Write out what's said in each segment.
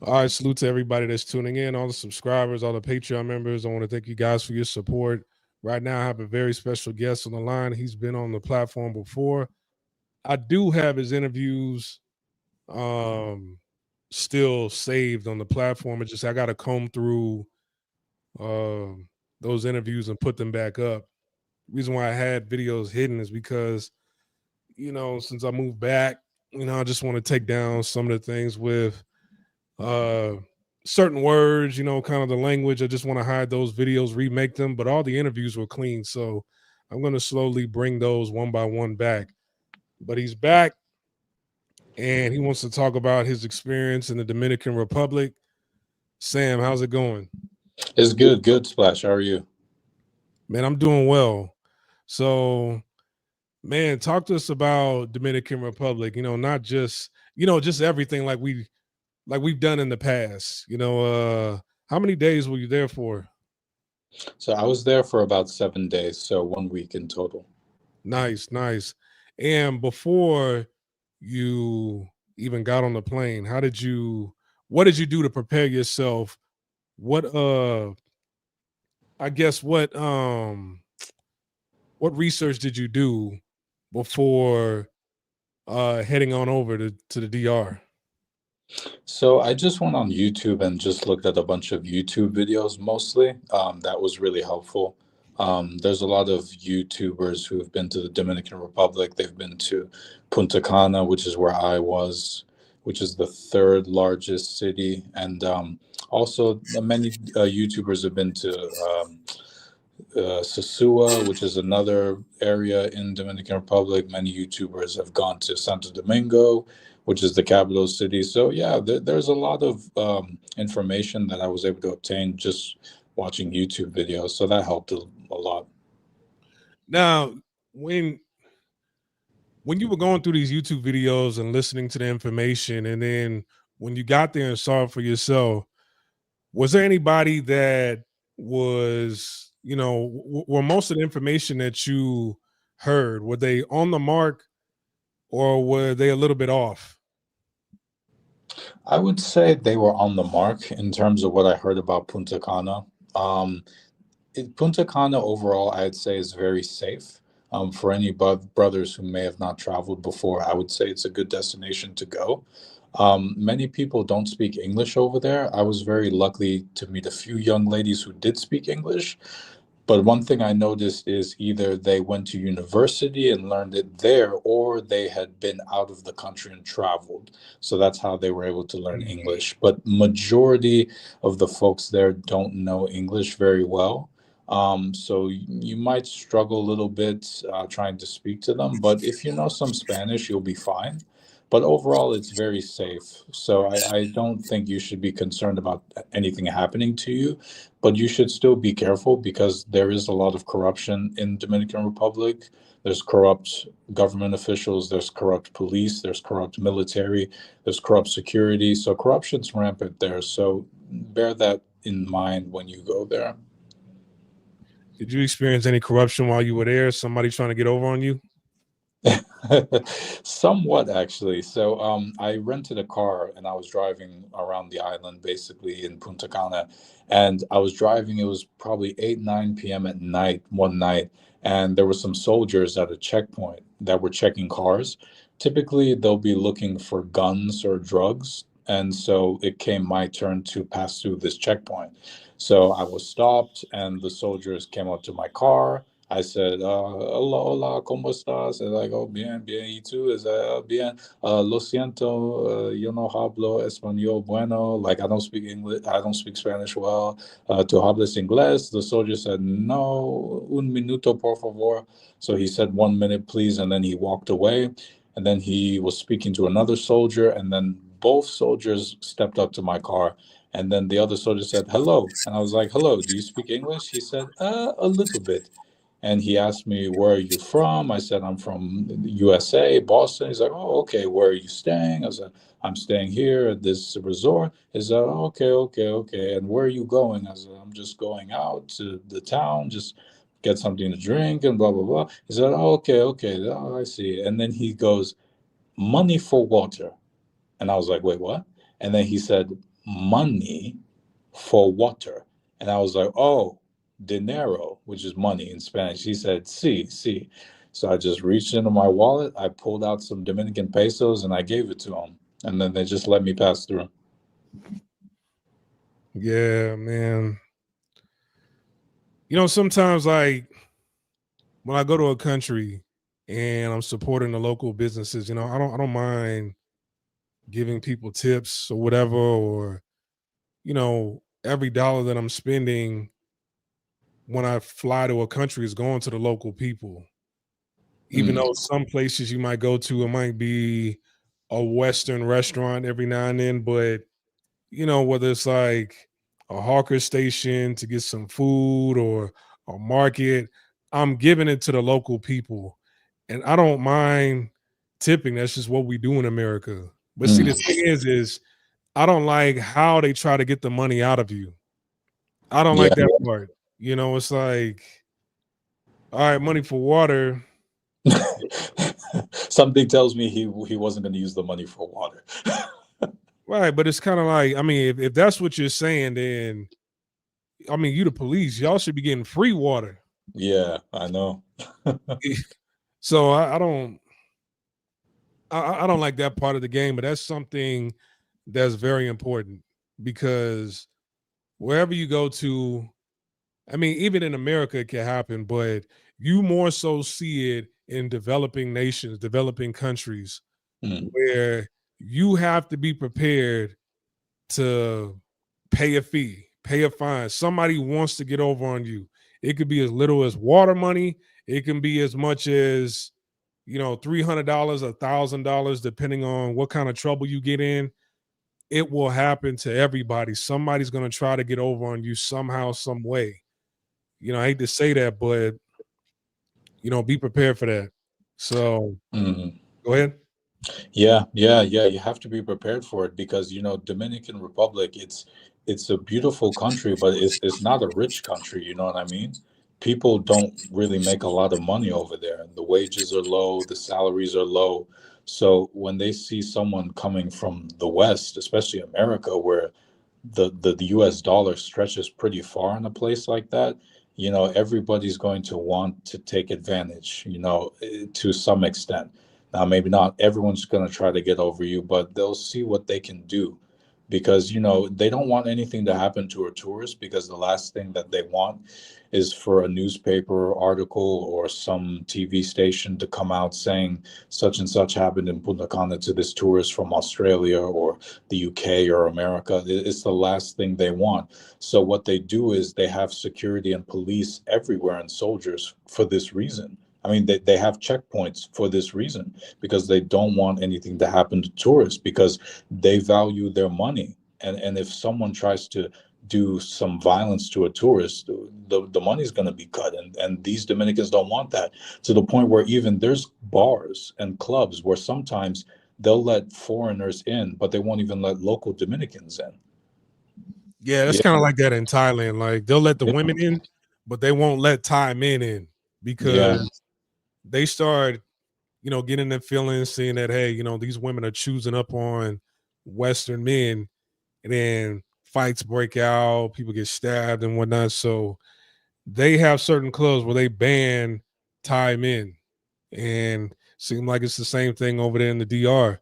All right, salute to everybody that's tuning in, all the subscribers, all the Patreon members. I want to thank you guys for your support. Right now, I have a very special guest on the line. He's been on the platform before. I do have his interviews um still saved on the platform. It's just I gotta comb through um those interviews and put them back up. Reason why I had videos hidden is because, since I moved back, I just want to take down some of the things with uh certain words, kind of the language. I just want to hide those videos, remake them, but all the interviews were clean. So I'm gonna slowly bring those one by one back. But he's back and he wants to talk about his experience in the Dominican Republic. Sam, how's it going? It's good, good, Splash. How are you? Man, I'm doing well. So, man, talk to us about Dominican Republic, not just, just everything like we've done in the past. How many days were you there for? So I was there for about 7 days, so 1 week in total. Nice, nice. And before you even got on the plane, what did you do to prepare yourself? What I guess what research did you do before heading on over to the DR? So I just went on YouTube and just looked at a bunch of YouTube videos mostly. That was really helpful. There's a lot of YouTubers who have been to the Dominican Republic. They've been to Punta Cana, which is where I was, which is the third largest city. And also, many YouTubers have been to Sosua, which is another area in Dominican Republic. Many YouTubers have gone to Santo Domingo, which is the capital city. So yeah, there's a lot of information that I was able to obtain just watching YouTube videos. So that helped a lot. Now, when when you were going through these YouTube videos and listening to the information, and then when you got there and saw it for yourself, was there anybody that was, were most of the information that you heard, were they on the mark or were they a little bit off? I would say they were on the mark in terms of what I heard about Punta Cana. Um, Punta Cana overall, I'd say, is very safe. For any brothers who may have not traveled before, I would say it's a good destination to go. Many people don't speak English over there. I was very lucky to meet a few young ladies who did speak English. But one thing I noticed is either they went to university and learned it there, or they had been out of the country and traveled. So that's how they were able to learn English. But majority of the folks there don't know English very well. So you might struggle a little bit trying to speak to them. But if you know some Spanish, you'll be fine. But overall, it's very safe. So I don't think you should be concerned about anything happening to you, but you should still be careful because there is a lot of corruption in Dominican Republic. There's corrupt government officials, there's corrupt police, there's corrupt military, there's corrupt security. So corruption's rampant there. So bear that in mind when you go there. Did you experience any corruption while you were there? Somebody trying to get over on you? Somewhat, actually. So I rented a car and I was driving around the island, basically in Punta Cana. And I was driving, it was probably 8, 9 p.m. at night, one night. And there were some soldiers at a checkpoint that were checking cars. Typically, they'll be looking for guns or drugs. And so it came my turn to pass through this checkpoint. So I was stopped, and the soldiers came up to my car. I said, hola, hola, ¿cómo estás? And like, oh, bien, bien, ¿y tú? Is bien? Lo siento, yo no hablo español bueno. Like, I don't speak English, I don't speak Spanish well. ¿Tú hablas inglés? The soldier said, no, un minuto, por favor. So he said, 1 minute, please. And then he walked away. And then he was speaking to another soldier. And then both soldiers stepped up to my car. And then the other soldier said, hello. And I was like, hello, do you speak English? He said, a little bit. And he asked me, where are you from? I said, I'm from the USA, Boston. He's like, oh, okay, where are you staying? I said, I'm staying here at this resort. He said, oh, okay, okay, okay. And where are you going? I said, I'm just going out to the town, just get something to drink and blah, blah, blah. He said, oh, okay, okay, oh, I see. And then he goes, money for water. And I was like, wait, what? And then he said, money for water. And I was like, oh, dinero, which is money in Spanish. He said, sí, sí. So I just reached into my wallet, I pulled out some Dominican pesos, and I gave it to him. And then they just let me pass through. Yeah, man. You know, sometimes like when I go to a country and I'm supporting the local businesses, you know, I don't mind giving people tips or whatever, or you know, every dollar that I'm spending when I fly to a country is going to the local people. Even Mm, though some places you might go to, it might be a Western restaurant every now and then, but you know, whether it's like a hawker station to get some food or a market, I'm giving it to the local people. And I don't mind tipping. That's just what we do in America. But see, the mm, thing is I don't like how they try to get the money out of you. I don't like yeah. that part. You know, it's like, all right, money for water. Something tells me he wasn't going to use the money for water. Right. But it's kind of like, I mean, if that's what you're saying, then I mean, you the police, y'all should be getting free water. Yeah, I know. So I don't like that part of the game, but that's something that's very important because wherever you go to, I mean, even in America, it can happen, but you more so see it in developing nations, developing countries, Mm, where you have to be prepared to pay a fee, pay a fine. Somebody wants to get over on you. It could be as little as water money. It can be as much as, you know, $300, $1,000, depending on what kind of trouble you get in. It will happen to everybody. Somebody's going to try to get over on you somehow, some way. You know, I hate to say that, but you know, be prepared for that. So mm. go ahead. Yeah, yeah, yeah. You have to be prepared for it because Dominican Republic, it's a beautiful country, but it's not a rich country. You know what I mean? People don't really make a lot of money over there. The wages are low, the salaries are low. So when they see someone coming from the West, especially America, where the US dollar stretches pretty far in a place like that, everybody's going to want to take advantage, to some extent. Now, maybe not everyone's going to try to get over you, but they'll see what they can do because, they don't want anything to happen to a tourist because the last thing that they want is for a newspaper article or some TV station to come out saying such and such happened in Punta Cana to this tourist from Australia or the UK or America. It's the last thing they want. So what they do is they have security and police everywhere and soldiers for this reason. I mean, they have checkpoints for this reason because they don't want anything to happen to tourists because they value their money. And if someone tries to do some violence to a tourist, the money's going to be cut. And these Dominicans don't want that, to the point where even there's bars and clubs where sometimes they'll let foreigners in, but they won't even let local Dominicans in. Yeah, that's Yeah, kind of like that in Thailand. Like they'll let the yeah, women in, but they won't let Thai men in yeah. because they start, you know, getting their feelings, seeing that, hey, you know, these women are choosing up on Western men, and then fights break out, people get stabbed and whatnot. So they have certain clubs where they ban Thai men, and seem like it's the same thing over there in the DR.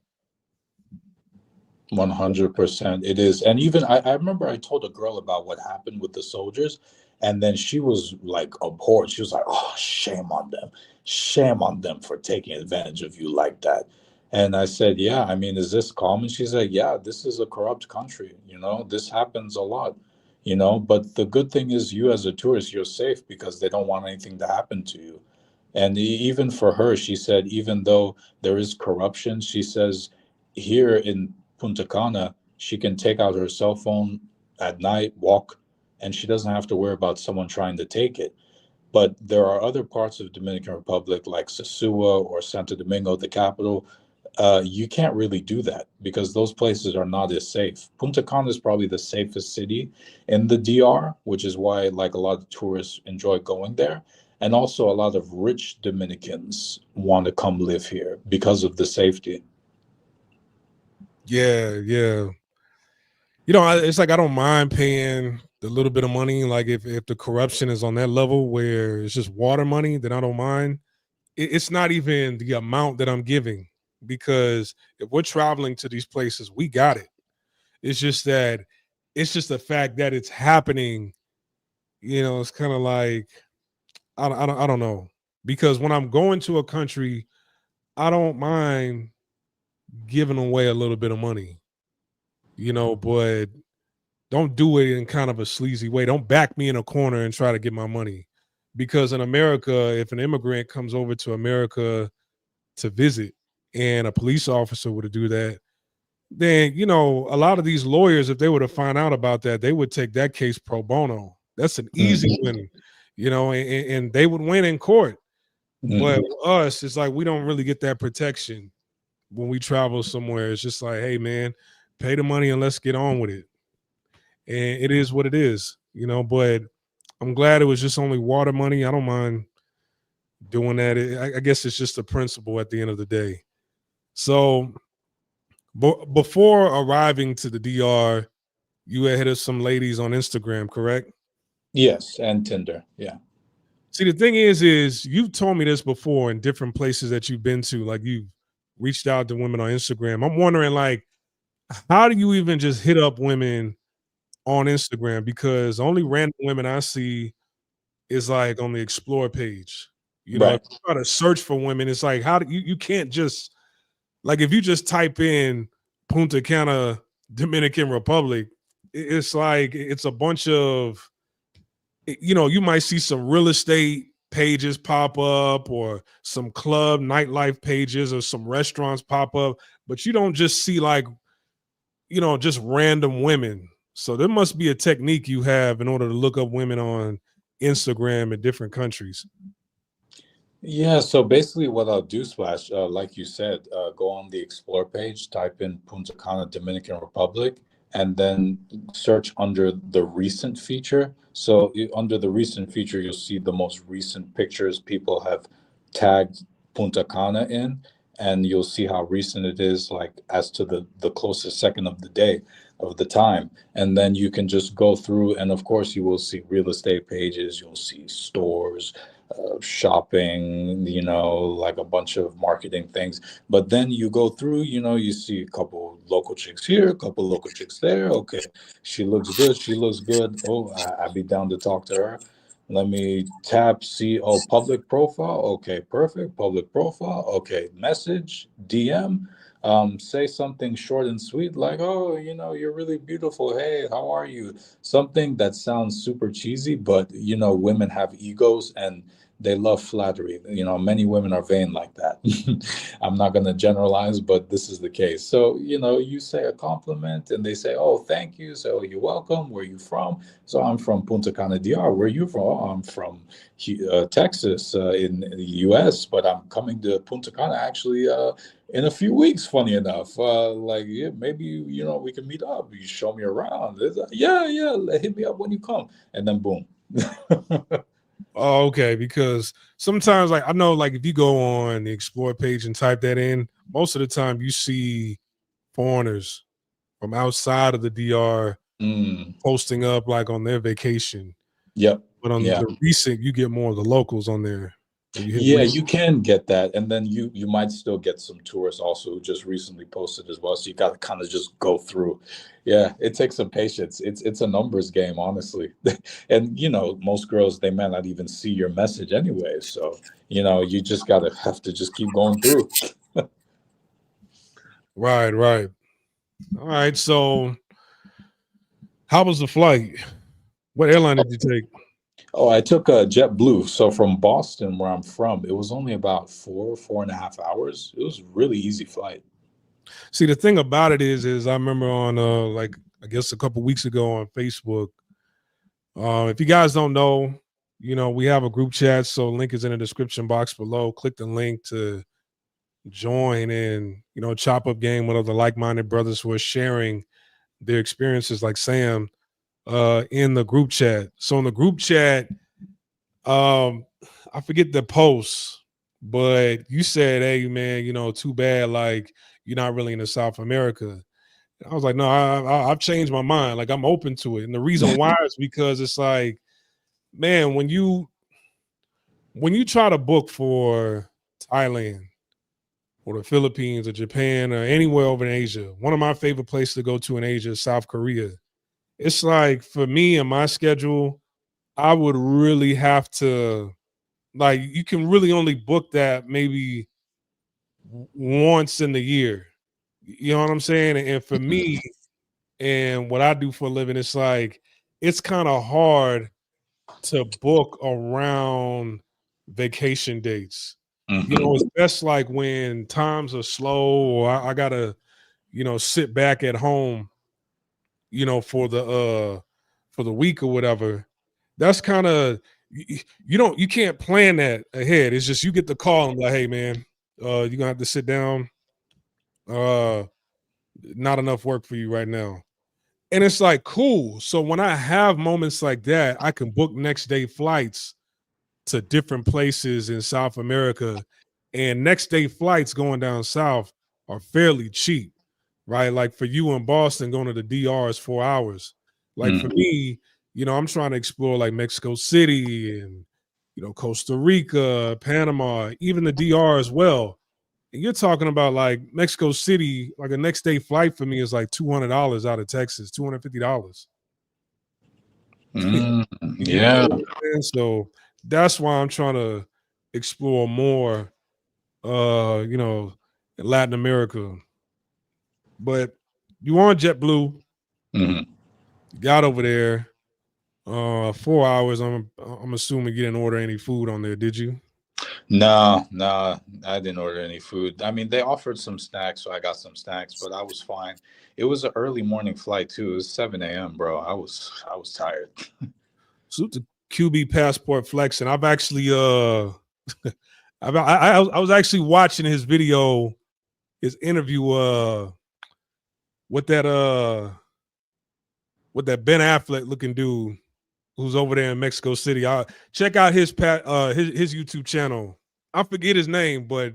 100%. It is. And even I remember I told a girl about what happened with the soldiers, and then she was like abhorred. She was like, oh, shame on them. Shame on them for taking advantage of you like that. And I said, yeah, I mean, is this common? She said, yeah, this is a corrupt country. This happens a lot, but the good thing is you as a tourist, you're safe because they don't want anything to happen to you. And even for her, she said, even though there is corruption, she says here in Punta Cana, she can take out her cell phone at night, walk, and she doesn't have to worry about someone trying to take it. But there are other parts of Dominican Republic, like Sosúa or Santo Domingo, the capital. You can't really do that because those places are not as safe. Punta Cana is probably the safest city in the DR, which is why like a lot of tourists enjoy going there. And also a lot of rich Dominicans want to come live here because of the safety. Yeah, yeah. it's like I don't mind paying the little bit of money. Like if the corruption is on that level where it's just water money, then I don't mind. It's not even the amount that I'm giving, because if we're traveling to these places, we got it. It's just that it's just the fact that it's happening. It's kind of like I don't know, because when I'm going to a country, I don't mind giving away a little bit of money, but don't do it in kind of a sleazy way. Don't back me in a corner and try to get my money. Because in America, if an immigrant comes over to America to visit and a police officer were to do that, then, a lot of these lawyers, if they were to find out about that, they would take that case pro bono. That's an easy Mhm. win, and they would win in court. But Mhm. with us, it's like we don't really get that protection when we travel somewhere. It's just like, hey, man, pay the money and let's get on with it. And it is what it is, but I'm glad it was just only water money. I don't mind doing that. I guess it's just a principle at the end of the day. So before arriving to the DR, you had hit up some ladies on Instagram, correct? Yes, and Tinder. Yeah. See, the thing is you've told me this before in different places that you've been to, like you've reached out to women on Instagram. I'm wondering, like, how do you even just hit up women on Instagram? Because only random women I see is like on the explore page. If Right. you try to search for women, it's like how do you can't just, like, if you just type in Punta Cana, Dominican Republic, it's like it's a bunch of, you might see some real estate pages pop up or some club nightlife pages or some restaurants pop up, but you don't just see like, just random women. So there must be a technique you have in order to look up women on Instagram in different countries. Yeah, so basically what I'll do, Splash, like you said, go on the Explore page, type in Punta Cana, Dominican Republic, and then search under the recent feature. So under the recent feature, you'll see the most recent pictures people have tagged Punta Cana in, and you'll see how recent it is, like as to the closest second of the day of the time. And then you can just go through, and of course, you will see real estate pages, you'll see stores, shopping, like a bunch of marketing things. But then you go through, you see a couple local chicks here, a couple local chicks there. Okay, she looks good. She looks good. Oh, I'd be down to talk to her. Let me tap, see, oh, public profile. Okay, perfect. Public profile. Okay, message, DM. Say something short and sweet like, oh, you're really beautiful. Hey, how are you? Something that sounds super cheesy, but women have egos and they love flattery. Many women are vain like that. I'm not going to generalize, but this is the case. So, you say a compliment and they say, oh, thank you. So, you're welcome. Where you from? So, I'm from Punta Cana, DR. Where you from? Oh, I'm from Texas in the US, but I'm coming to Punta Cana actually in a few weeks, funny enough. Like, yeah, maybe, we can meet up. You show me around. It's like, yeah, hit me up when you come. And then boom. Oh, okay. Because sometimes, like, I know, like, if you go on the explore page and type that in, most of the time you see foreigners from outside of the DR Mm, posting up like on their vacation. yep. But on Yeah. the recent, you get more of the locals on there when you hit Yeah, recent. you can get that, and then you might still get some tourists also who just recently posted as well. So you got to kind of just go through. Yeah, it takes some patience. It's a numbers game, honestly. And most girls, they might not even see your message anyway. So you just gotta have to just keep going through. Right, right. All right. So, how was the flight? What airline did you take? Oh, I took a JetBlue. So from Boston, where I'm from, it was only about 4.5 hours. It was really easy flight. See, the thing about it is I remember on like I guess a couple weeks ago on Facebook. If you guys don't know, we have a group chat, so link is in the description box below. Click the link to join and chop up game with other like-minded brothers who are sharing their experiences, like Sam, in the group chat. So in the group chat, um, I forget the post, but you said, "Hey, man, too bad, like you're not really in the South America." I was like, no, I've changed my mind. Like I'm open to it. And the reason why is because it's like, man, when you try to book for Thailand or the Philippines or Japan or anywhere over in Asia, one of my favorite places to go to in Asia is South Korea. It's like for me and my schedule, I would really have to like you can really only book that maybe once in the year. You know what I'm saying? And for me and what I do for a living, it's like it's kind of hard to book around vacation dates. You know, Hmm. it's best like when times are slow or I gotta, sit back at home, for the week or whatever. That's kind of you can't plan that ahead. It's just you get the call and be like, hey man, you're gonna have to sit down. Uh not enough work for you right now. And it's like cool. So when I have moments like that, I can book next day flights to different places in South America. And next day flights going down south are fairly cheap, right? Like for you in Boston, going to the DR is 4 hours. Like for Hmm. me, I'm trying to explore like Mexico City and Costa Rica, Panama, even the DR as well. And you're talking about like Mexico City, like a next day flight for me is like $200 out of Texas, $250. Mm, You yeah. know what I'm saying? So that's why I'm trying to explore more in Latin America. But you on JetBlue, Hmm. you got over there, 4 hours. I'm assuming you didn't order any food on there, did you? No, no, I didn't order any food. I mean, they offered some snacks, so I got some snacks, but I was fine. It was an early morning flight too. It was 7 a.m., bro. I was tired. Salute to QB Passport Flex, and I've actually I was actually watching his video, his interview with that Ben Affleck looking dude who's over there in Mexico City. Check out his YouTube channel. I forget his name, but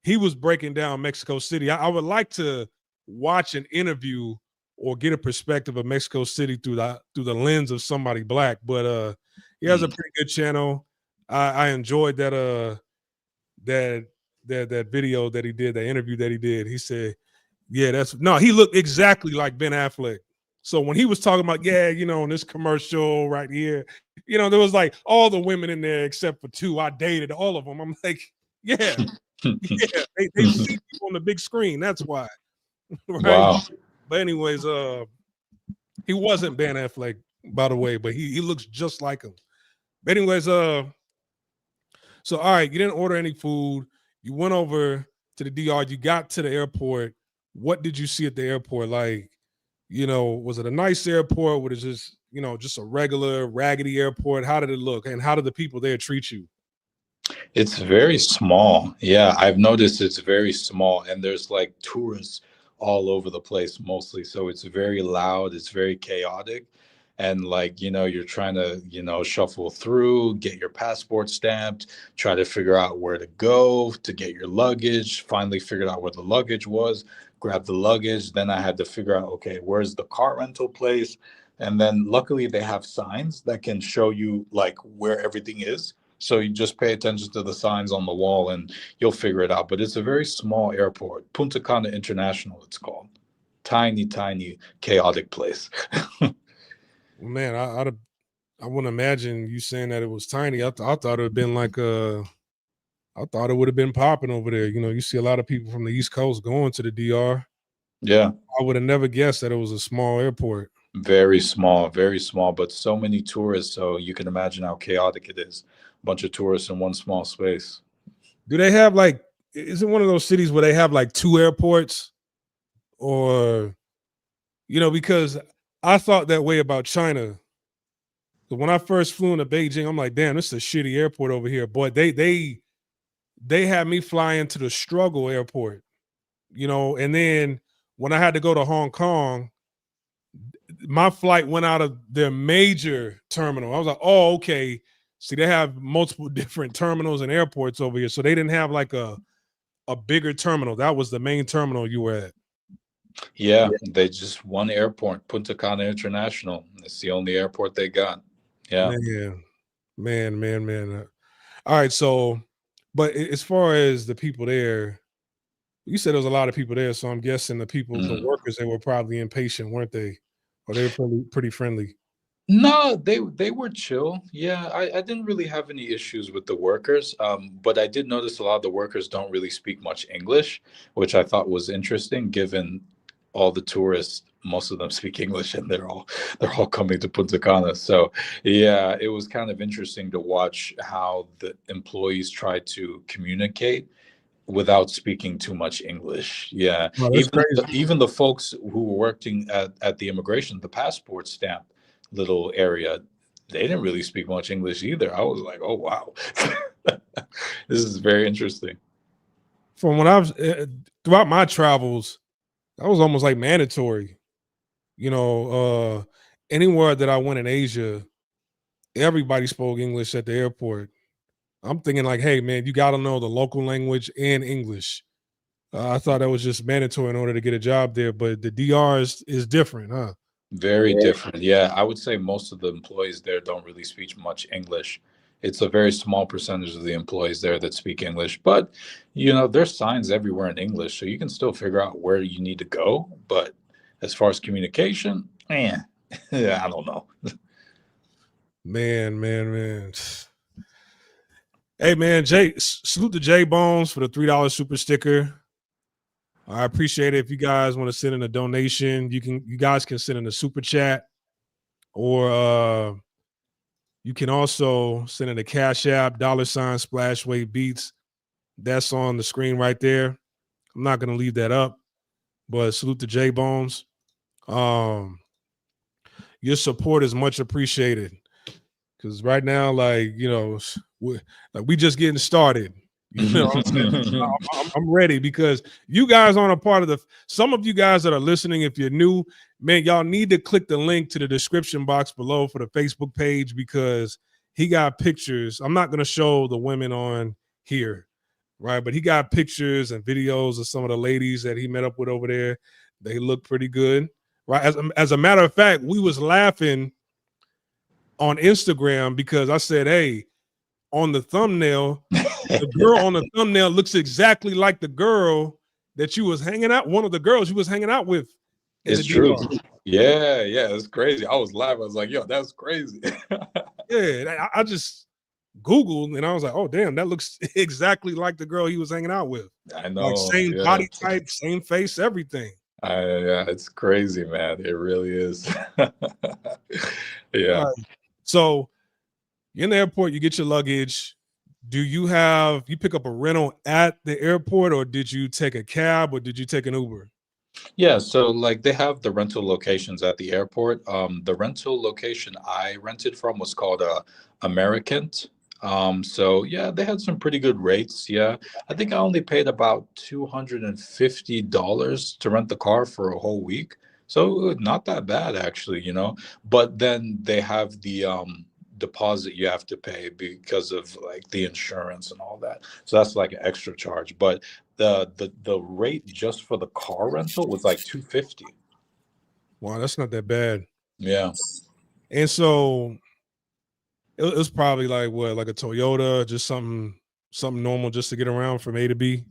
he was breaking down Mexico City. I would like to watch an interview or get a perspective of Mexico City through the lens of somebody black. But he has a Mm. pretty good channel. I enjoyed that that video that he did, that interview that he did. He said, yeah, he looked exactly like Ben Affleck. So when he was talking about, yeah, in this commercial right here, there was like all the women in there except for two. I dated all of them. I'm like, yeah, yeah, they see you on the big screen. That's why, right? Wow. But anyways, he wasn't Ben Affleck, by the way, but he looks just like him. But anyways, so all right, you didn't order any food. You went over to the DR. You got to the airport. What did you see at the airport? Like, was it a nice airport? Was it just a regular raggedy airport? How did it look? And how did the people there treat you? It's very small. Yeah, I've noticed it's very small, and there's like tourists all over the place mostly. So it's very loud, it's very chaotic. And like, you're trying to, shuffle through, get your passport stamped, try to figure out where to go to get your luggage, finally figured out where the luggage was, grab the luggage. Then I had to figure out, okay, where's the car rental place? And then luckily they have signs that can show you like where everything is, so you just pay attention to the signs on the wall and you'll figure it out. But it's a very small airport, Punta Cana International, it's called. Tiny, tiny, chaotic place. Well, man, I wouldn't imagine you saying that it was tiny. I thought it would have been like I thought it would have been popping over there. You see a lot of people from the East Coast going to the DR. Yeah, I would have never guessed that it was a small airport. very small, but so many tourists. So you can imagine how chaotic it is. A bunch of tourists in one small space. Do they have like? Is it one of those cities where they have like two airports, or because I thought that way about China. So when I first flew into Beijing, I'm like, damn, this is a shitty airport over here. Boy, they had me fly into the struggle airport, and then when I had to go to Hong Kong, my flight went out of their major terminal. I was like, oh, okay. See, they have multiple different terminals and airports over here. So they didn't have like a bigger terminal. That was the main terminal you were at. Yeah, they just one airport, Punta Cana International. It's the only airport they got. Yeah. Man, man. All right, so, but as far as the people there, you said there was a lot of people there, so I'm guessing the Mm. workers, they were probably impatient, weren't they? Or they were pretty friendly. No, they were chill. Yeah, I didn't really have any issues with the workers. But I did notice a lot of the workers don't really speak much English, which I thought was interesting, given all the tourists. Most of them speak English, and they're all coming to Punta Cana. So yeah, it was kind of interesting to watch how the employees try to communicate without speaking too much English. Yeah, Oh, that's crazy. even the folks who were working at the immigration, the passport stamp little area, they didn't really speak much English either. I was like, oh wow, this is very interesting. From when I was throughout my travels, that was almost like mandatory. You know, anywhere that I went in Asia, everybody spoke English at the airport. I'm thinking like, hey man, you got to know the local language and English. I thought that was just mandatory in order to get a job there, but the DR is different, huh? Very different. Yeah, I would say most of the employees there don't really speak much English. It's a very small percentage of the employees there that speak English, but there's signs everywhere in English, so you can still figure out where you need to go. But as far as communication, man, yeah, I don't know. Man. Hey man, salute to J Bones for the $3 super sticker. I appreciate it. If you guys want to send in a donation, you guys can send in a super chat, or you can also send in a Cash App, $ Splashway Beats. That's on the screen right there. I'm not gonna leave that up, but salute to J Bones. Um, your support is much appreciated. Because right now, like, we just getting started. You know what I'm saying? I'm ready because you guys aren't a part of some of you guys that are listening, if you're new, man, y'all need to click the link to the description box below for the Facebook page, because he got pictures. I'm not going to show the women on here, right? But he got pictures and videos of some of the ladies that he met up with over there. They look pretty good, right? As a matter of fact, we was laughing on Instagram because I said, hey, on the thumbnail, the girl on the thumbnail looks exactly like the girl that you was hanging out, one of the girls you was hanging out with in It's the true. DR. Yeah, it's crazy. I was laughing. I was like, yo, that's crazy. Yeah, I just Googled and I was like, oh, damn, that looks exactly like the girl he was hanging out with. I Like know. same Yeah. body type, same face, everything. Yeah, it's crazy, man. It really is. All Yeah. right. So you're in the airport, you get your luggage. Do you pick up a rental at the airport, or did you take a cab, or did you take an Uber? Yeah, so like they have the rental locations at the airport. The rental location I rented from was called American. So yeah, they had some pretty good rates. Yeah, I think I only paid about $250 to rent the car for a whole week. So not that bad actually. But then they have the deposit you have to pay because of like the insurance and all that. So that's like an extra charge. But the rate just for the car rental was like 250. Wow, that's not that bad. Yeah. And so it was probably like what, like a Toyota, just something normal just to get around from A to B.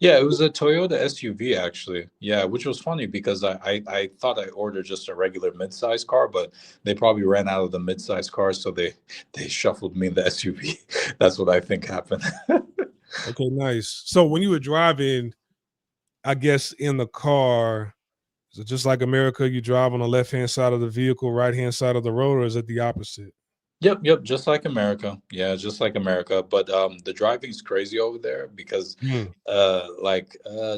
Yeah, it was a Toyota SUV actually. Yeah, which was funny because I thought I ordered just a regular midsize car, but they probably ran out of the midsize cars, so they shuffled me in the SUV. That's what I think happened. Okay, nice. So when you were driving, I guess in the car, is it just like America? You drive on the left hand side of the vehicle, right hand side of the road, or is it the opposite? Yep, just like America. Yeah, just like America. But the driving's crazy over there because Hmm.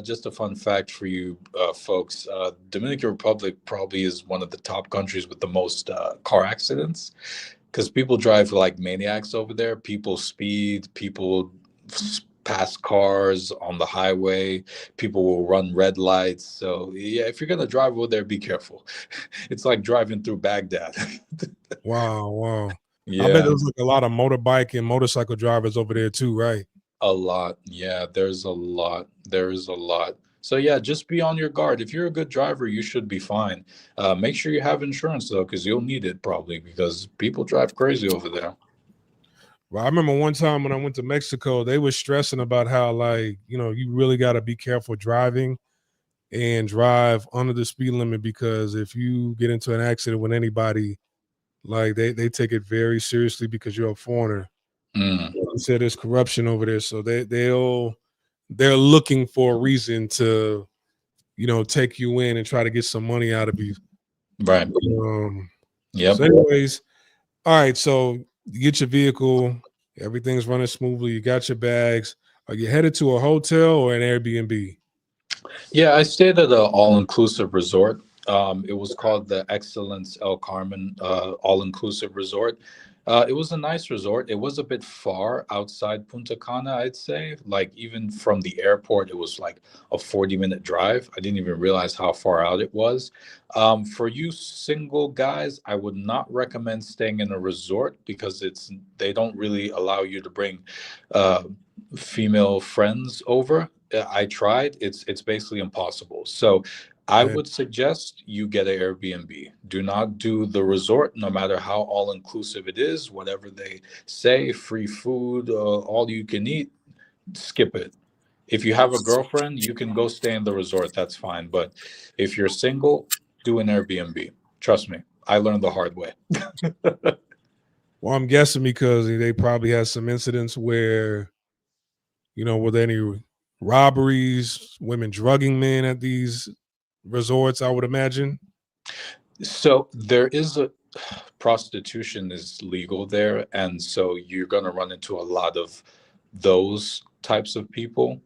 just a fun fact for you folks, Dominican Republic probably is one of the top countries with the most car accidents because people drive like maniacs over there. People speed, people pass cars on the highway, people will run red lights. So yeah, if you're gonna drive over there, be careful. It's like driving through Baghdad. Wow. I bet Yeah. there's like a lot of motorbike and motorcycle drivers over there too, right? A lot. Yeah, there's a lot. There is a lot. So yeah, just be on your guard. If you're a good driver, you should be fine. Make sure you have insurance though, because you'll need it probably because people drive crazy over there. Well, I remember one time when I went to Mexico, they were stressing about how, like, you really got to be careful driving and drive under the speed limit, because if you get into an accident with anybody, like, they take it very seriously because you're a foreigner. Mm, You said there's corruption over there, so they're looking for a reason to take you in and try to get some money out of you. right. Um, Yep. so, anyways, all right. So you get your vehicle, everything's running smoothly. You got your bags. Are you headed to a hotel or an Airbnb? Yeah, I stayed at an all-inclusive resort. It was called the Excellence El Carmen All-Inclusive Resort. It was a nice resort. It was a bit far outside Punta Cana, I'd say. Like even from the airport, it was like a 40-minute drive. I didn't even realize how far out it was. For you single guys, I would not recommend staying in a resort because they don't really allow you to bring uh, female friends over. I tried. It's basically impossible. So I Man, would suggest you get an Airbnb. Do not do the resort, no matter how all inclusive it is, whatever they say, free food, all you can eat, skip it. If you have a girlfriend, you can go stay in the resort. That's fine. But if you're single, do an Airbnb. Trust me, I learned the hard way. well, I'm guessing because they probably had some incidents where, with any robberies, women drugging men at these resorts, I would imagine. So there is a prostitution is legal there, and so you're going to run into a lot of those types of people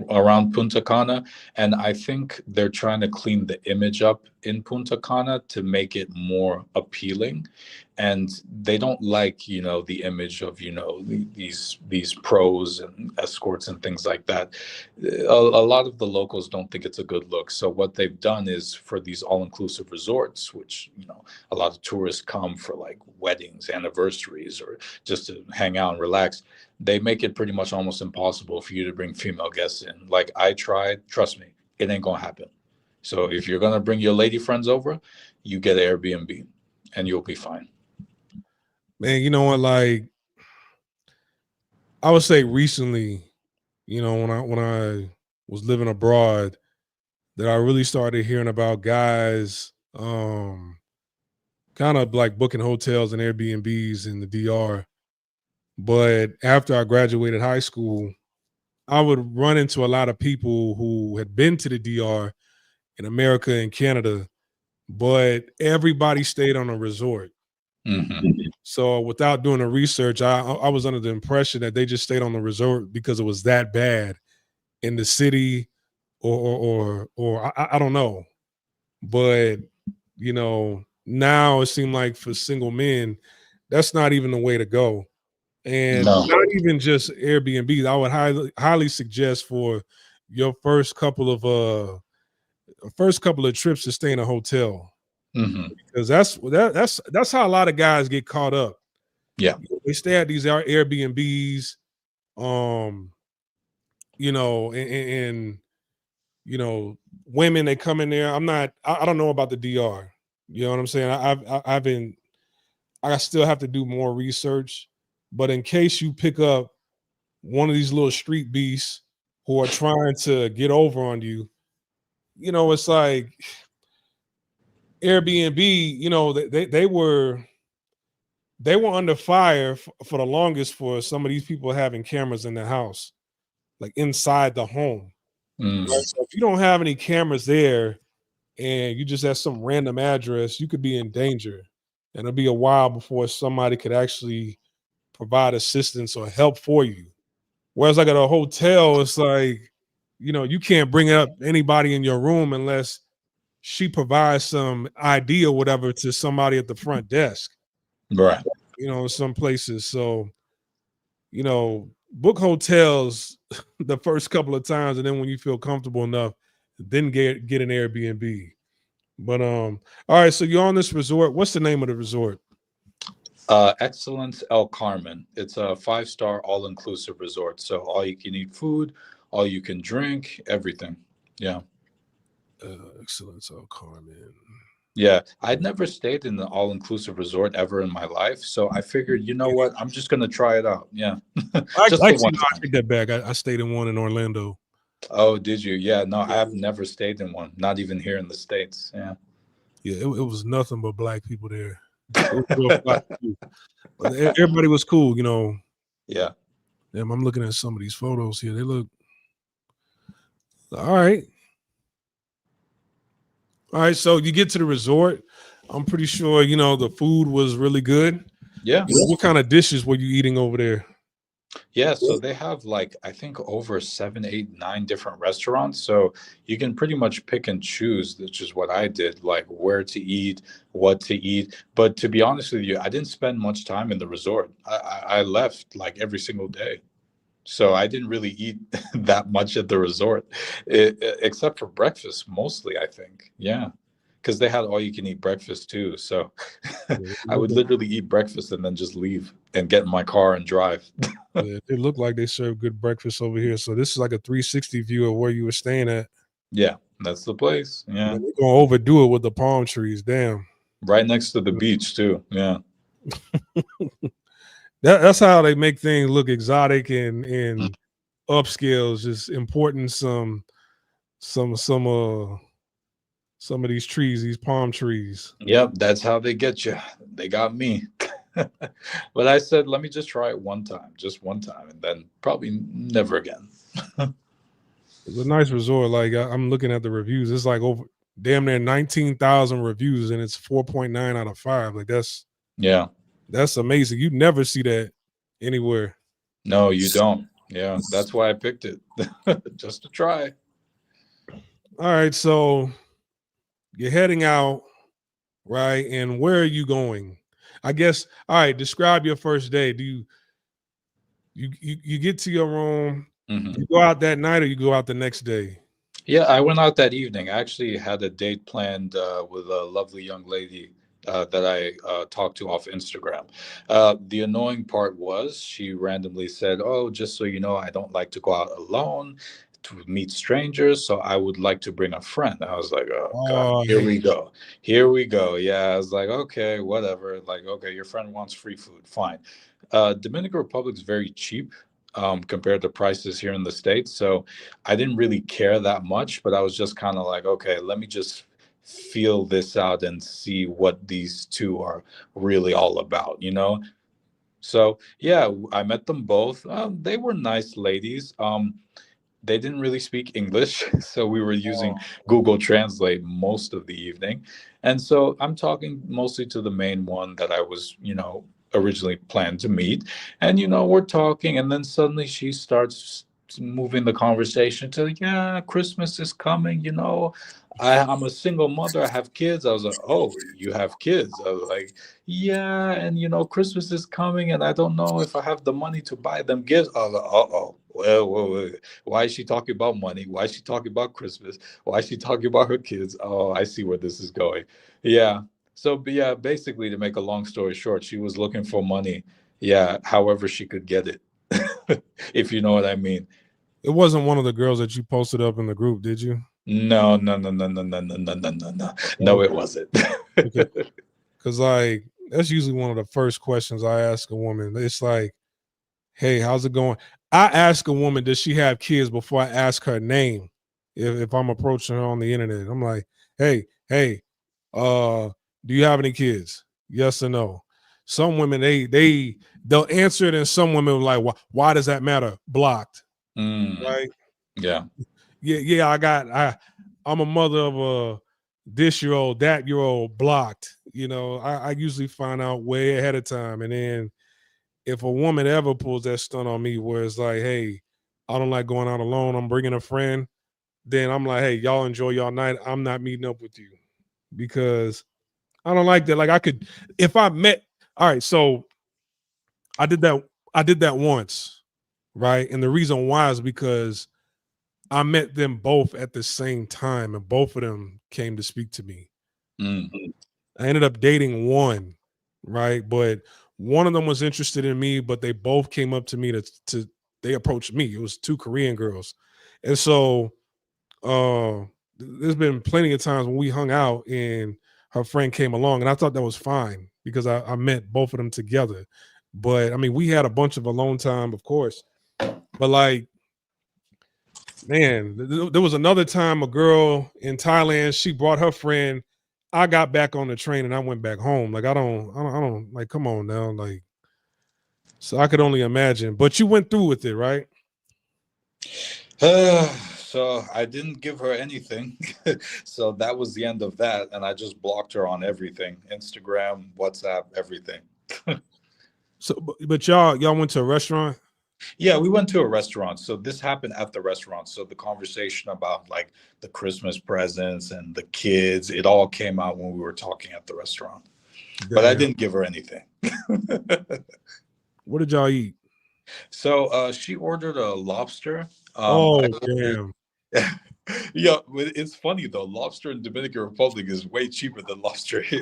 around Punta Cana. And I think they're trying to clean the image up in Punta Cana to make it more appealing. And they don't like, the image of, these pros and escorts and things like that. A lot of the locals don't think it's a good look. So what they've done is for these all-inclusive resorts, which, a lot of tourists come for like weddings, anniversaries, or just to hang out and relax, they make it pretty much almost impossible for you to bring female guests in. Like I tried, trust me, it ain't gonna happen. So if you're gonna bring your lady friends over, you get an Airbnb and you'll be fine. Man, you know what? Like, I would say recently, when I was living abroad, that I really started hearing about guys kind of like booking hotels and Airbnbs in the DR. But after I graduated high school, I would run into a lot of people who had been to the DR in America and Canada, but everybody stayed on a resort. Hmm. So without doing the research, I was under the impression that they just stayed on the resort because it was that bad in the city, or I don't know. But now it seemed like for single men, that's not even the way to go. And No. not even just Airbnb. I would highly suggest for your first couple of trips to stay in a hotel, Hmm. because that's how a lot of guys get caught up. Yeah. They stay at these Airbnbs, um, and women, they come in there. I don't know about the DR. You know what I'm saying? I've been I still have to do more research, but in case you pick up one of these little street beasts who are trying to get over on you, it's like Airbnb. They were under fire for the longest for some of these people having cameras in their house, like inside the home. Mm. Right? So if you don't have any cameras there and you just at some random address, you could be in danger. And it'll be a while before somebody could actually provide assistance or help for you. Whereas like at a hotel, it's like, you can't bring up anybody in your room unless she provides some ID or whatever to somebody at the front desk, Right. in some places. So, book hotels the first couple of times, and then when you feel comfortable enough, then get an Airbnb. But all right, so you're on this resort. What's the name of the resort? Excellence El Carmen. It's a five-star all-inclusive resort. So all you can eat food, all you can drink, everything. Yeah. Excellence of Carmen. Yeah, I'd never stayed in an all-inclusive resort ever in my life, so I figured, you know Yeah. what, I'm just gonna try it out. Yeah, just I the actually one no, I time. take that back. I stayed in one in Orlando. Oh, did you? Yeah, no, Yeah, I've never stayed in one, not even here in the States. Yeah, yeah, it was nothing but black people there. It was real fly too. But everybody was cool, you know. yeah, Damn, I'm looking at some of these photos here. They look all right. All right, so you get to the resort. I'm pretty sure you know the food was really good. yeah. You know, what kind of dishes were you eating over there? Yeah, so they have like I think over seven, eight, nine different restaurants. So you can pretty much pick and choose, which is what I did, like where to eat, what to eat. But to be honest with you, I didn't spend much time in the resort. I left like every single day. So I didn't really eat that much at the resort, except for breakfast mostly, I think. Yeah, because they had all you can eat breakfast too. So Yeah, I would literally eat breakfast and then just leave and get in my car and drive. yeah, it looked like they served good breakfast over here. So this is like a 360 view of where you were staying at. Yeah, that's the place. Yeah, Man, they're gonna overdo it with the palm trees. Damn. right next to the beach too. Yeah. That's how they make things look exotic Mm. and upscale. Just importing some some of these trees, these palm trees. Yep, that's how they get you. They got me. But I said, let me just try it one time, just one time, and then probably never again. It's a nice resort. Like I'm looking at the reviews. It's like over damn near 19,000 reviews, and it's 4.9 out of 5. Like Yeah. that's amazing. You never see that anywhere. No, you don't. Yeah, that's why I picked it. Just to try. All right, so you're heading out, right? And where are you going? I guess. All right, describe your first day. Do you get to your room? Hmm. You go out that night, or you go out the next day? Yeah, I went out that evening. I actually had a date planned with a lovely young lady that I talked to off Instagram. The annoying part was she randomly said, "Oh, just so you know, I don't like to go out alone to meet strangers, so I would like to bring a friend." I was like, "Oh God, Oh, I here we hate go, here we go." Yeah, I was like, "Okay, whatever." Like, okay, your friend wants free food, fine. Dominican Republic's very cheap compared to prices here in the States, so I didn't really care that much, but I was just kind of like, okay, let me just feel this out and see what these two are really all about, you know? So, yeah, I met them both. They were nice ladies. They didn't really speak English, so we were using Google Translate most of the evening. And so I'm talking mostly to the main one that I was, originally planned to meet. And, we're talking, and then suddenly she starts moving the conversation to, yeah, Christmas is coming, I'm a single mother. I have kids. I was like, oh, you have kids? I was like, yeah, and Christmas is coming, and I don't know if I have the money to buy them gifts. I was like, uh-oh, well, why is she talking about money? Why is she talking about Christmas? Why is she talking about her kids? Oh, I see where this is going. Yeah. So, but yeah, basically, to make a long story short, she was looking for money. Yeah, however she could get it, if you know what I mean. it wasn't one of the girls that you posted up in the group, did you? No, no, no, no, no, no, no, no, no, no, no. No, Oh, it wasn't. okay. Because like that's usually one of the first questions I ask a woman. It's like, hey, how's it going? I ask a woman, does she have kids before I ask her name? If I'm approaching her on the internet, I'm like, hey, uh, do you have any kids? Yes or no? Some women they'll answer it, and some women are like, why does that matter? Blocked, Mm, right? yeah. Yeah, I'm a mother of a this year old, that year old, blocked. I usually find out way ahead of time. And then if a woman ever pulls that stunt on me where it's like, hey, I don't like going out alone, I'm bringing a friend, then I'm like, hey, y'all enjoy y'all night. I'm not meeting up with you because I don't like that. Like if I met, all right, so I did that. I did that once, right? And the reason why is because I met them both at the same time, and both of them came to speak to me. Mm, I ended up dating one, right? But one of them was interested in me, but they both came up to me to they approached me. It was two Korean girls. And so there's been plenty of times when we hung out and her friend came along, and I thought that was fine because I met both of them together. But I mean, we had a bunch of alone time, of course. But like, man, there was another time a girl in Thailand, she brought her friend. I got back on the train and I went back home. Like, I don't like, come on now. Like, so I could only imagine. But you went through with it, right? So I didn't give her anything. So that was the end of that. And I just blocked her on everything: Instagram, WhatsApp, everything. So, but y'all went to a restaurant. Yeah, we went to a restaurant. So this happened at the restaurant. So the conversation about like the Christmas presents and the kids, it all came out when we were talking at the restaurant. But I Damn. didn't give her anything. What did y'all eat? So she ordered a lobster. I Oh, ordered. damn. Yeah, but it's funny though. Lobster in Dominican Republic is way cheaper than lobster here.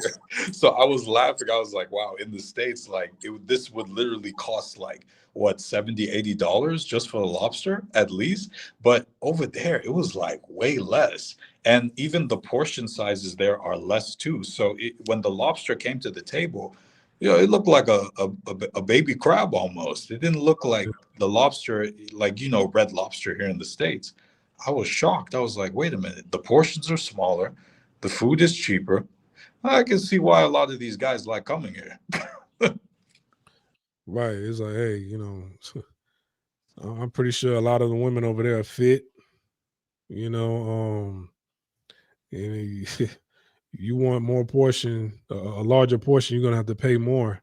So I was laughing. I was like, wow, in the States, like this would literally cost like what, 70, $80 just for the lobster at least. But over there, it was like way less. And even the portion sizes there are less too. So when the lobster came to the table, it looked like a baby crab almost. It didn't look like the lobster, like, red lobster here in the States. I was shocked. I was like, wait a minute, the portions are smaller, the food is cheaper. I can see why a lot of these guys like coming here. Right. It's like, hey, I'm pretty sure a lot of the women over there are fit, you know, and you want more portion, a larger portion, you're gonna have to pay more.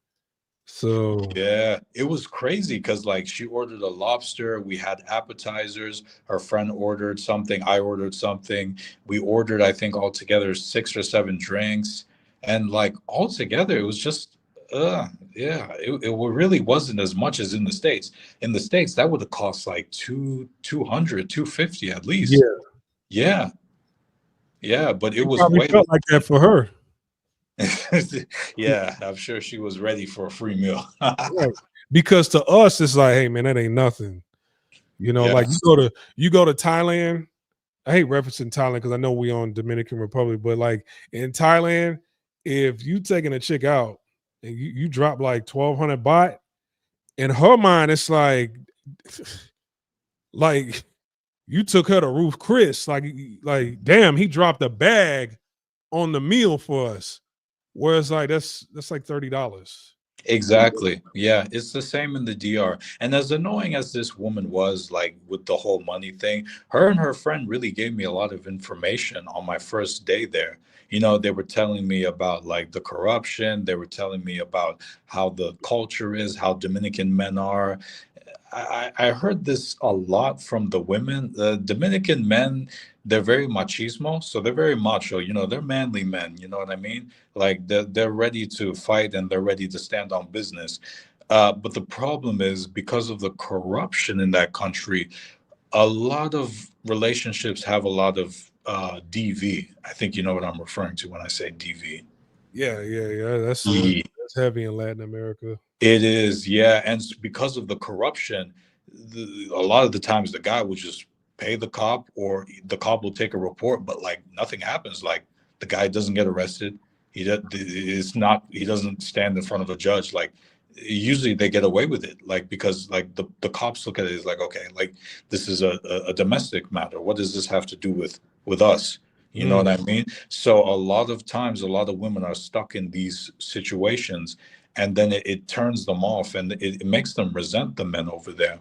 So Yeah, it was crazy because like she ordered a lobster, we had appetizers, her friend ordered something, I ordered something. We ordered, I think, altogether 6 or 7 drinks. And like altogether, it was just yeah, it really wasn't as much as in the States. In the States, that would have cost like 200, 250 at least. yeah, Yeah, yeah, but it you was probably way felt like that for her. yeah, I'm sure she was ready for a free meal. Right. Because to us, it's like, hey man, that ain't nothing. Like Yes, you go to Thailand. I hate referencing Thailand because I know we on Dominican Republic, but like in Thailand, if you taking a chick out and you drop like 1,200 baht, in her mind, it's like you took her to Ruth Chris. Like damn, he dropped a bag on the meal for us. Whereas like that's like $30. exactly. Yeah, it's the same in the DR. And as annoying as this woman was, like with the whole money thing, her and her friend really gave me a lot of information on my first day there. They were telling me about like the corruption, they were telling me about how the culture is, how Dominican men are. I heard this a lot from the women. The Dominican men, they're very machismo, so they're very macho. They're manly men. You know what I mean? Like they're ready to fight and they're ready to stand on business. But the problem is because of the corruption in that country, a lot of relationships have a lot of DV. I think you know what I'm referring to when I say DV. Yeah. That's heavy in Latin America. It is, yeah, and because of the corruption, a lot of the times the guy will just pay the cop, or the cop will take a report, but like nothing happens. Like the guy doesn't get arrested. He does. It's not. He doesn't stand in front of a judge. Like usually they get away with it. Like because like the cops look at it as like, okay, like this is a domestic matter. What does this have to do with us? You know what Mm, I mean? So a lot of times, a lot of women are stuck in these situations, and then it turns them off, and it makes them resent the men over there.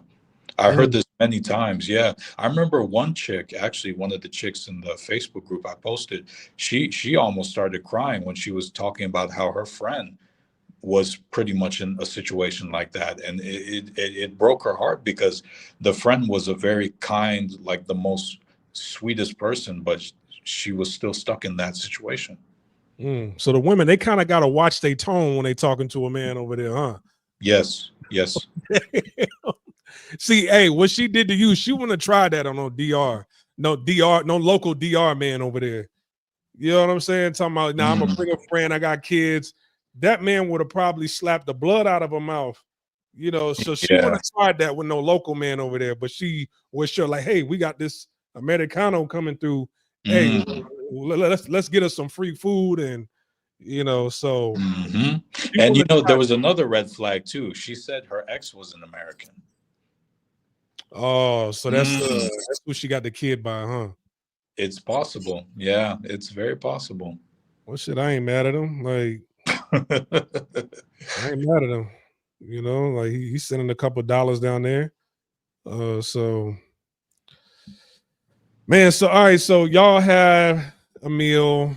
I heard mm. this many times. Yeah, I remember one chick, actually one of the chicks in the Facebook group I posted, she almost started crying when she was talking about how her friend was pretty much in a situation like that, and it broke her heart because the friend was a very kind, like the most sweetest person, but she was still stuck in that situation. So the women, they kind of got to watch their tone when they talking to a man over there, huh? Yes, yes. See, hey, what she did to you, she wouldn't have tried that on no DR. No DR, no local DR man over there. You know what I'm saying? Talking about, now I'm gonna Mm, bring a friend, I got kids. That man would have probably slapped the blood out of her mouth. So she wouldn't yeah. have tried that with no local man over there, but she was sure, like, hey, we got this Americano coming through. Hey, Mm. let's get us some free food, and so Hmm. you And want to there try. was another red flag too. She said her ex was an American. Oh, so Mm. that's who she got the kid by, huh? It's possible. Yeah, it's very possible. Well, shit, I ain't mad at him. Like, I ain't mad at him. Like he's sending a couple dollars down there. So man, so all right, so y'all have a meal.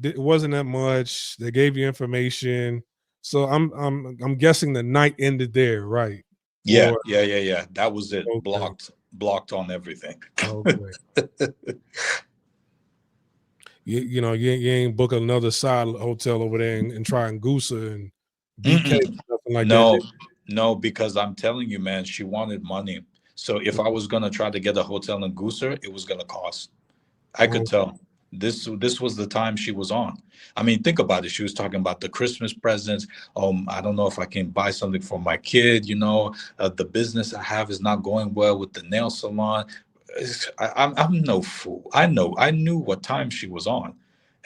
It wasn't that much. They gave you information. So I'm guessing the night ended there, right? Yeah, Or yeah, yeah, yeah. That was it. okay, Blocked on everything. okay. You ain't book another side hotel over there and try and Goosa and BK, Mm-mm. nothing like that. No, no, because I'm telling you, man, she wanted money. So if I was gonna try to get a hotel in Gooser, it was gonna cost. I could Oh, tell. This was the time she was on. I mean, think about it. She was talking about the Christmas presents. I don't know if I can buy something for my kid. The business I have is not going well with the nail salon. I'm no fool. I knew what time she was on,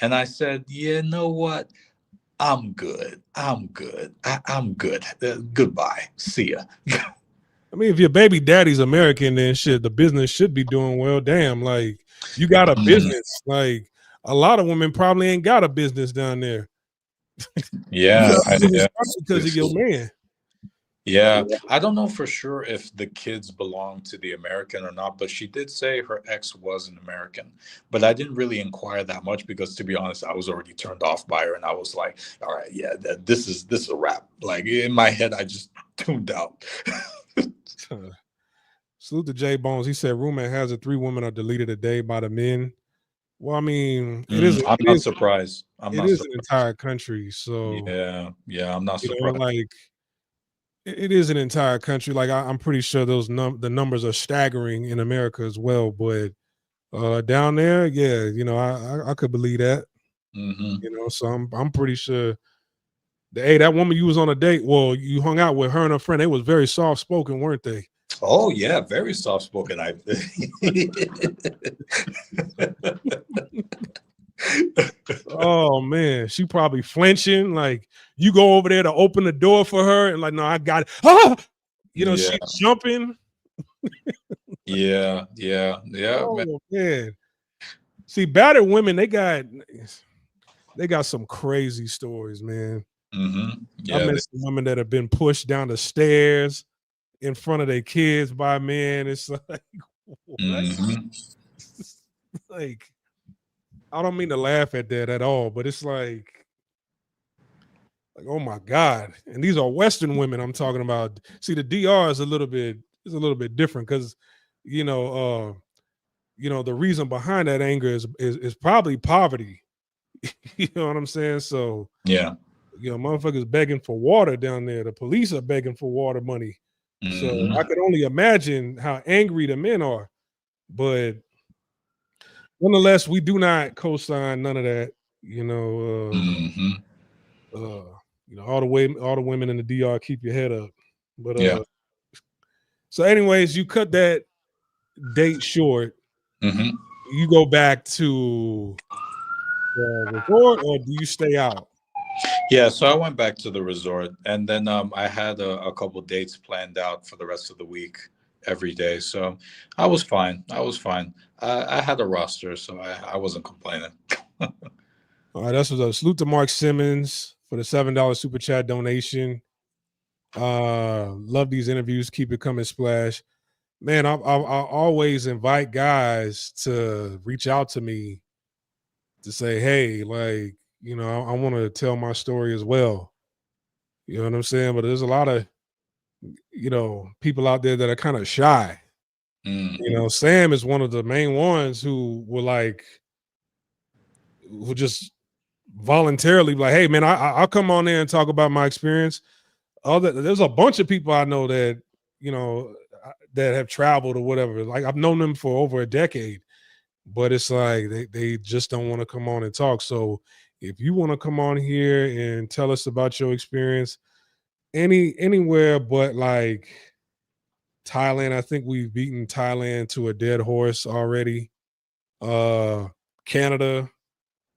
and I said, you know what? I'm good. I'm good. I'm good. Goodbye. See ya. I mean, if your baby daddy's American, then shit, the business should be doing well. Damn, like you got a Mhm. business. Like a lot of women probably ain't got a business down there. You Yeah, got a business probably because of your man. yeah. I don't know for sure if the kids belong to the American or not, but she did say her ex was an American. But I didn't really inquire that much because, to be honest, I was already turned off by her, and I was like, "All right, yeah, this is a wrap." Like in my head, I just tuned out. Salute to J Bones. He said, "Rumor has it 3 women are deleted a day by the men." Well, I mean, it is I'm it not is surprised. I'm it not is an surprised. entire country, so Yeah, yeah, I'm not surprised. like it is an entire country. Like I'm pretty sure the numbers are staggering in America as well, but down there, yeah, I could believe that. Hmm. So I'm pretty sure. Hey, that woman you was on a date. Well, you hung out with her and her friend. They was very soft spoken, weren't they? Oh yeah, very soft spoken. I. Oh man, she probably flinching. Like you go over there to open the door for her, and like, no, I got it. Ah! Yeah, She's jumping. yeah, yeah, yeah, man. Oh man. See, battered women, they got some crazy stories, man. I Yeah, met some women that have been pushed down the stairs in front of their kids by men. It's like, what? hmm Like, I don't mean to laugh at that at all, but it's like, oh my God. And these are Western women I'm talking about. See, the DR is a little bit different because, you know, the reason behind that anger is probably poverty. You know what I'm saying? So, yeah, motherfuckers begging for water down there. The police are begging for water money. So I hmm could only imagine how angry the men are. But nonetheless, we do not co-sign none of that. You know, hmm all the women in the DR, keep your head up. But yeah, so anyways, you cut that date short. hmm You go back to the resort, or do you stay out? yeah. So I went back to the resort, and then I had a couple dates planned out for the rest of the week, every day. So I was fine. I was fine. I had a roster, so I wasn't complaining. All right, that's what's up. Salute to Mark Simmons for the $7 super chat donation. Love these interviews. Keep it coming, Splash. Man, I always invite guys to reach out to me to say, hey, like, I want to tell my story as well. You know what I'm saying? But there's a lot of, people out there that are kind of shy. Mm, Sam is one of the main ones who just voluntarily like, hey man, I'll come on there and talk about my experience. There's a bunch of people I know that, that have traveled or whatever. Like I've known them for over a decade, but it's like they just don't want to come on and talk. So if you want to come on here and tell us about your experience anywhere but like Thailand, I think we've beaten Thailand to a dead horse already. Canada,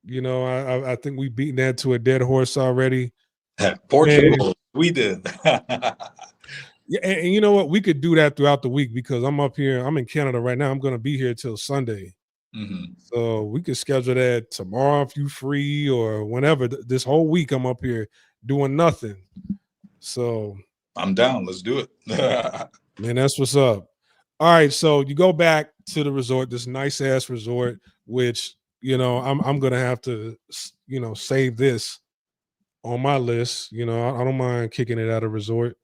I think we've beaten that to a dead horse already. Man, Portugal, Sweden. yeah, and you know what? We could do that throughout the week because I'm up here. I'm in Canada right now. I'm going to be here till Sunday. Hmm. So we could schedule that tomorrow if you free or whenever. This whole week I'm up here doing nothing. So, I'm down. Let's do it. man, that's what's up. All right, so you go back to the resort, this nice ass resort, which I'm gonna have to save this on my list. I don't mind kicking it at a resort.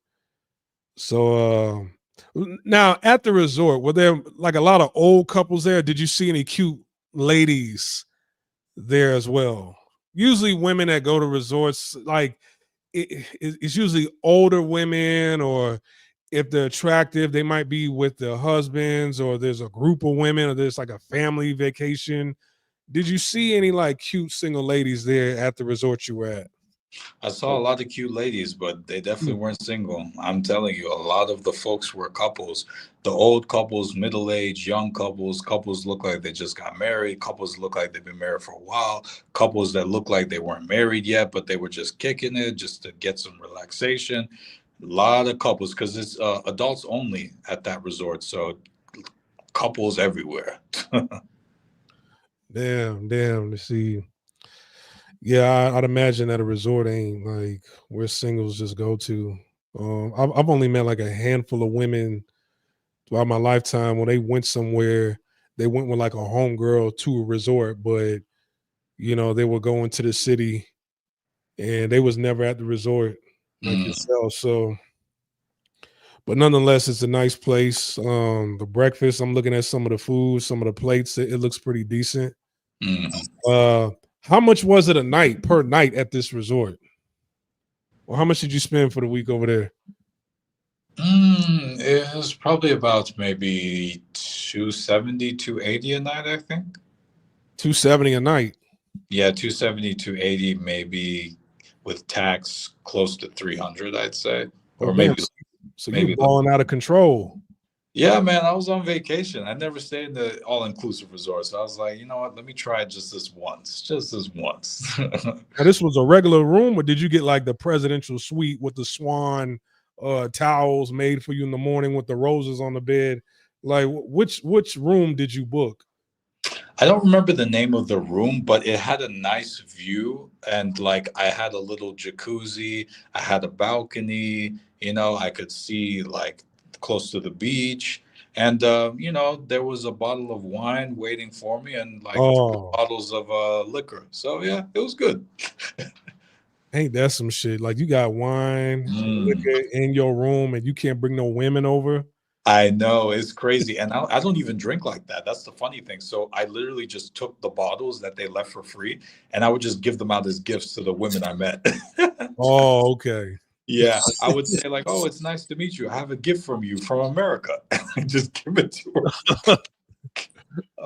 So now at the resort, were there like a lot of old couples there? Did you see any cute ladies there as well? Usually women that go to resorts, like it's usually older women, or if they're attractive, they might be with their husbands, or there's a group of women, or there's like a family vacation. Did you see any like cute single ladies there at the resort you were at? I saw a lot of cute ladies, but they definitely weren't single. I'm telling you, a lot of the folks were couples. The old couples, middle aged, young couples, couples look like they just got married, couples look like they've been married for a while, couples that look like they weren't married yet, but they were just kicking it just to get some relaxation. A lot of couples because it's adults only at that resort. So couples everywhere. Damn. To see, yeah, I'd imagine that a resort ain't like where singles just go to. I've only met like a handful of women throughout my lifetime when they went somewhere. They went with like a homegirl to a resort, but they were going to the city and they was never at the resort like Mm, yourself. So, but nonetheless, it's a nice place. The breakfast, I'm looking at some of the food, some of the plates. It looks pretty decent. mm. Uh, how much was it a night per night at this resort? Or how much did you spend for the week over there? It was probably about maybe 270, 280 a night, I think. 270 a night. Yeah, 270, 280, maybe with tax close to 300, I'd say. Oh Or damn. maybe So you maybe balling out of control. yeah, man, I was on vacation. I never stayed in the all-inclusive resort. So I was like, you know what? Let me try it just this once. Just this once. Now this was a regular room, or did you get like the presidential suite with the swan towels made for you in the morning with the roses on the bed? Like which room did you book? I don't remember the name of the room, but it had a nice view. And like I had a little jacuzzi, I had a balcony, I could see like close to the beach. And, there was a bottle of wine waiting for me and like two Oh, bottles of liquor. So, yeah, it was good. ain't that some shit? Like you got wine and Mm. liquor in your room and you can't bring no women over. I know it's crazy. And I don't even drink like that. That's the funny thing. So I literally just took the bottles that they left for free and I would just give them out as gifts to the women I met. Oh, okay. Yeah, I would say like, "Oh, it's nice to meet you. I have a gift from you from America." Just give it to her.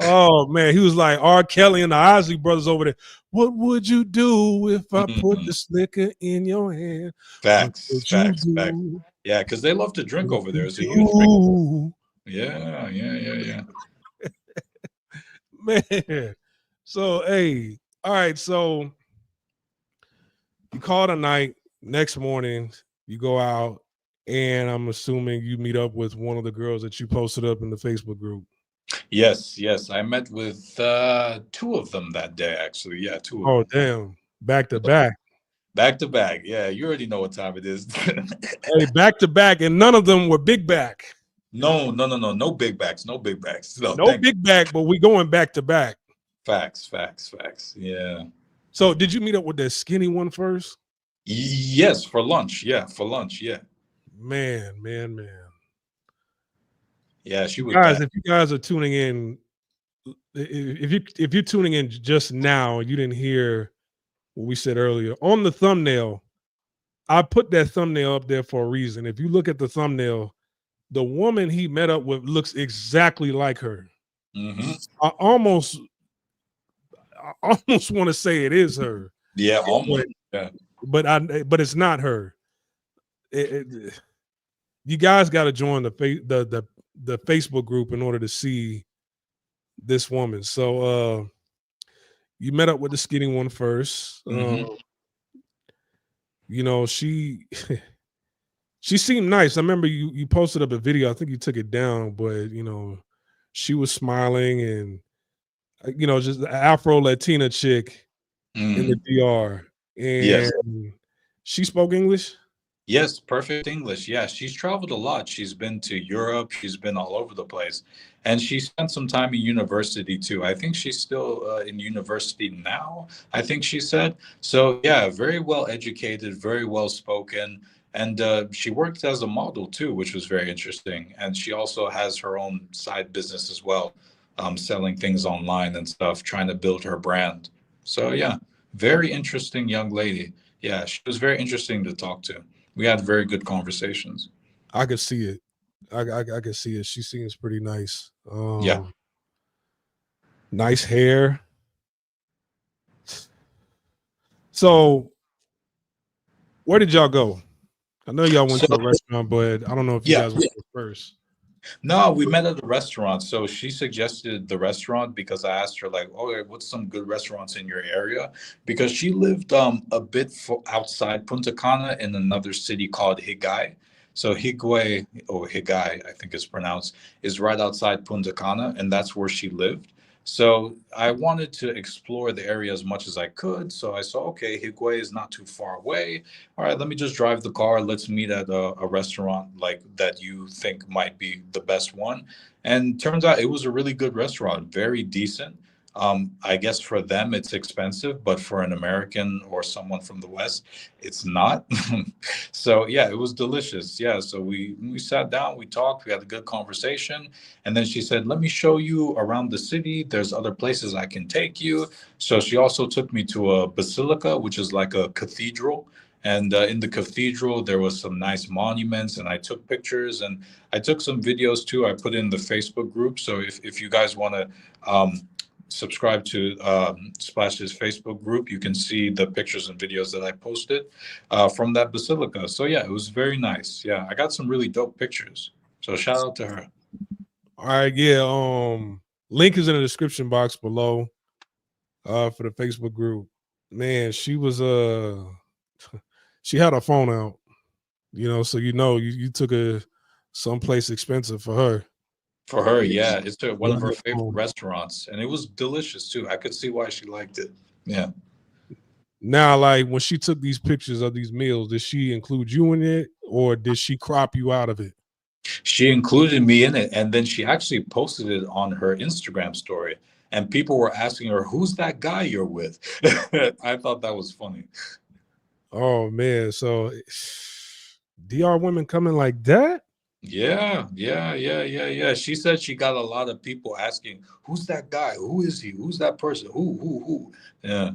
Oh man, he was like R. Kelly and the Isley brothers over there. What would you do if I put Mhm. this liquor in your hand? What Facts, would you facts, facts. do? Yeah, because they love to drink What over there. would It's a huge drink. you Yeah, yeah, yeah, yeah. do? Man. So hey, all right. So you call it a night. Next morning, you go out, and I'm assuming you meet up with one of the girls that you posted up in the Facebook group. Yes, yes. I met with two of them that day, actually. Yeah, two of Oh them. damn, back to back. Back to back. Yeah, you already know what time it is. Hey, back to back, and none of them were big back. No, no, no, no. No big backs. No big backs. No, No thank big back, but we going back to back. facts, facts, facts. Yeah. So did you meet up with that skinny one first? Yes, for lunch. Yeah, for lunch. Yeah. Man. Yeah, she You was guys, bad. if you guys are tuning in, if you're tuning in just now, you didn't hear what we said earlier. On the thumbnail, I put that thumbnail up there for a reason. If you look at the thumbnail, the woman he met up with looks exactly like her. Hmm. I almost I almost want to say it is her, Yeah, but almost. Yeah. but it's not her. It, you guys got to join the Facebook group in order to see this woman. So you met up with the skinny one first. You know, she she seemed nice. I remember you posted up a video. I think you took it down, but you know, she was smiling and you know, just the Afro Latina chick in the DR. Yes. And she spoke English. Yes, perfect English. Yeah, she's traveled a lot. She's been to Europe. She's been all over the place, and she spent some time in university too. I think she's still in university now. I think she said so. Yeah, very well educated, very well spoken, and she worked as a model too, which was very interesting. And she also has her own side business as well, selling things online and stuff, trying to build her brand. So yeah, very interesting young lady. Yeah, she was very interesting to talk to. We had very good conversations. I could see it. I could see it. She seems pretty nice. Yeah. Nice hair. So where did y'all go? I know y'all went So to a restaurant, but I don't know if you yeah, guys went there first. no, we met at a restaurant. So she suggested the restaurant because I asked her like, "Okay, what's some good restaurants in your area?" Because she lived a bit outside Punta Cana in another city called Higay. So Higüey or Higay, I think it's pronounced, is right outside Punta Cana, and that's where she lived. So I wanted to explore the area as much as I could. So I saw, okay, Higüey is not too far away. All right, let me just drive the car. Let's meet at a restaurant like that you think might be the best one. And turns out it was a really good restaurant, very decent. I guess for them it's expensive, but for an American or someone from the West, it's not. So yeah, it was delicious. Yeah, so we sat down, we talked, we had a good conversation, and then she said, "Let me show you around the city. There's other places I can take you." So she also took me to a basilica, which is like a cathedral. And in the cathedral, there was some nice monuments, and I took pictures and I took some videos too. I put in the Facebook group. So if you guys want to subscribe to Splash's Facebook group, you can see the pictures and videos that I posted from that basilica. So yeah, it was very nice. Yeah, I got some really dope pictures. So shout out to her. All right, yeah. Link is in the description box below for the Facebook group. Man, she was she had her phone out, you know, so you know you took her someplace expensive for her. For her, yeah, it's one Yeah, of her her favorite phone. restaurants, and it was delicious too. I could see why she liked it. Yeah. Now, like when she took these pictures of these meals, did she include you in it or did she crop you out of it? She included me in it, and then she actually posted it on her Instagram story, and people were asking her, "Who's that guy you're with?" I thought that was funny. Oh man, so DR women coming like that? Yeah, yeah, yeah, yeah, yeah. She said she got a lot of people asking, "Who's that guy? Who is he? Who's that person? Who?" Yeah.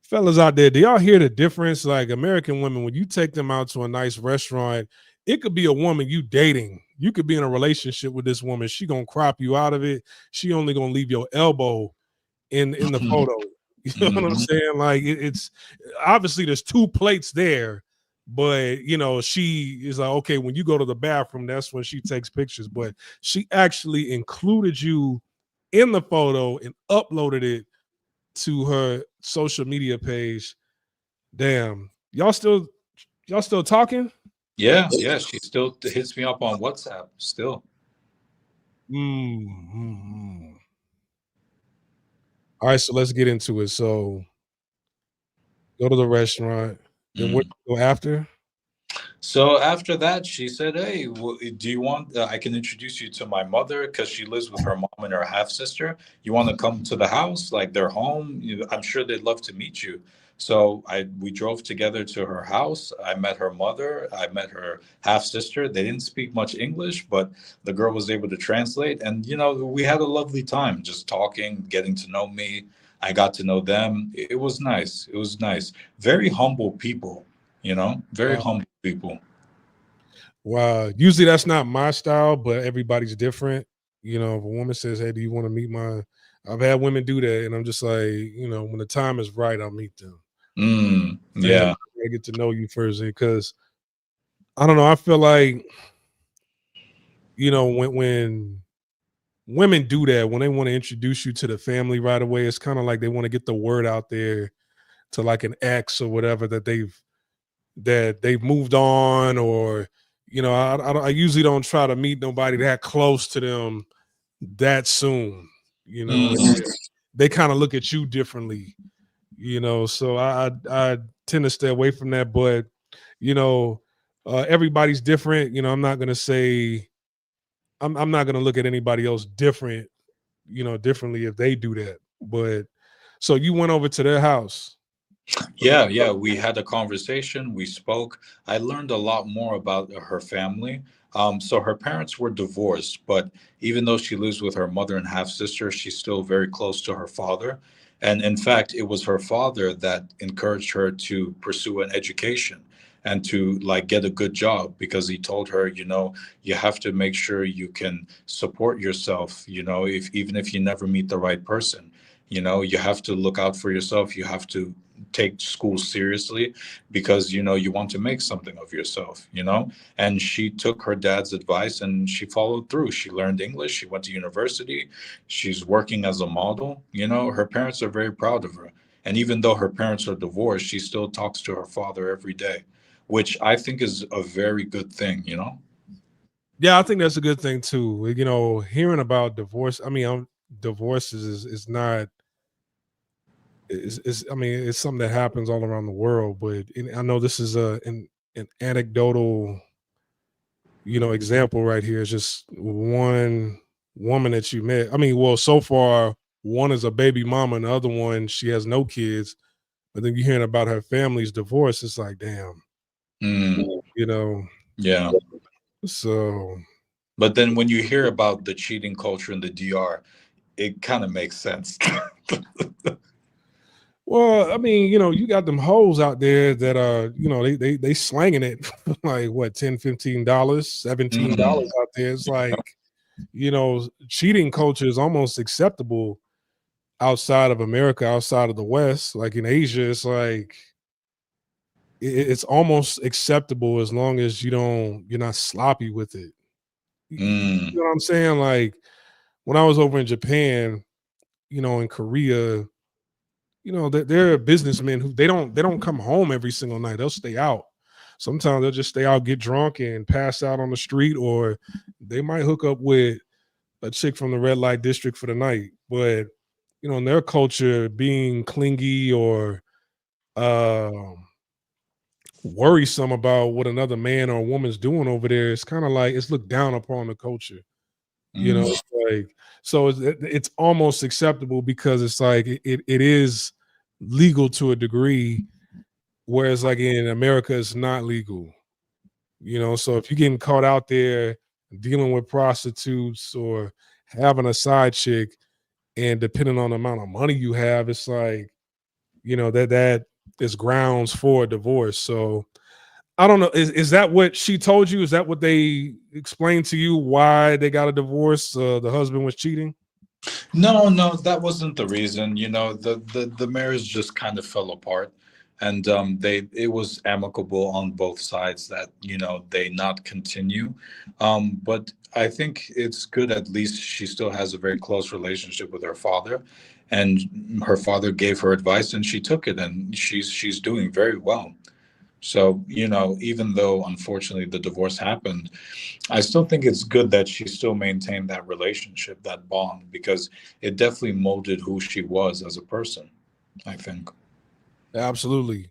Fellas out there, do y'all hear the difference? Like American women, when you take them out to a nice restaurant, it could be a woman you dating. You could be in a relationship with this woman. She gonna crop you out of it. She only gonna leave your elbow in the photo. You know what I'm Hmm. saying? Like it's obviously there's two plates there, but you know, she is like, okay, when you go to the bathroom, that's when she takes pictures. But she actually included you in the photo and uploaded it to her social media page. Damn. Y'all still talking? Yeah, yeah. She still hits me up on WhatsApp. Still. Mm-hmm. All right, so let's get into it. So go to the restaurant. Then what Mm. you go after? So after that, she said, "Hey, do you want? I can introduce you to my mother because she lives with her mom and her half sister. You want to come to the house, like their home? I'm sure they'd love to meet you." So we drove together to her house. I met her mother. I met her half sister. They didn't speak much English, but the girl was able to translate, and we had a lovely time just talking, getting to know me. I got to know them. It was nice. It was nice. Very humble people. Very Wow. humble people. Wow. Usually that's not my style, but everybody's different. You know, if a woman says, "Hey, do you want to meet my?" I've had women do that, and I'm just like, you know, when the time is right, I'll meet them. Like, hey, Yeah. I get to know you first because I don't know. I feel like, when women do that, when they want to introduce you to the family right away, it's kind of like they want to get the word out there to like an ex or whatever that they've moved on, or I usually don't try to meet nobody that close to them that soon. Mm. They kind of look at you differently. So I tend to stay away from that. But you know, everybody's different. I'm not gonna say I'm not gonna look at anybody else differently if they do that. But so you went over to their house. Yeah, yeah, we had a conversation, we spoke. I learned a lot more about her family. So her parents were divorced, but even though she lives with her mother and half sister, she's still very close to her father. And in fact, it was her father that encouraged her to pursue an education and to like get a good job, because he told her, you have to make sure you can support yourself, if even if you never meet the right person. You have to look out for yourself. You have to take school seriously, because you want to make something of yourself. And she took her dad's advice and she followed through. She learned English, she went to university, she's working as a model. Her parents are very proud of her, and even though her parents are divorced, she still talks to her father every day, which I think is a very good thing. Yeah, I think that's a good thing too. Hearing about divorce. I mean, divorces is not. I mean, it's something that happens all around the world. But I know this is an anecdotal, example right here. It's just one woman that you met. I mean, well, so far one is a baby mama, and the other one she has no kids. But then you're hearing about her family's divorce. It's like, damn, Mm, you know. yeah. So But then when you hear about the cheating culture in the DR, it kind of makes sense. well, I mean, you got them hoes out there that are, they slanging it for like what, $10, $15, Mm, $17 out there. It's like, cheating culture is almost acceptable outside of America, outside of the West. Like in Asia, it's like it's almost acceptable as long as you're not sloppy with it. You mm, know what I'm saying? Like when I was over in Japan, in Korea, they're businessmen who they don't come home every single night. They'll stay out. Sometimes they'll just stay out, get drunk, and pass out on the street, or they might hook up with a chick from the red light district for the night. But in their culture, being clingy or um, worrisome about what another man or woman's doing over there, it's kind of like it's looked down upon the culture. mm, It's like so it's almost acceptable because it's like it is legal to a degree, whereas like in America it's not legal. So if you're getting caught out there dealing with prostitutes or having a side chick, and depending on the amount of money you have, it's like that is grounds for a divorce. So I don't know. Is that what she told you? Is that what they explained to you why they got a divorce? The husband was cheating. No, no, that wasn't the reason. The marriage just kind of fell apart, and it was amicable on both sides that they not continue. But I think it's good. At least she still has a very close relationship with her father, and her father gave her advice, and she took it, and she's doing very well. So, even though unfortunately the divorce happened, I still think it's good that she still maintained that relationship, that bond, because it definitely molded who she was as a person, I think. Absolutely.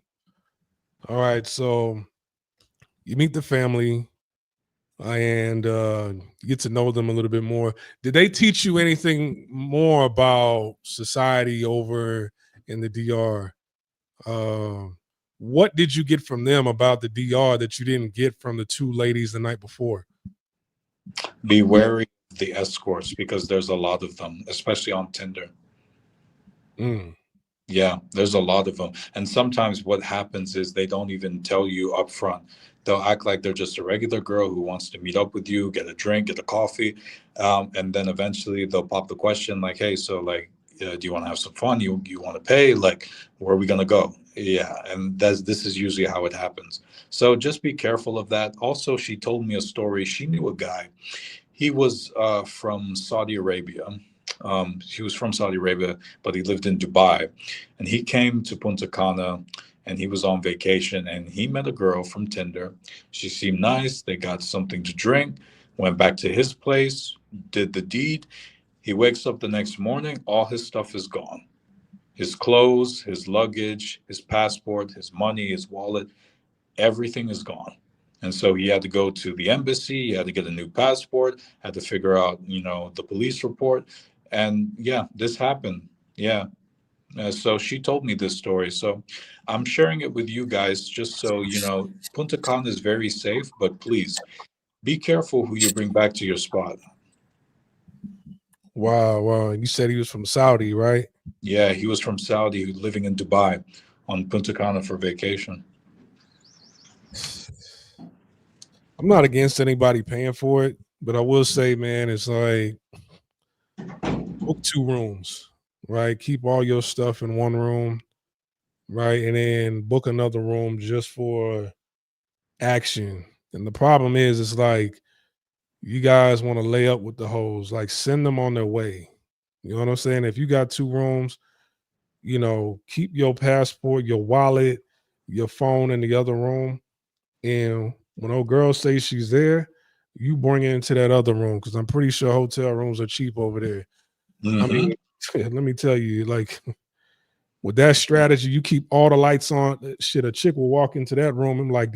All right. So you meet the family and you get to know them a little bit more. Did they teach you anything more about society over in the DR? Uh, what did you get from them about the DR that you didn't get from the two ladies the night before? Be wary of the escorts, because there's a lot of them, especially on Tinder. Mm, Yeah, there's a lot of them. And sometimes what happens is they don't even tell you up front. They'll act like they're just a regular girl who wants to meet up with you, get a drink, get a coffee. And then eventually they'll pop the question like, hey, so like, do you want to have some fun? You want to pay? Like, where are we going to go? Yeah, and this is usually how it happens. So just be careful of that. Also, she told me a story. She knew a guy. He was from Saudi Arabia. He was from Saudi Arabia, but he lived in Dubai. And he came to Punta Cana and he was on vacation and he met a girl from Tinder. She seemed nice. They got something to drink, went back to his place, did the deed. He wakes up the next morning, all his stuff is gone. His clothes, his luggage, his passport, his money, his wallet, everything is gone. And so he had to go to the embassy, he had to get a new passport, had to figure out, the police report. And yeah, this happened. Yeah. So she told me this story. So I'm sharing it with you guys just so you know Punta Cana is very safe, but please be careful who you bring back to your spot. Wow, wow. You said he was from Saudi, right? Yeah, he was from Saudi, living in Dubai on Punta Cana for vacation. I'm not against anybody paying for it, but I will say, man, it's like book 2 rooms, right? Keep all your stuff in one room, right? And then book another room just for action. And the problem is, it's like you guys want to lay up with the hoes, like send them on their way. You know what I'm saying? If you got 2 rooms, keep your passport, your wallet, your phone in the other room. And when old girl says she's there, you bring it into that other room because I'm pretty sure hotel rooms are cheap over there. I Hmm. mean, let me tell you, like with that strategy, you keep all the lights on. Shit, a chick will walk into that room and like,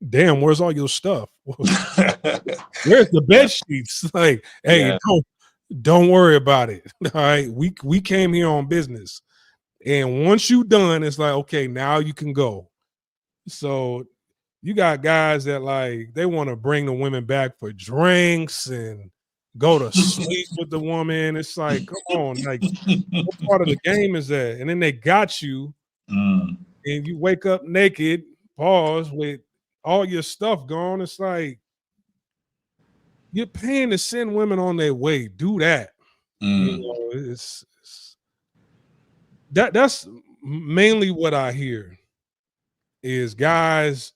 damn, where's all your stuff? Where's the Yeah, bed sheets? Like, hey, yeah. don't worry about it. All right, we came here on business, and once you done, it's like, okay, now you can go. So you got guys that like they want to bring the women back for drinks and go to sleep with the woman. It's like, come on, like what part of the game is that? And then they got you, Mm, and you wake up naked, pause with all your stuff gone. It's like you're paying to send women on their way. Do that. mm, It's that's mainly what I hear is guys,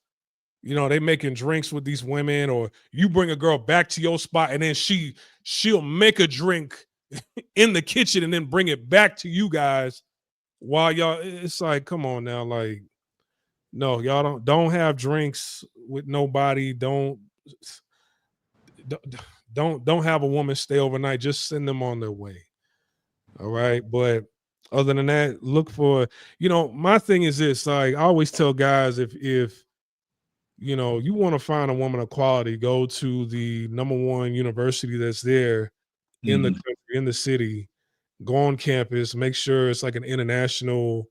they making drinks with these women, or you bring a girl back to your spot and then she'll make a drink in the kitchen and then bring it back to you guys while y'all it's like, come on now, like no, y'all don't have drinks with nobody. Don't don't have a woman stay overnight. Just send them on their way. All right. But other than that, look for, my thing is this, like I always tell guys if you want to find a woman of quality, go to the number one university that's there in the mm. country, in the city, go on campus, make sure it's like an international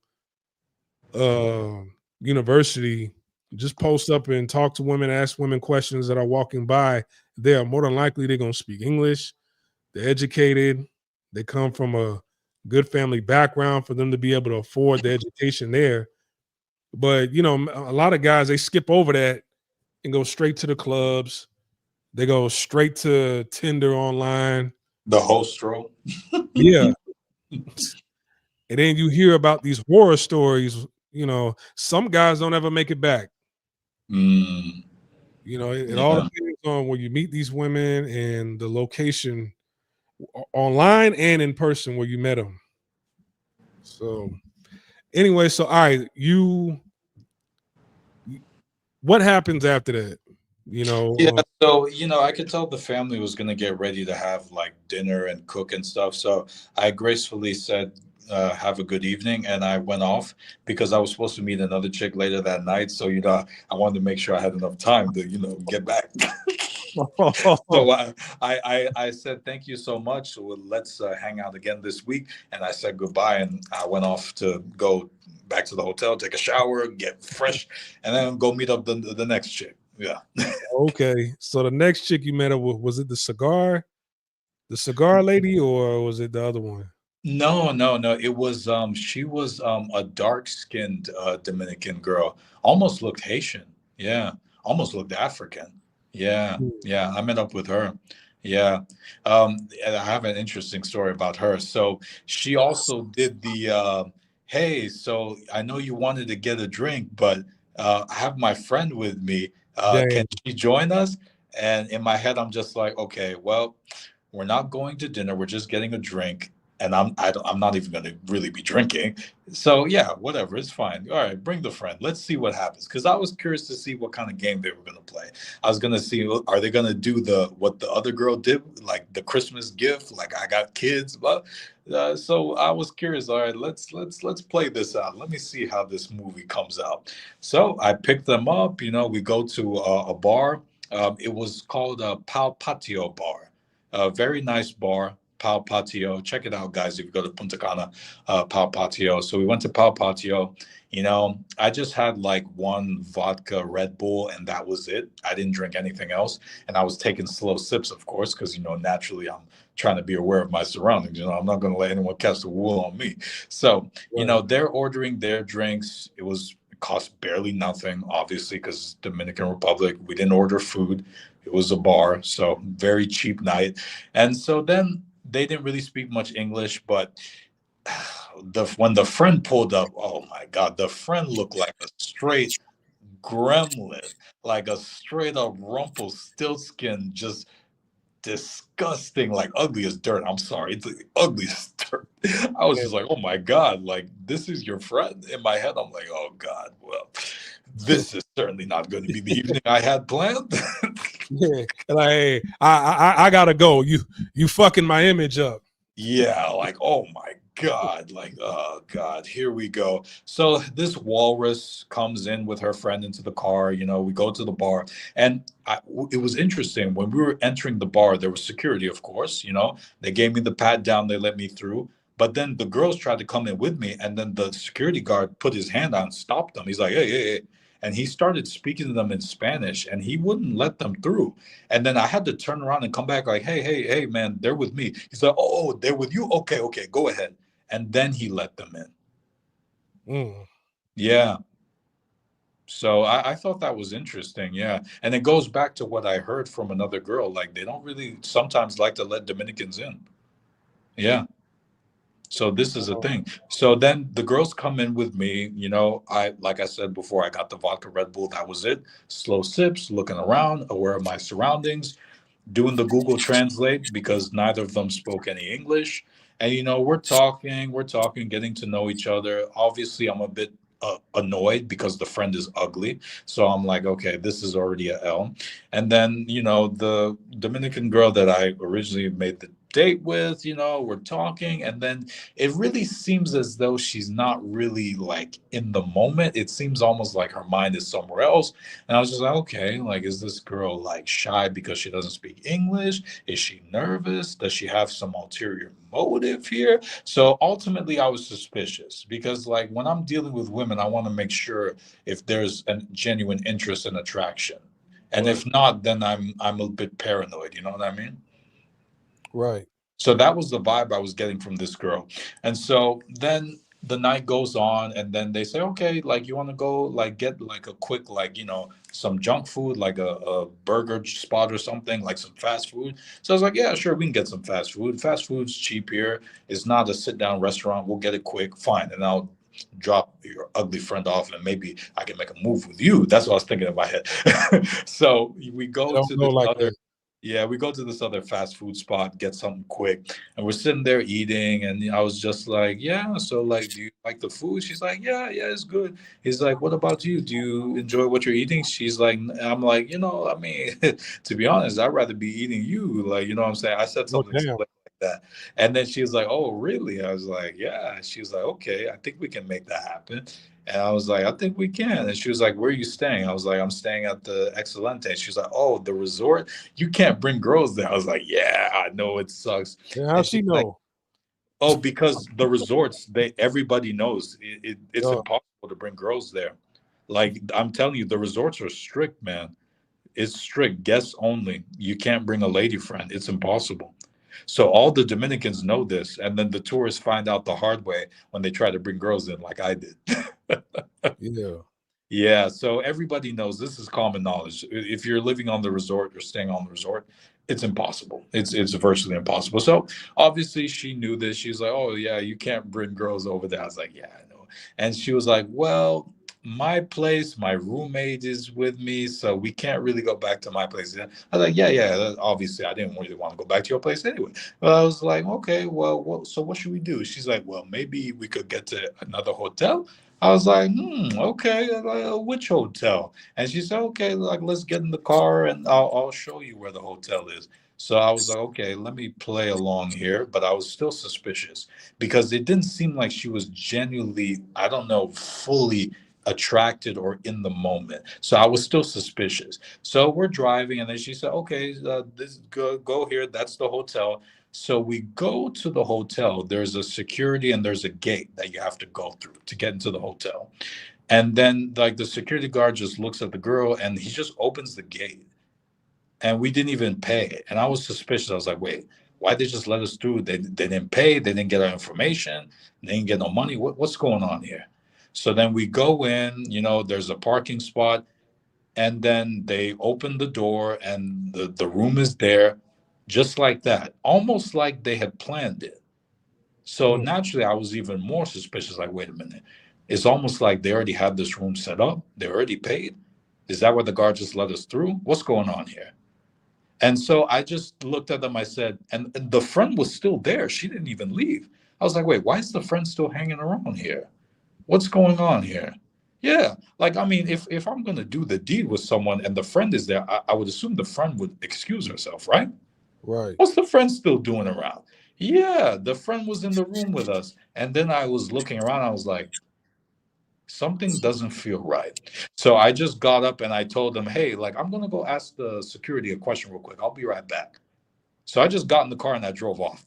uh university. Just post up and talk to women, ask women questions that are walking by. They are more than likely they're gonna speak English. They're educated. They come from a good family background for them to be able to afford the education there. But a lot of guys they skip over that and go straight to the clubs. They go straight to Tinder online. The host role. Yeah. And then you hear about these horror stories. Some guys don't ever make it back. Mm, It all yeah. depends on where you meet these women and the location online and in person where you met them. So anyway, so all right, what happens after that? Yeah, so I could tell the family was gonna get ready to have like dinner and cook and stuff. So I gracefully said, "Have a good evening," and I went off because I was supposed to meet another chick later that night. So I wanted to make sure I had enough time to get back. So I said thank you so much. Well, let's hang out again this week. And I said goodbye, and I went off to go back to the hotel, take a shower, get fresh, and then go meet up the next chick. Yeah. Okay, so the next chick you met up with, was it the cigar lady, or was it the other one? No, no, no. It was she was a dark-skinned Dominican girl. Almost looked Haitian. Yeah. Almost looked African. Yeah. Hmm. Yeah. I met up with her. Yeah. And I have an interesting story about her. So she also did the hey, so I know you wanted to get a drink, but I have my friend with me. Can Dang. she join us? And in my head, I'm just like, okay, well, we're not going to dinner. We're just getting a drink, and I'm not even going to really be drinking. So yeah, whatever, it's fine. All right, bring the friend. Let's see what happens. Because I was curious to see what kind of game they were going to play. I was going to see, are they going to do the what the other girl did, like the Christmas gift, like I got kids. But so I was curious. All right, let's play this out. Let me see how this movie comes out. So I picked them up. We go to a bar. It was called a Pal Patio Bar, a very nice bar, Pal Patio. Check it out, guys, if you go to Punta Cana, Pal Patio. So we went to Pal Patio. I just had like one vodka Red Bull, and that was it. I didn't drink anything else. And I was taking slow sips, of course, because, naturally I'm trying to be aware of my surroundings. I'm not going to let anyone cast a wool on me. So, Right. they're ordering their drinks. It cost barely nothing, obviously, because Dominican Republic, we didn't order food. It was a bar, so very cheap night. And so then they didn't really speak much English, but when the friend pulled up, oh my God, the friend looked like a straight gremlin, like a straight up Rumpelstiltskin, just disgusting, like ugly as dirt. I'm sorry, it's the ugliest dirt. I was Yeah. just like, oh my God, like this is your friend. In my head, I'm like, oh God, well, this is certainly not going to be the evening I had planned. Yeah. Like, hey, I gotta go. You fucking my image up. Yeah, like, oh my God, like, oh God, here we go. So this walrus comes in with her friend into the car. We go to the bar, and it was interesting. When we were entering the bar, there was security, of course. They gave me the pat down, they let me through. But then the girls tried to come in with me, and then the security guard put his hand out and stopped them. He's like, hey, hey, hey. And he started speaking to them in Spanish, and he wouldn't let them through. And then I had to turn around and come back like, hey, hey, hey, man, they're with me. He's like, oh, they're with you? Okay, okay, go ahead. And then he let them in. Mm. Yeah. So I thought that was interesting. Yeah. And it goes back to what I heard from another girl. Like, they don't really sometimes like to let Dominicans in. Yeah. So this is a Wow. thing. So then the girls come in with me. Like I said before, I got the vodka Red Bull. That was it. Slow sips, looking around, aware of my surroundings, doing the Google Translate because neither of them spoke any English. And we're talking, getting to know each other. Obviously, I'm a bit annoyed because the friend is ugly. So I'm like, okay, this is already a L. And then, the Dominican girl that I originally made the date with, we're talking, and then it really seems as though she's not really like in the moment. It seems almost like her mind is somewhere else. And I was just like, okay, like, is this girl like shy because she doesn't speak English? Is she nervous? Does she have some ulterior motive here? So ultimately, I was suspicious because, like, when I'm dealing with women, I want to make sure if there's a genuine interest and attraction. And Right. if not, then I'm a bit paranoid. You know what I mean? Right. So that was the vibe I was getting from this girl. And so then the night goes on, and then they say, okay, like, you want to go like get like a quick, like, some junk food, like a burger spot or something, like some fast food. So I was like, yeah, sure, we can get some fast food. Fast food's cheap here. It's not a sit down restaurant. We'll get it quick. Fine. And I'll drop your ugly friend off, and maybe I can make a move with you. That's what I was thinking in my head. So we It go don't to go this like other that. yeah, we go to this other fast food spot, get something quick, and we're sitting there eating. And I was just like, "Yeah, so like, do you like the food?" She's like, "Yeah, yeah, it's good." He's like, "What about you? Do you enjoy what you're eating?" She's like, I'm like, I mean, to be honest, I'd rather be eating you. Like, you know what I'm saying? I said Oh something damn. slick like that, and then she was like, "Oh, really?" I was like, "Yeah." She was like, "Okay, I think we can make that happen." And I was like, I think we can. And she was like, where are you staying? I was like, I'm staying at the Excelente. She was like, oh, the resort? You can't bring girls there. I was like, yeah, I know it sucks. Yeah, how And she's she like, know? oh, because the resorts, everybody knows it's Uh, impossible to bring girls there. Like, I'm telling you, the resorts are strict, man. It's strict, guests only. You can't bring a lady friend. It's impossible. So all the Dominicans know this, and then the tourists find out the hard way when they try to bring girls in, like I did. yeah. Yeah, so everybody knows this is common knowledge. If you're living on the resort, you're staying on the resort, it's impossible. It's virtually impossible. So obviously she knew this. She's like, "Oh yeah, you can't bring girls over there." I was like, "Yeah, I know." And she was like, well, my place, my roommate is with me, so we can't really go back to my place. I was like, yeah. Obviously, I didn't really want to go back to your place anyway. But I was like, okay, well, so what should we do? She's like, well, maybe we could get to another hotel. I was like, okay, which hotel? And she said, okay, like let's get in the car and I'll show you where the hotel is. So I was like, okay, let me play along here, but I was still suspicious because it didn't seem like she was genuinely, I don't know, fully attracted or in the moment. So I was still suspicious. So we're driving, and then she said, "Okay, this go here. That's the hotel." So we go to the hotel. There's a security and there's a gate that you have to go through to get into the hotel. And then like the security guard just looks at the girl and he just opens the gate. And we didn't even pay. And I was suspicious. I was like, wait, why they just let us through? They didn't pay, they didn't get our information, they didn't get no money. What's going on here? So then we go in, there's a parking spot, and then they open the door and the room is there just like that, almost like they had planned it. So Mm. naturally, I was even more suspicious. Like, wait a minute. It's almost like they already had this room set up. They already paid. Is that where the guard just let us through? What's going on here? And so I just looked at them. I said, and the friend was still there. She didn't even leave. I was like, wait, why is the friend still hanging around here? What's going on here? Yeah. Like, I mean, if I'm going to do the deed with someone and the friend is there, I would assume the friend would excuse herself, right? Right. What's the friend still doing around? Yeah, the friend was in the room with us. And then I was looking around. I was like, something doesn't feel right. So I just got up and I told them, hey, like, I'm going to go ask the security a question real quick. I'll be right back. So I just got in the car and I drove off.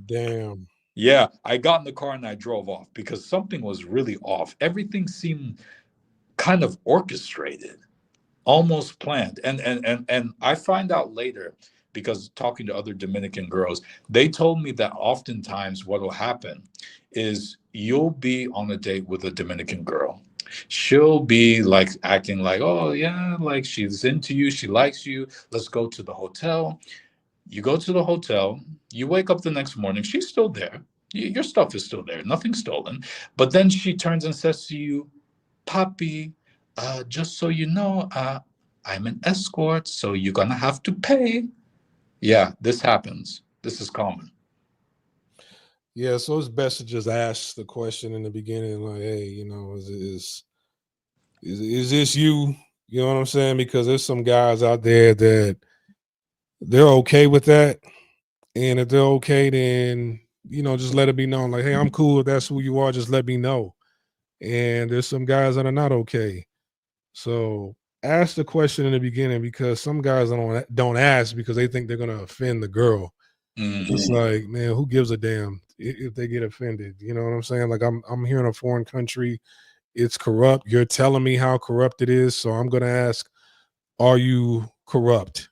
Damn. Yeah, I got in the car and I drove off because something was really off. Everything seemed kind of orchestrated, almost planned. And I find out later because talking to other Dominican girls, they told me that oftentimes what will happen is you'll be on a date with a Dominican girl. She'll be like acting like, oh yeah, like she's into you, she likes you. Let's go to the hotel. You go to the hotel, you wake up the next morning, she's still there. Your stuff is still there, nothing stolen. But then she turns and says to you, Papi, just so you know, I'm an escort, so you're gonna have to pay. Yeah, this happens. This is common. Yeah, so it's best to just ask the question in the beginning, like, hey, is this you? You know what I'm saying? Because there's some guys out there that they're okay with that. And if they're okay, then just let it be known. Like, hey, I'm cool if that's who you are, just let me know. And there's some guys that are not okay. So ask the question in the beginning because some guys don't ask because they think they're gonna offend the girl. It's Mhm. like, man, who gives a damn if they get offended? You know what I'm saying? Like I'm here in a foreign country, it's corrupt. You're telling me how corrupt it is, so I'm gonna ask, are you corrupt?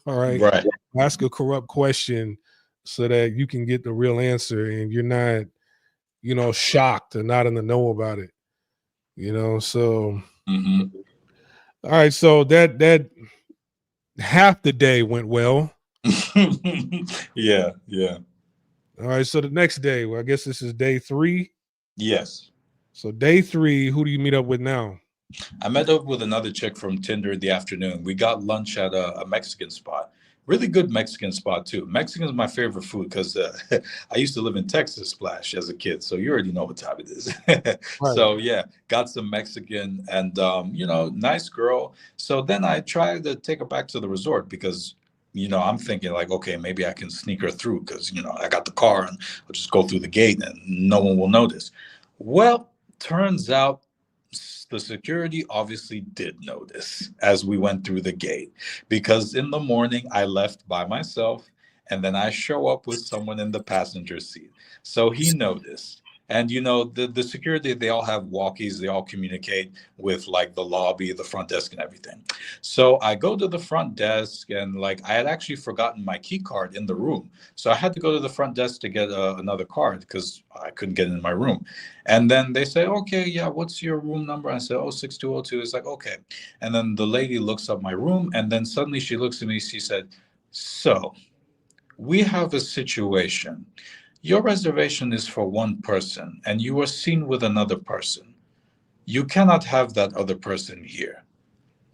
All right. Right. Ask a corrupt question so that you can get the real answer and you're not, shocked or not in the know about it. So Hmm. all right, so that half the day went well. Yeah, yeah. All right, so the next day, well, I guess this is day 3. Yes. So day 3, who do you meet up with now? I met up with another chick from Tinder in the afternoon. We got lunch at a Mexican spot. Really good Mexican spot too. Mexican is my favorite food because I used to live in Texas, Splash, as a kid, so you already know what time it is. Right. So yeah, got some Mexican and nice girl. So then I tried to take her back to the resort because I'm thinking like, okay, maybe I can sneak her through because I got the car and I'll just go through the gate and no one will notice. Well, turns out the security obviously did notice as we went through the gate because in the morning I left by myself and then I show up with someone in the passenger seat. So he noticed. And the security, they all have walkies, they all communicate with like the lobby, the front desk, and everything. So I go to the front desk and like I had actually forgotten my key card in the room. So I had to go to the front desk to get another card because I couldn't get in my room. And then they say, okay, yeah, what's your room number? I said, oh, 6202. It's like, okay. And then the lady looks up my room and then suddenly she looks at me. She said, so we have a situation. your reservation is for one person and you are seen with another person. You cannot have that other person here.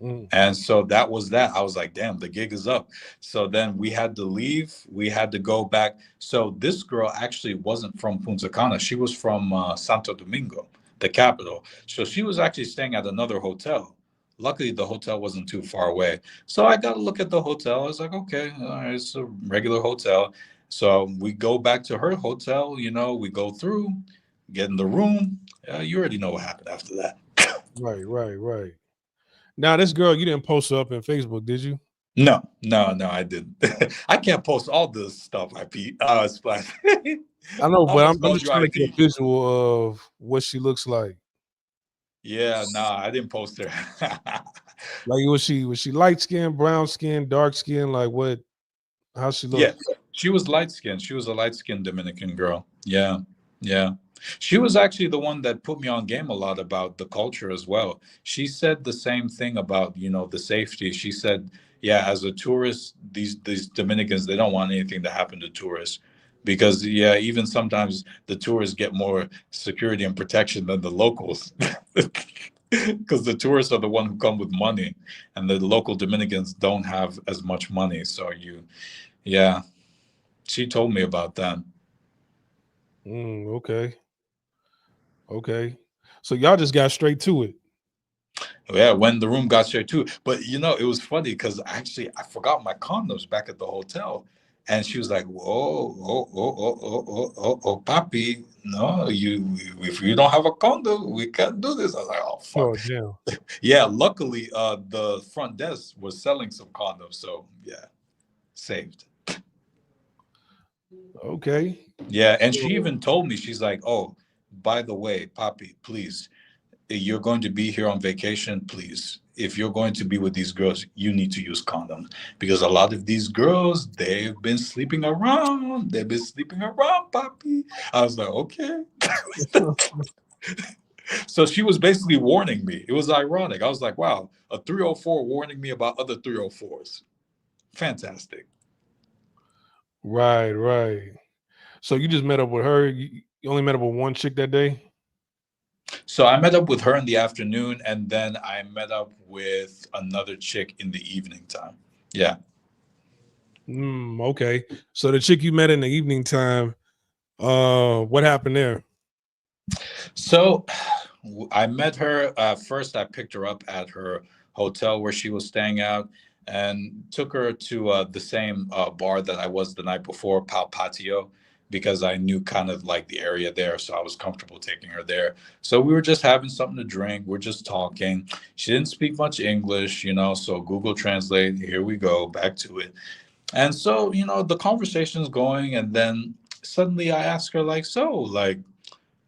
Mm. And so that was that. I was like, damn, the gig is up. So then we had to leave. We had to go back. So this girl actually wasn't from Punta Cana. She was from Santo Domingo, the capital. So she was actually staying at another hotel. Luckily, the hotel wasn't too far away. So I got to look at the hotel. I was like, okay, all right, it's a regular hotel. So we go back to her hotel. We go through, get in the room. You already know what happened after that. Right, right, right. Now, this girl, you didn't post her up in Facebook, did you? No, no, no, I didn't. I can't post all this stuff I splash. I I know, but almost I'm called just you trying to get a IP. visual of what she looks like. Yeah, nah, I didn't post her. Like, was she light skin, brown skin, dark skin? Like, what? How she look? Yeah, she was light skinned. She was a light skinned Dominican girl. Yeah, yeah. She was actually the one that put me on game a lot about the culture as well. She said the same thing about, the safety. She said, yeah, as a tourist, these Dominicans, they don't want anything to happen to tourists because yeah, even sometimes the tourists get more security and protection than the locals. Because the tourists are the one who come with money and the local Dominicans don't have as much money. So yeah, she told me about that. Okay, okay. So y'all just got straight to it. Yeah, when the room got shared too. But it was funny because actually I forgot my condoms back at the hotel. And she was like, whoa, oh, oh, oh, oh, oh, oh, oh, papi, no, if you don't have a condom, we can't do this. I was like, oh, fuck. Oh, damn. Yeah, luckily, the front desk was selling some condoms. So, yeah, saved. Okay. Yeah, and she So, even told me, she's like, oh, by the way, papi, please, you're going to be here on vacation, please. If you're going to be with these girls, you need to use condoms because a lot of these girls, they've been sleeping around. They've been sleeping around, papi. I was like, okay. So she was basically warning me. It was ironic. I was like, wow, a 304 warning me about other 304s. Fantastic. right, right. So you just met up with her. You only met up with one chick that day. So I met up with her in the afternoon, and then I met up with another chick in the evening time. Yeah. Okay. So the chick you met in the evening time, what happened there? So I met her. First, I picked her up at her hotel where she was staying out and took her to the same bar that I was the night before, Pal Patio, because I knew kind of like the area there. So I was comfortable taking her there. So we were just having something to drink. We're just talking. She didn't speak much English, so Google Translate, here we go, back to it. And so, the conversation's going. And then suddenly I ask her, like, so, like,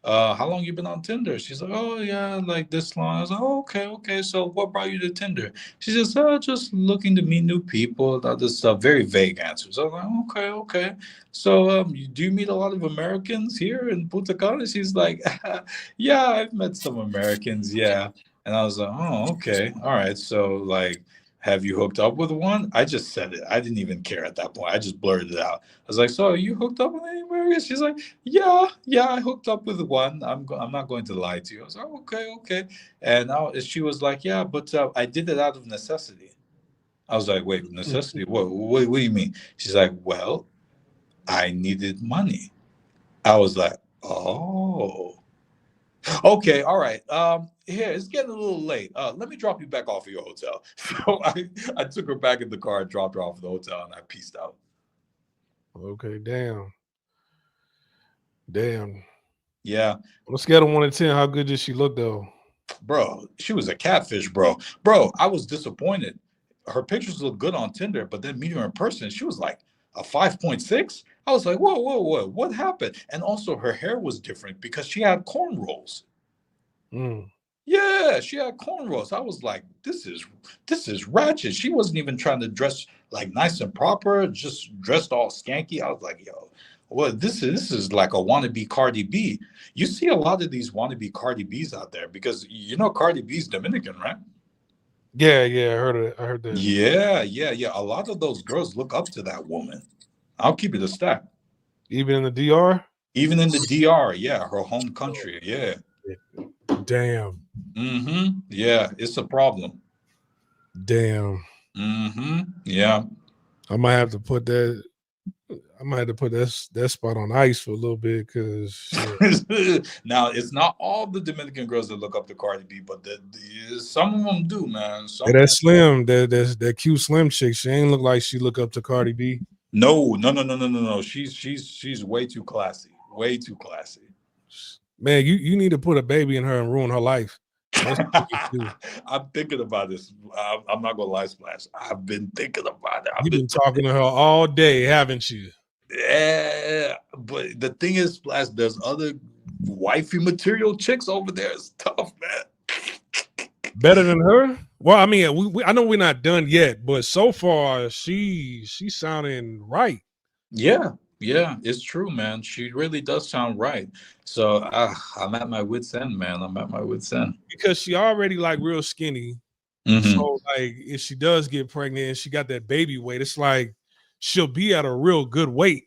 how long you been on Tinder? She's like, oh yeah, like this long. I was like, oh, okay, okay. So what brought you to Tinder? She says, oh, just looking to meet new people, all this stuff. Very vague answers. I was like, okay, okay. So do you meet a lot of Americans here in Punta Cana? She's like, yeah, I've met some Americans, yeah. And I was like, oh, okay, all right. So like, have you hooked up with one? I just said it. I didn't even care at that point. I just blurted it out. I was like, so are you hooked up with any Americans? She's like, yeah, yeah, I hooked up with one. I'm not going to lie to you. I was like, okay, okay. And she was like, yeah, but I did it out of necessity. I was like, wait, necessity? What do you mean? She's like, well, I needed money. I was like, oh, okay, all right. Here, it's getting a little late. Let me drop you back off of your hotel. So I took her back in the car, dropped her off at the hotel, and I peaced out. Okay, damn. Damn. Yeah, On a scale of 1 to 10, how good did she look though? bro, she was a catfish, bro. Bro, I was disappointed. Her pictures look good on Tinder, but then meeting her in person, she was like a 5.6. I was like, whoa, whoa, whoa, what happened? And also, her hair was different because she had cornrows. Mm. Yeah, she had cornrows. I was like, this is ratchet. She wasn't even trying to dress like nice and proper, just dressed all skanky. I was like, yo, well, this is like a wannabe Cardi B. You see a lot of these wannabe Cardi B's out there because Cardi B's Dominican, right? Yeah, yeah, I heard it. I heard that. Yeah, yeah, yeah. A lot of those girls look up to that woman. I'll keep it a stack. Even in the DR? Even in the DR, yeah, her home country, yeah. Damn. Yeah, it's a problem. Damn. Yeah. I might have to put that. I might have to put that spot on ice for a little bit because shit. Now it's not all the Dominican girls that look up to Cardi B, but some of them do, man. Hey, Some of that them. Slim, that cute Slim chick, she ain't look like she look up to Cardi B. No, no, no, no, no, no, no. She's way too classy. Way too classy. Man, you need to put a baby in her and ruin her life. That's what you need to do. I'm thinking about this. I'm not gonna lie, Splash. I've been thinking about it. You've been talking to her all day, haven't you? Yeah, but the thing is, Splash, there's other wifey material chicks over there. It's tough, man. Better than her? Well, I mean, I know we're not done yet, but so far she's sounding right. Yeah, yeah, it's true, man. She really does sound right. So I'm at my wit's end, man. I'm at my wit's end. Because she already like real skinny. Mm-hmm. So like if she does get pregnant and she got that baby weight, it's like she'll be at a real good weight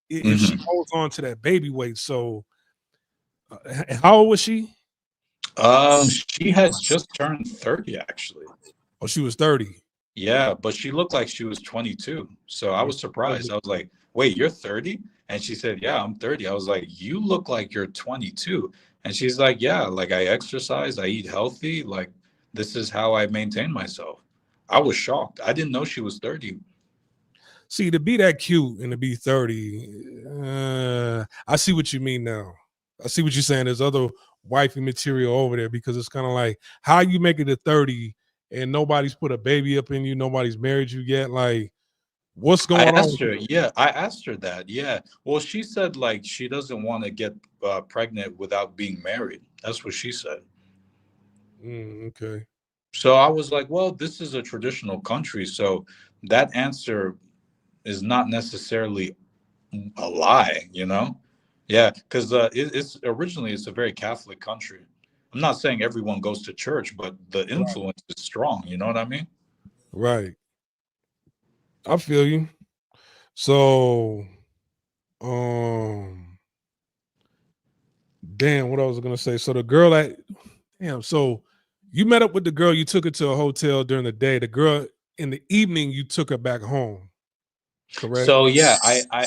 if she Mm-hmm. holds on to that baby weight. So how old was she? She had just turned 30, actually. Oh, she was 30. Yeah, but she looked like she was 22. So I was surprised. I was like, wait, you're 30? And she said, yeah, I'm 30. I was like, you look like you're 22. And she's like, yeah, like I exercise, I eat healthy. Like this is how I maintain myself. I was shocked. I didn't know she was 30. See, to be that cute and to be 30, I see what you mean now. I see what you're saying. There's other wifey material over there because it's kind of like how you make it to 30 and nobody's put a baby up in you, nobody's married you yet. Like, what's I going on? asked her, yeah, I asked her that. Yeah. Well, she said like she doesn't want to get pregnant without being married. That's what she said. Okay. So I was like, well, this is a traditional country. So that answer is not necessarily a lie, you know? Yeah, because it's originally it's a very Catholic country. I'm not saying everyone goes to church, but the Right. influence is strong. You know what I mean? Right. I feel you. So, um, damn, what I was gonna say. So the girl at damn, so you met up with the girl, you took her to a hotel during the day. The girl in the evening, you took her back home, correct? So yeah,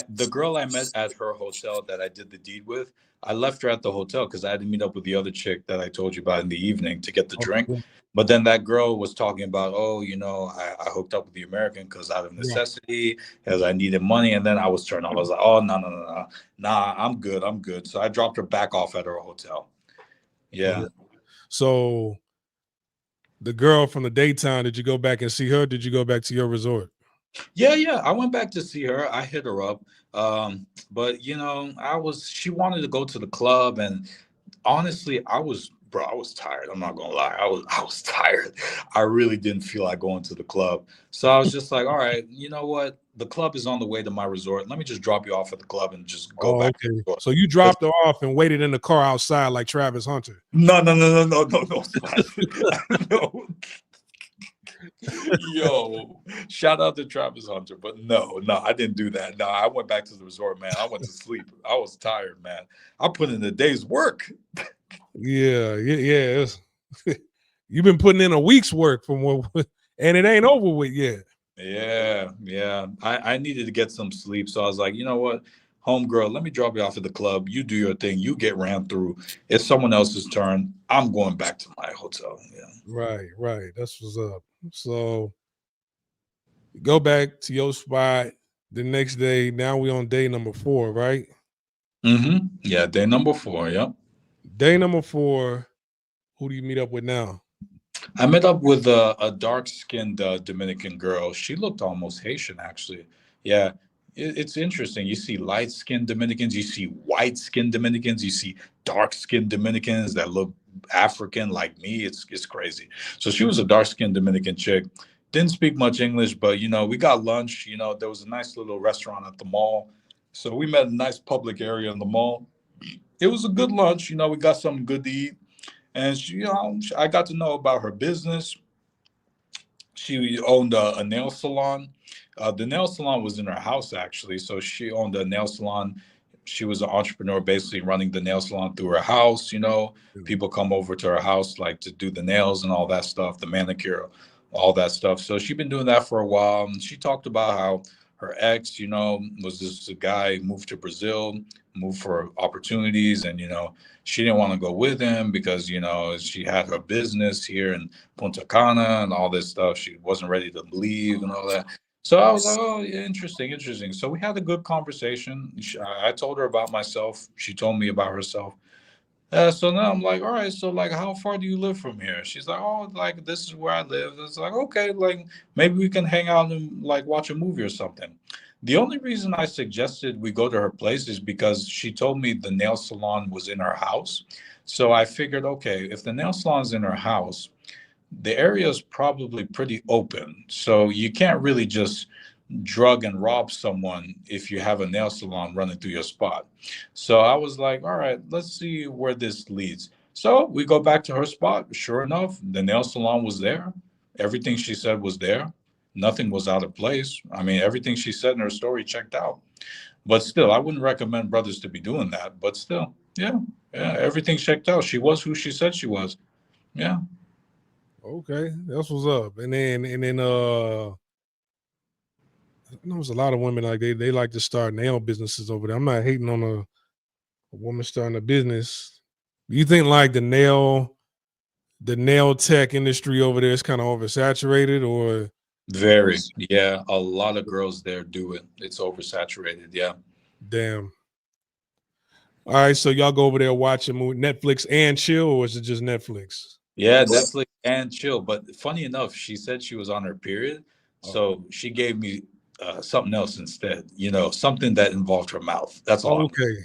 the girl I met at her hotel that I did the deed with, I left her at the hotel because I had to meet up with the other chick that I told you about in the evening to get the Oh, drink. yeah. But then that girl was talking about, oh, I hooked up with the American because out of Right. necessity, as I needed money. And then I was turned off. I was like, oh, no, no, no, no. Nah, I'm good. I'm good. So I dropped her back off at her hotel. Yeah. Yeah. So the girl from the daytime, did you go back and see her? Did you go back to your resort? Yeah, yeah. I went back to see her. I hit her up. But she wanted to go to the club, and honestly, I was tired. I'm not gonna lie. I was tired. I really didn't feel like going to the club. So I was just like, all right, you know what? The club is on the way to my resort. Let me just drop you off at the club and just go Oh, back to okay. the resort. So you 'Cause- dropped her off and waited in the car outside like Travis Hunter. No, no, no, no, no, no, no, Splash. No. Yo, shout out to Travis Hunter, but no, no, I didn't do that. No, I went back to the resort, man. I went to sleep. I was tired, man. I put in a day's work. Yeah. You've been putting in a week's work from what, and it ain't over with yet. Yeah, yeah. I needed to get some sleep. So I was like, you know what? Homegirl, let me drop you off at the club. You do your thing. You get ran through. It's someone else's turn. I'm going back to my hotel. Yeah. Right. That's what's up. So go back to your spot the next day. Now we on day number 4, right? Mm-hmm. Yeah, day number 4. Yep. Day number 4. Who do you meet up with now? I met up with a dark-skinned Dominican girl. She looked almost Haitian, actually. Yeah, it's interesting. You see light-skinned Dominicans, you see white-skinned Dominicans, you see dark-skinned Dominicans that look African like me. It's crazy. So she was a dark-skinned Dominican chick. Didn't speak much English, but we got lunch. There was a nice little restaurant at the mall. So we met a nice public area in the mall. It was a good lunch. We got something good to eat. And I got to know about her business. She owned a nail salon. The nail salon was in her house, actually. So she owned a nail salon she was an entrepreneur, basically running the nail salon through her house. Yeah. People come over to her house like to do the nails and all that stuff, the manicure, all that stuff. So she's been doing that for a while. And she talked about how her ex, was this guy, moved to Brazil, moved for opportunities, and she didn't want to go with him because she had her business here in Punta Cana and all this stuff. She wasn't ready to leave and all that. So I was like, oh, yeah, interesting, interesting. So we had a good conversation. I told her about myself. She told me about herself. So now I'm like, all right, so like, how far do you live from here? She's like, oh, like this is where I live. It's like, okay, like maybe we can hang out and like watch a movie or something. The only reason I suggested we go to her place is because she told me the nail salon was in her house. So I figured, okay, if the nail salon's in her house, the area is probably pretty open. So you can't really just drug and rob someone if you have a nail salon running through your spot. So I was like, all right, let's see where this leads. So we go back to her spot. Sure enough, the nail salon was there. Everything she said was there. Nothing was out of place. I mean, everything she said in her story checked out. But still, I wouldn't recommend brothers to be doing that. But still, yeah, yeah, everything checked out. She was who she said she was. Yeah. Okay, that's what's up. And then there was a lot of women like they like to start nail businesses over there. I'm not hating on a woman starting a business. Do you think like the nail tech industry over there is kind of oversaturated, or Very. Yeah. A lot of girls there do it. It's oversaturated. Yeah. damn? All right, so y'all go over there watch a movie, Netflix and chill, or is it just Netflix? Yeah, Netflix and chill. But funny enough, she said she was on her period. Oh, So she gave me something else instead, something that involved her mouth. That's all I'm okay,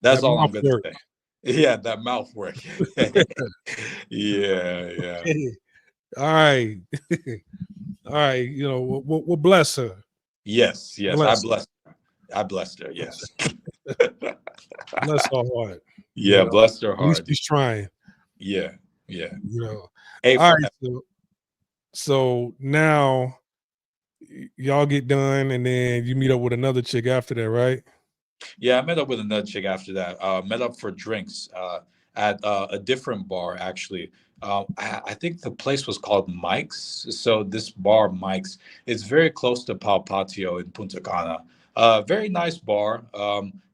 that's that all I'm mouth gonna work. say. Yeah, that mouth work. Yeah, yeah. All right, all right. We'll bless her. Yes, yes. I Bless, blessed her. I blessed her, yes. bless her heart. Yeah, blessed her At least heart. she's trying. Yeah, yeah. You know. Hey, All right. So now y'all get done, and then you meet up with another chick after that, right? yeah, I met up with another chick after that. Met up for drinks at a different bar, actually. I think the place was called Mike's. So this bar, Mike's, it's very close to Palpatio in Punta Cana. Very nice bar.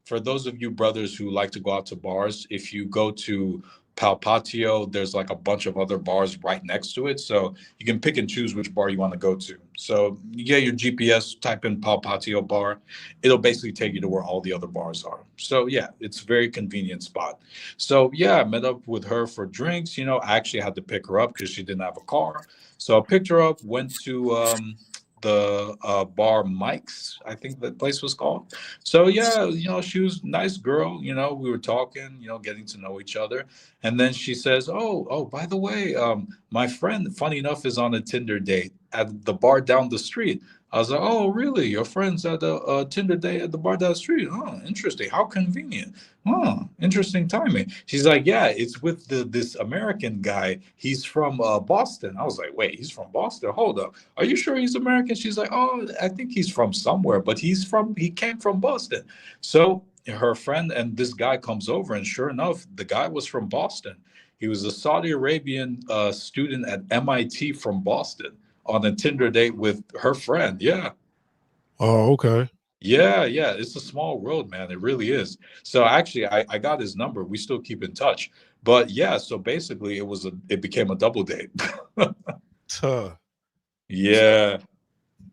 For those of you brothers who like to go out to bars, if you go to Palpatio, there's like a bunch of other bars right next to it. So you can pick and choose which bar you want to go to. So you get your GPS, type in Palpatio bar, it'll basically take you to where all the other bars are. So yeah, it's a very convenient spot. So yeah, I met up with her for drinks. I actually had to pick her up because she didn't have a car. So I picked her up, went to the bar Mike's, I think that place was called. So yeah, she was a nice girl. We were talking, getting to know each other. And then she says, oh, by the way, my friend, funny enough, is on a Tinder date at the bar down the street. I was like, oh, really? Your friends at a Tinder date at the bar down the street? Oh, interesting. How convenient. Oh, interesting timing. She's like, yeah, it's with this American guy. He's from Boston. I was like, wait, he's from Boston? Hold up. Are you sure he's American? She's like, oh, I think he's from somewhere, but he came from Boston. So her friend and this guy comes over, and sure enough, the guy was from Boston. He was a Saudi Arabian student at MIT from Boston on a Tinder date with her friend. Yeah. Oh, okay. Yeah, yeah. It's a small world, man. It really is. So actually I got his number. We still keep in touch. But yeah, so basically it became a double date. Tuh. Yeah.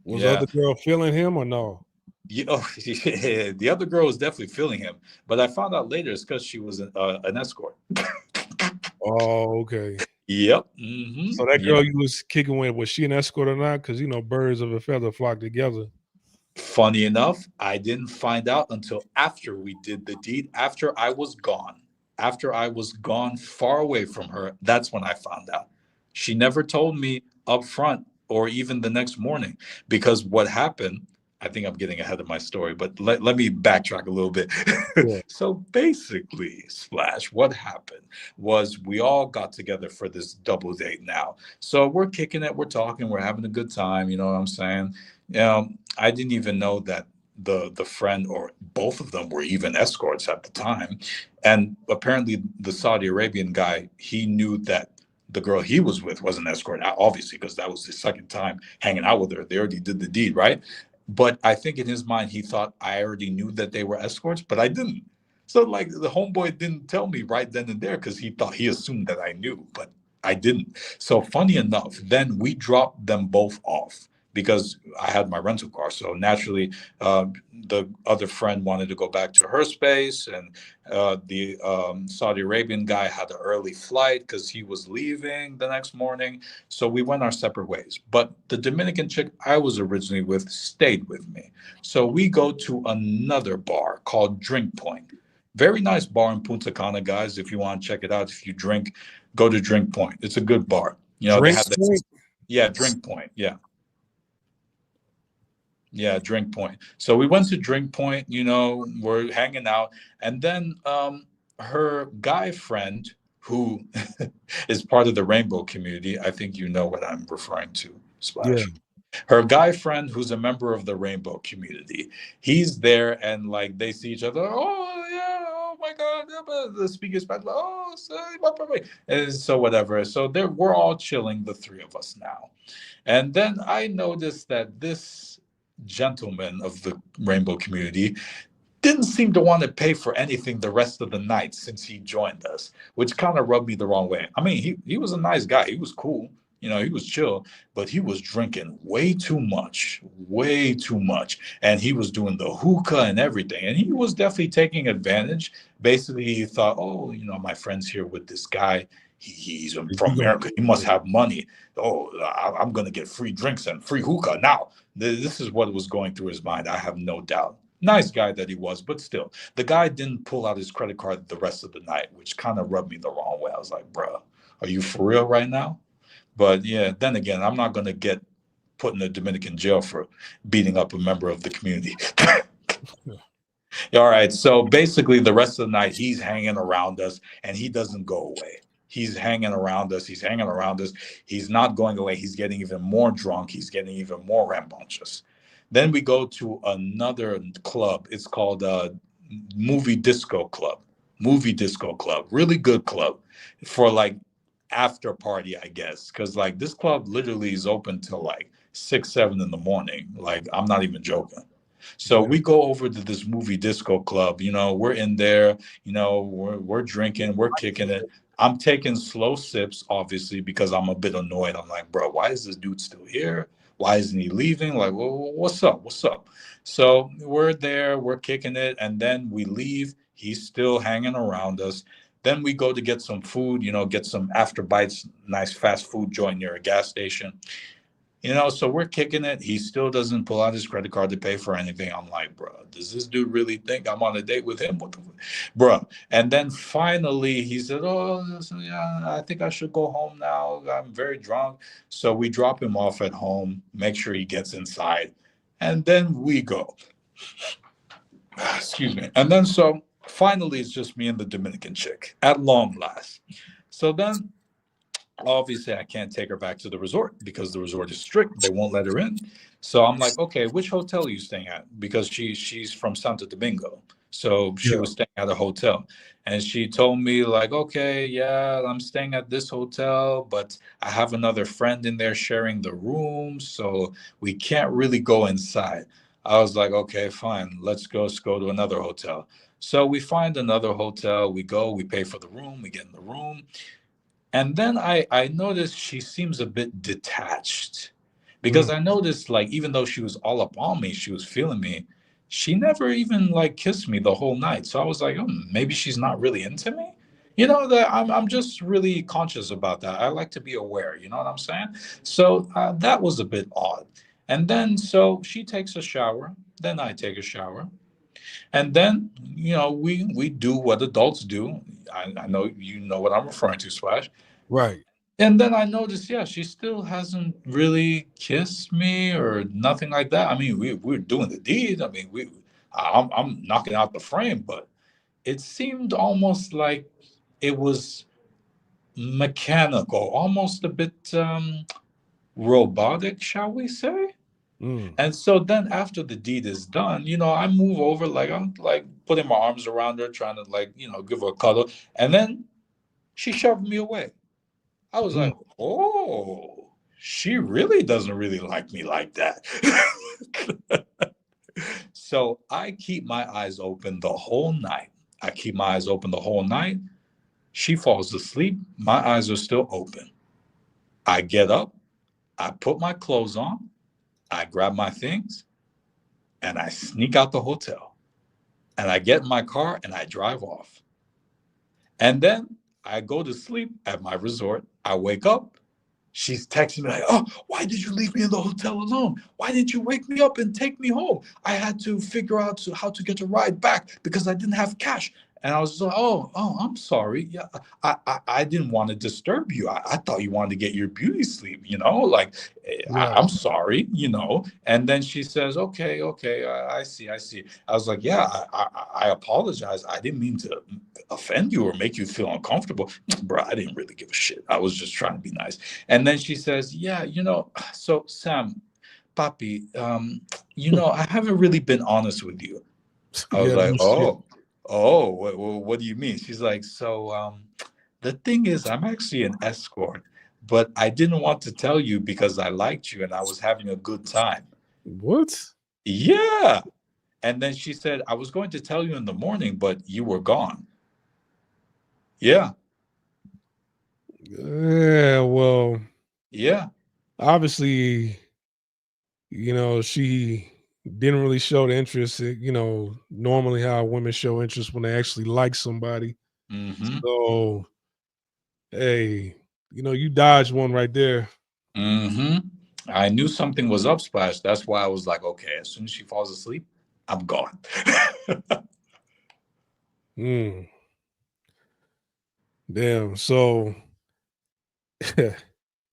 Was the Yeah. other girl feeling him or no? Yeah, oh, the other girl was definitely feeling him, but I found out later it's because she was an escort. Oh, okay. Yep. So that Yeah. girl you was kicking with, was she an escort or not? Because birds of a feather flock together. Funny enough, I didn't find out until after we did the deed, after I was gone. After I was gone far away from her, that's when I found out. She never told me up front or even the next morning because what happened, I think I'm getting ahead of my story, but let me backtrack a little bit. Yeah. So basically, Splash, what happened was we all got together for this double date now. So we're kicking it, we're talking, we're having a good time, you know what I'm saying? I didn't even know that the friend, or both of them were even escorts at the time. And apparently the Saudi Arabian guy, he knew that the girl he was with was an escort, obviously, because that was his second time hanging out with her. They already did the deed, right? But I think in his mind, he thought I already knew that they were escorts, but I didn't. So like the homeboy didn't tell me right then and there because he assumed that I knew, but I didn't. So funny enough, then we dropped them both off because I had my rental car. So naturally, the other friend wanted to go back to her space, and the Saudi Arabian guy had an early flight because he was leaving the next morning. So we went our separate ways. But the Dominican chick I was originally with stayed with me. So we go to another bar called Drink Point. Very nice bar in Punta Cana, guys. If you want to check it out, if you drink, go to Drink Point. It's a good bar. You know, they Drink have that. point. Yeah, Drink Point. Yeah. Yeah, Drink Point. So we went to Drink Point, you know, we're hanging out. And then her guy friend, who is part of the rainbow community, I think you know what I'm referring to, Yeah. Splash. Her guy friend, who's a member of the rainbow community, he's there, and like they see each other. Oh yeah, oh my God, yeah, but the speaker's back. Oh, sorry, and so whatever. So there, we're all chilling, the three of us now. And then I noticed that this gentleman of the rainbow community didn't seem to want to pay for anything the rest of the night since he joined us, which kind of rubbed me the wrong way. I mean, he was a nice guy. He was cool. You know, he was chill, but he was drinking way too much. And he was doing the hookah and everything. And he was definitely taking advantage. Basically, he thought, oh, you know, my friend's here with this guy. He's from You gonna America. He must have money. Oh, I'm going to get free drinks and free hookah. Now, this is what was going through his mind. I have no doubt. Nice guy that he was, but still, the guy didn't pull out his credit card the rest of the night, which kind of rubbed me the wrong way. I was like, bruh, are you for real right now? But yeah, then again, I'm not going to get put in the Dominican jail for beating up a member of the community. All right. So basically, the rest of the night, he's hanging around us and he doesn't go away. He's hanging around us. He's hanging around us. He's not going away. He's getting even more drunk. He's getting even more rambunctious. Then we go to another club. It's called Movie Disco Club. Movie Disco Club. Really good club for like after party, I guess. Because like this club literally is open till like 6, 7 in the morning. Like I'm not even joking. So yeah. we go over to this movie disco club. You know, we're in there. You know, we're drinking, we're kicking it. I'm taking slow sips, obviously, because I'm a bit annoyed. I'm like, bro, why is this dude still here? Why isn't he leaving? Like, well, what's up? What's up? So we're there, we're kicking it, and then we leave. He's still hanging around us. Then we go to get some food, you know, get some after bites, nice fast food joint near a gas station. You know, so we're kicking it. He still doesn't pull out his credit card to pay for anything. I'm like, bro, does this dude really think I'm on a date with him? What the, bro? And then finally, he said, "Oh, yeah, I think I should go home now. I'm very drunk." So we drop him off at home, make sure he gets inside, and then we go. Excuse me. And then so finally, it's just me and the Dominican chick at long last. So then obviously I can't take her back to the resort because the resort is strict. They won't let her in. So I'm like, okay, which hotel are you staying at? Because she's from Santo Domingo. So she Yeah. was staying at a hotel. And she told me, like, okay, yeah, I'm staying at this hotel, but I have another friend in there sharing the room, so we can't really go inside. I was like, okay, fine, let's go to another hotel. So we find another hotel, we go, we pay for the room, we get in the room. And then I noticed she seems a bit detached because Mm. I noticed like even though she was all up on me, she was feeling me. She never even like kissed me the whole night. So I was like, maybe she's not really into me. You know that I'm just really conscious about that. I like to be aware. You know what I'm saying? So that was a bit odd. And then so she takes a shower. Then I take a shower. And then, you know, we do what adults do. I know you know what I'm referring to, Splash. Right. And then I noticed, yeah, she still hasn't really kissed me or nothing like that. I mean, we're doing the deed. I mean, I'm knocking out the frame, but it seemed almost like it was mechanical, almost a bit robotic, shall we say? Mm. And so then after the deed is done, I move over, like I'm like putting my arms around her, trying to like, give her a cuddle. And then she shoved me away. I was Mm. like, oh, she really doesn't really like me like that. So I keep my eyes open the whole night. I keep my eyes open the whole night. She falls asleep. My eyes are still open. I get up. I put my clothes on. I grab my things and I sneak out the hotel. And I get in my car and I drive off. And then I go to sleep at my resort. I wake up. She's texting me like, "Oh, why did you leave me in the hotel alone? Why didn't you wake me up and take me home? I had to figure out how to get a ride back because I didn't have cash." And I was like, "Oh, I'm sorry. Yeah, I didn't want to disturb you. I thought you wanted to get your beauty sleep. Like, Right. I'm sorry. And then she says, "Okay, I see, I see." I was like, "Yeah, I apologize. I didn't mean to offend you or make you feel uncomfortable, bro. I didn't really give a shit. I was just trying to be nice." And then she says, "Yeah, so Sam, Papi, I haven't really been honest with you." I was Yeah, like, no shit. "Oh, what do you mean?" She's like, "So, the thing is, I'm actually an escort, but I didn't want to tell you because I liked you and I was having a good time." What? Yeah. And then she said, "I was going to tell you in the morning, but you were gone." Yeah. Yeah, well, Yeah. obviously, she didn't really show the interest, normally how women show interest when they actually like somebody. Mm-hmm. So, hey, you dodged one right there. Mm-hmm. I knew something was up, Splash. That's why I was like, okay, as soon as she falls asleep, I'm gone. Mm, damn. So,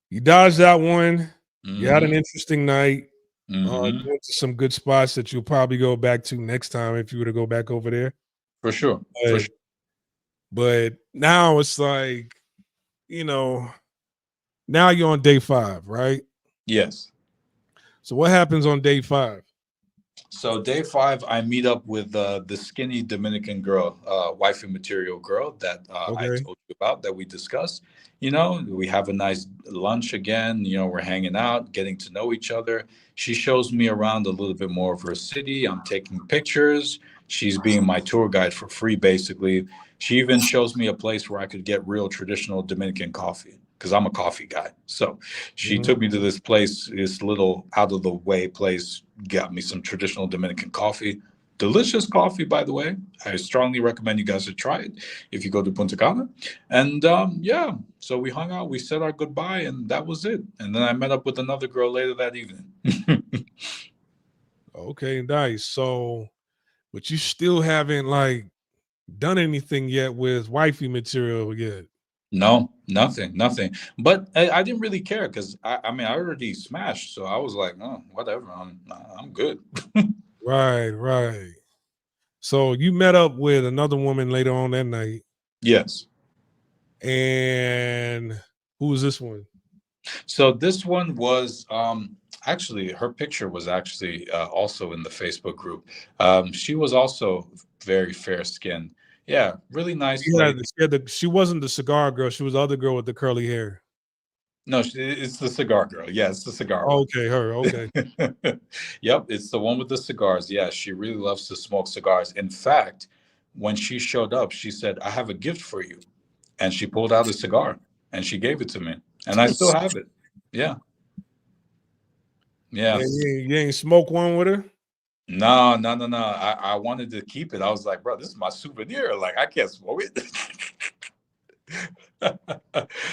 you dodged that one. You had an Mm-hmm. interesting night. Mm-hmm. You went to some good spots that you'll probably go back to next time if you were to go back over there. For sure. For But sure. but now it's like, you know, now you're on day 5, right? Yes. So what happens on day 5? So day 5, I meet up with the skinny Dominican girl, wifey material girl that I Okay. told you about that we discussed. We have a nice lunch again. We're hanging out, getting to know each other. She shows me around a little bit more of her city. I'm taking pictures. She's being my tour guide for free, basically. She even shows me a place where I could get real traditional Dominican coffee because I'm a coffee guy. So she Mhm. took me to this place, this little out of the way place, got me some traditional Dominican coffee. Delicious coffee, by the way. I strongly recommend you guys to try it if you go to Punta Cana. And yeah, so we hung out, we said our goodbye, and that was it. And then I met up with another girl later that evening. Okay, nice. So, but you still haven't like done anything yet with wifey material yet. No, nothing, nothing. But I didn't really care because I mean I already smashed, so I was like, oh, whatever, I'm good. Right, right. So you met up with another woman later on that night, Yes. and who was this one? So this one was actually her picture was actually also in the Facebook group. She was also very fair skinned. Yeah, really nice Yeah, lady. she wasn't the cigar girl. She was the other girl with the curly hair. No, it's the cigar girl. Yeah, it's the cigar one. Okay, her. Okay. Yep, it's the one with the cigars. Yeah, she really loves to smoke cigars. In fact, when she showed up, she said, "I have a gift for you," and she pulled out a cigar and she gave it to me, and I still have it. Yeah, yeah. And you ain't smoke one with her? No, no, no, no. I wanted to keep it. I was like, bro, this is my souvenir. Like, I can't smoke it.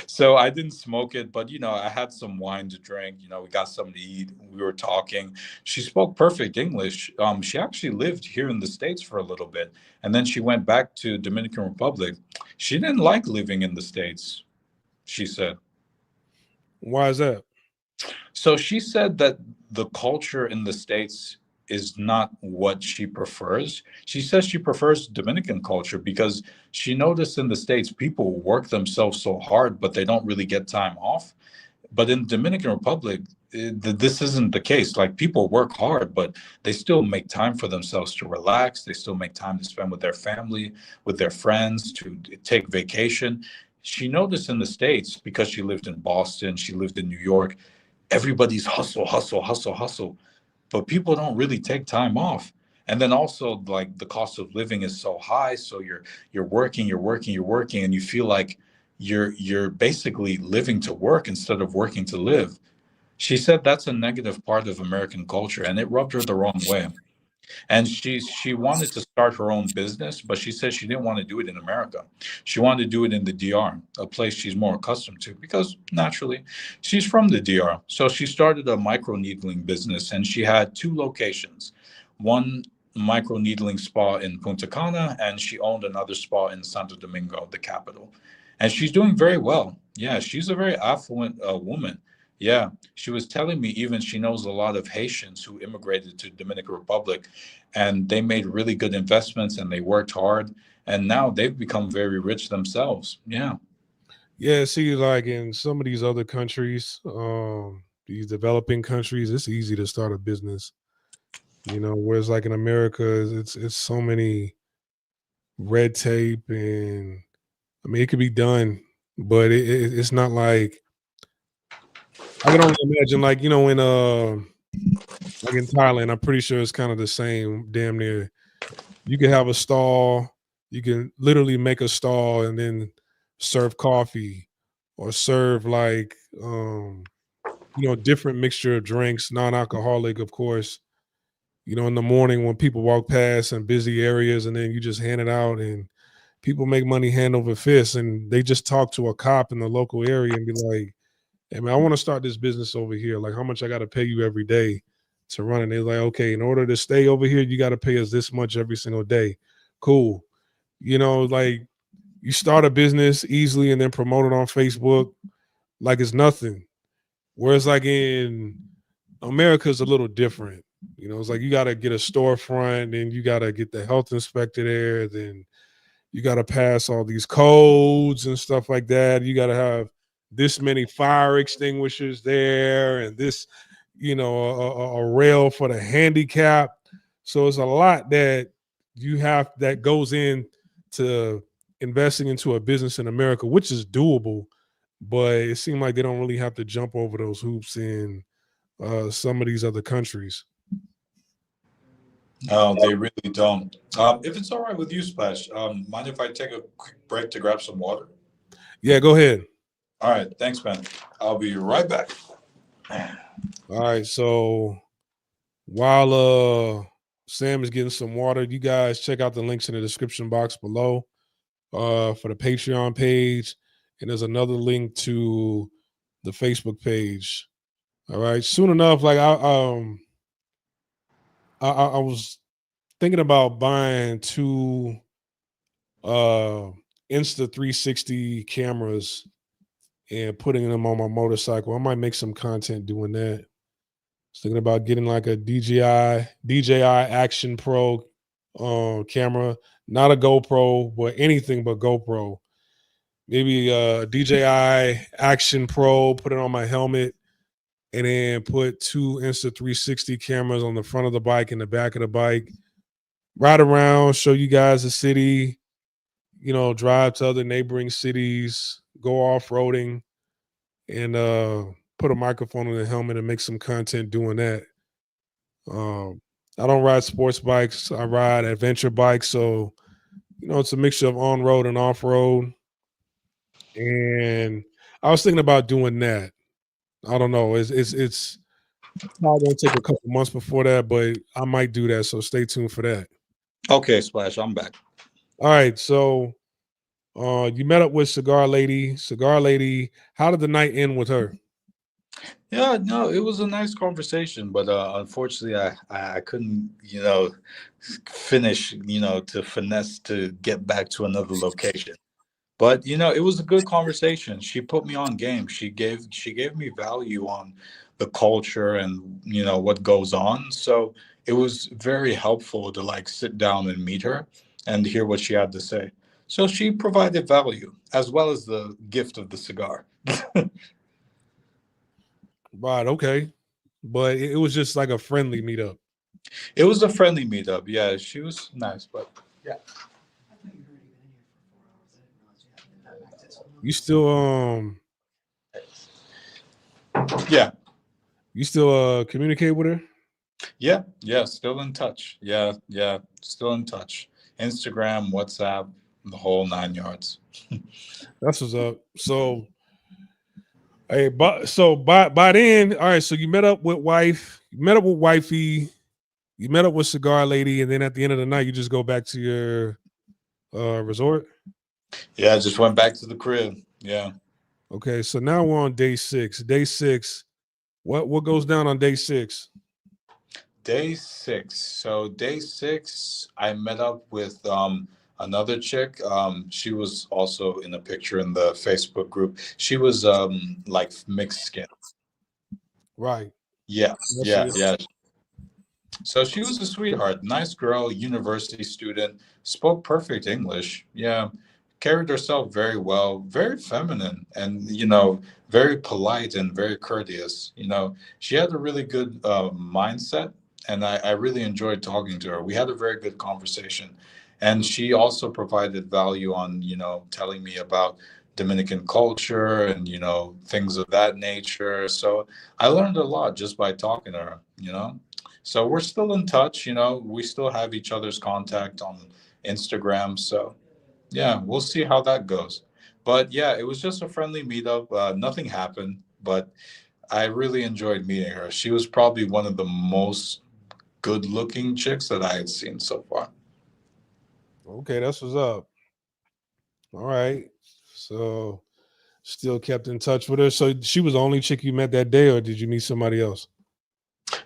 So I didn't smoke it, but I had some wine to drink. We got something to eat. We were talking. She spoke perfect English. She actually lived here in the States for a little bit, and then she went back to Dominican Republic. She didn't like living in the States, she said. Why is that? So she said that the culture in the States is not what she prefers. She says she prefers Dominican culture because she noticed in the States people work themselves so hard, but they don't really get time off. But in Dominican Republic, this isn't the case. Like people work hard, but they still make time for themselves to relax. They still make time to spend with their family, with their friends, to take vacation. She noticed in the States because she lived in Boston, she lived in New York. Everybody's hustle, hustle, hustle, hustle, but people don't really take time off. And then also like the cost of living is so high, so you're working, you're working, you're working, and you feel like you're basically living to work instead of working to live. She said that's a negative part of American culture, and it rubbed her the wrong way. And she wanted to start her own business, but she said she didn't want to do it in America. She wanted to do it in the DR, a place she's more accustomed to, because naturally she's from the DR. So she started a micro needling business, and she had two locations. One micro needling spa in Punta Cana, and she owned another spa in Santo Domingo, the capital. And she's doing very well. Yeah, she's a very affluent woman. Yeah, she was telling me even she knows a lot of Haitians who immigrated to Dominican Republic, and they made really good investments and they worked hard, and now they've become very rich themselves. Yeah. Yeah, see, like in some of these other countries, these developing countries, it's easy to start a business. Whereas like in America, it's so many red tape, and I mean it could be done, but it's not like I can only imagine like like in Thailand, I'm pretty sure it's kind of the same, damn near. You can have a stall, you can literally make a stall and then serve coffee or serve like different mixture of drinks, non-alcoholic, of course. In the morning when people walk past in busy areas, and then you just hand it out, and people make money hand over fist, and they just talk to a cop in the local area and be like, "Hey man, I want to start this business over here. Like, how much I got to pay you every day to run it?" They're like, "Okay, in order to stay over here, you got to pay us this much every single day." Cool. Like you start a business easily and then promote it on Facebook like it's nothing. Whereas like in America is a little different. It's like you got to get a storefront, then you got to get the health inspector there, then you got to pass all these codes and stuff like that. You got to have this many fire extinguishers there, and this, a rail for the handicap. So it's a lot that you have that goes in to investing into a business in America, which is doable, but it seemed like they don't really have to jump over those hoops in some of these other countries. No, they really don't. If it's all right with you, Splash, mind if I take a quick break to grab some water? Yeah, go ahead. All right, thanks, man. I'll be right back. All right, so while Sam is getting some water, you guys check out the links in the description box below for the Patreon page, and there's another link to the Facebook page. All right, soon enough, like I was thinking about buying two Insta 360 cameras and putting them on my motorcycle. I might make some content doing that. Thinking about getting like a DJI Action Pro camera, not a GoPro, but anything but GoPro. Maybe a DJI Action Pro, put it on my helmet, and then put two Insta 360 cameras on the front of the bike and the back of the bike. Ride around, show you guys the city, drive to other neighboring cities, go off-roading, and put a microphone on the helmet and make some content doing that. I don't ride sports bikes. I ride adventure bikes. So, it's a mixture of on road and off road. And I was thinking about doing that. I don't know. It's probably gonna take a couple months before that, but I might do that. So stay tuned for that. Okay, Splash, I'm back. All right. So you met up with Cigar Lady. Cigar Lady, how did the night end with her? Yeah, no, it was a nice conversation, but unfortunately, I couldn't, finish, to finesse to get back to another location. But it was a good conversation. She put me on game. She gave me value on the culture and what goes on. So it was very helpful to like sit down and meet her and hear what she had to say. So she provided value as well as the gift of the cigar. Right. Okay. But it was just like a friendly meetup. It was a friendly meetup. Yeah, she was nice, but yeah, You still yeah, you still communicate with her? yeah, yeah. Still in touch. Yeah, yeah, still in touch. Instagram, WhatsApp, the whole nine yards. That's what's up. So hey, but so by then, all right. So you met up with wife, you met up with wifey, you met up with cigar lady, and then at the end of the night, you just go back to your resort. Yeah, I just went back to the crib. Yeah. Okay, so now we're on day six. Day six. What goes down on day six? Day six. So day six, I met up with another chick. She was also in a picture in the Facebook group. She was like mixed skin. Right. Yeah, Yes, she yeah, is. yeah. So she was a sweetheart, nice girl, university student, spoke perfect English. Yeah, carried herself very well, very feminine, and very polite and very courteous. She had a really good mindset, and I really enjoyed talking to her. We had a very good conversation, and she also provided value on telling me about Dominican culture and things of that nature. So I learned a lot just by talking to her. So we're still in touch, we still have each other's contact on Instagram. So yeah, we'll see how that goes. But yeah, it was just a friendly meetup. Nothing happened, but I really enjoyed meeting her. She was probably one of the most good looking chicks that I had seen so far. Okay, that's what's up. All right. So still kept in touch with her. So she was the only chick you met that day, or did you meet somebody else?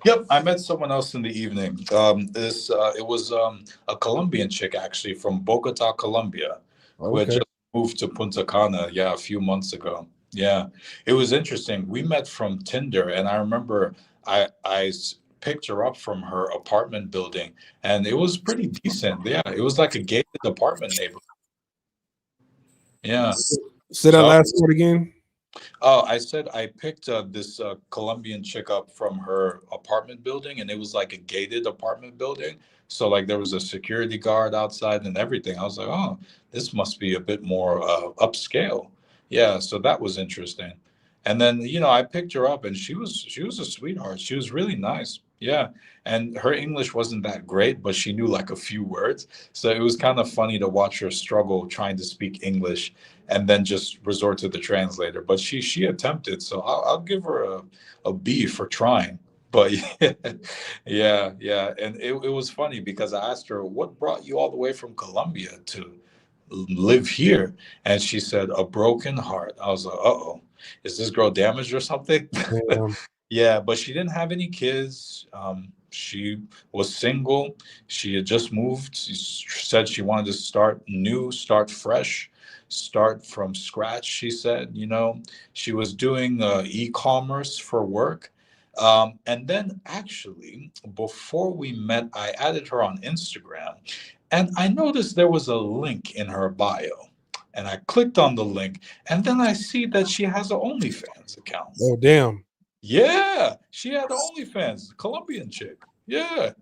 Yep, I met someone else in the evening. This it was a Colombian chick actually from Bogota, Colombia, who had Okay. just moved to Punta Cana, yeah, a few months ago. Yeah, it was interesting. We met from Tinder, and I remember I picked her up from her apartment building, and it was pretty decent. Yeah, it was like a gated apartment neighborhood. Yeah, Say that so last word again. Oh, I said I picked this Colombian chick up from her apartment building, and it was like a gated apartment building. So like there was a security guard outside and everything. I was like, oh, this must be a bit more upscale. Yeah, so that was interesting. And then I picked her up, and she was a sweetheart. She was really nice. Yeah, and her English wasn't that great, but she knew like a few words. So it was kind of funny to watch her struggle trying to speak English and then just resort to the translator. But she attempted, so I'll give her a B for trying. But yeah, yeah, and it was funny because I asked her, "What brought you all the way from Colombia to live here?" And she said, "A broken heart." I was like, "Uh-oh, is this girl damaged or something?" Damn. Yeah, but she didn't have any kids. She was single. She had just moved. She said she wanted to start new, start fresh, start from scratch. She said, she was doing e-commerce for work. And then actually, before we met, I added her on Instagram, and I noticed there was a link in her bio. And I clicked on the link, and then I see that she has an OnlyFans account. Oh damn. Yeah, she had OnlyFans, Colombian chick. Yeah,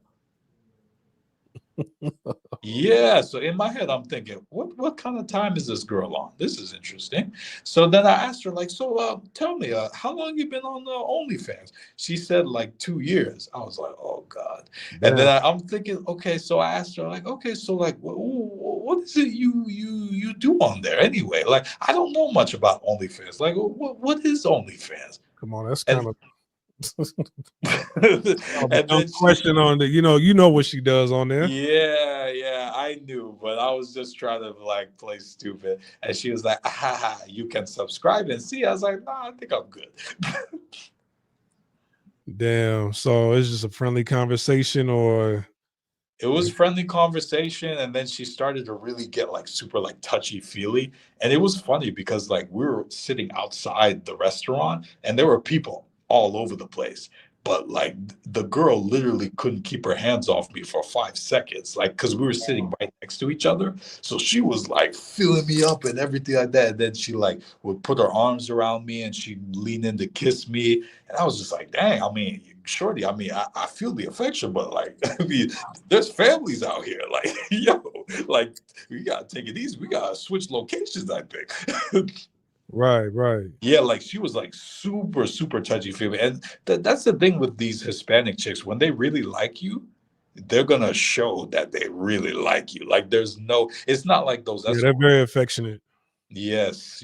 yeah. So in my head, I'm thinking, what kind of time is this girl on? This is interesting. So then I asked her, like, so tell me, how long you been on OnlyFans? She said like 2 years. I was like, oh God. And then Damn. I'm thinking, okay. So I asked her, like, okay, so like, what is it you do on there anyway? Like, I don't know much about OnlyFans. Like, what is OnlyFans? Come on, that's And kind of a and dumb then she question on the. You know what she does on there. Yeah, yeah, I knew, but I was just trying to like play stupid. And she was like, ah, you can subscribe and see. I was like, nah, I think I'm good. Damn. So it's just a friendly conversation, or It was friendly conversation, and then she started to really get like super like touchy feely. And it was funny because like we were sitting outside the restaurant and there were people all over the place. but like the girl literally couldn't keep her hands off me for 5 seconds, like because we were sitting right next to each other. So she was like filling me up and everything like that. And then she like would put her arms around me and she'd lean in to kiss me. And I was just like, dang, I mean, shorty, I mean, I feel the affection, but like, I mean, there's families out here. Like, yo, like, we gotta take it easy. We gotta switch locations, I think. Right. Yeah, like she was like super, super touchy feely. And that's the thing with these Hispanic chicks. When they really like you, they're gonna show that they really like you. Like there's no, it's not like those Yeah, they're very affectionate. Yes.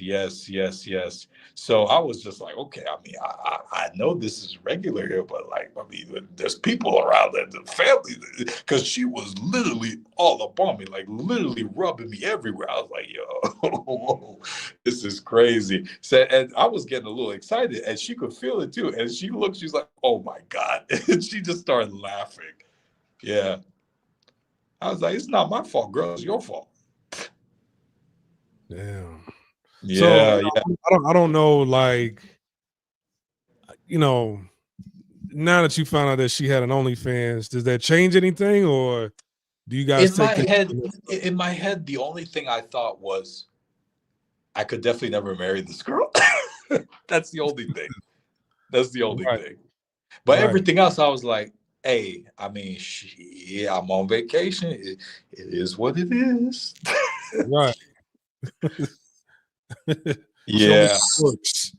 So I was just like, okay, I mean, I know this is regular here, but like, I mean, there's people around that, the family, because she was literally all up on me, like literally rubbing me everywhere. I was like, yo, this is crazy. So, and I was getting a little excited, and she could feel it too. And she looked, she's like, oh my God. And she just started laughing. Yeah. I was like, it's not my fault, girl. It's your fault. Damn. So Yeah, yeah. I don't know, like, you know, now that you found out that she had an OnlyFans, does that change anything, or do you guys In take my things? head, in my head, the only thing I thought was I could definitely never marry this girl. That's the only thing. That's the only Right, thing. But right, everything else, I was like, hey, I mean, I'm on vacation. It is what it is. right. Show me Yeah. the works.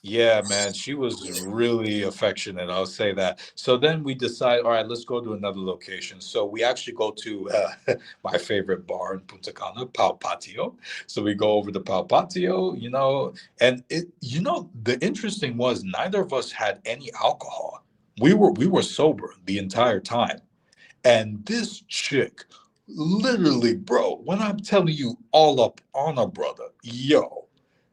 Yeah, man, she was really affectionate. I'll say that. So then we decide, all right, let's go to another location. So we actually go to my favorite bar in Punta Cana, Pal Patio. So we go over to Pal Patio, and the interesting was neither of us had any alcohol. We were sober the entire time. And this chick, literally, bro, when I'm telling you all up on a brother, yo,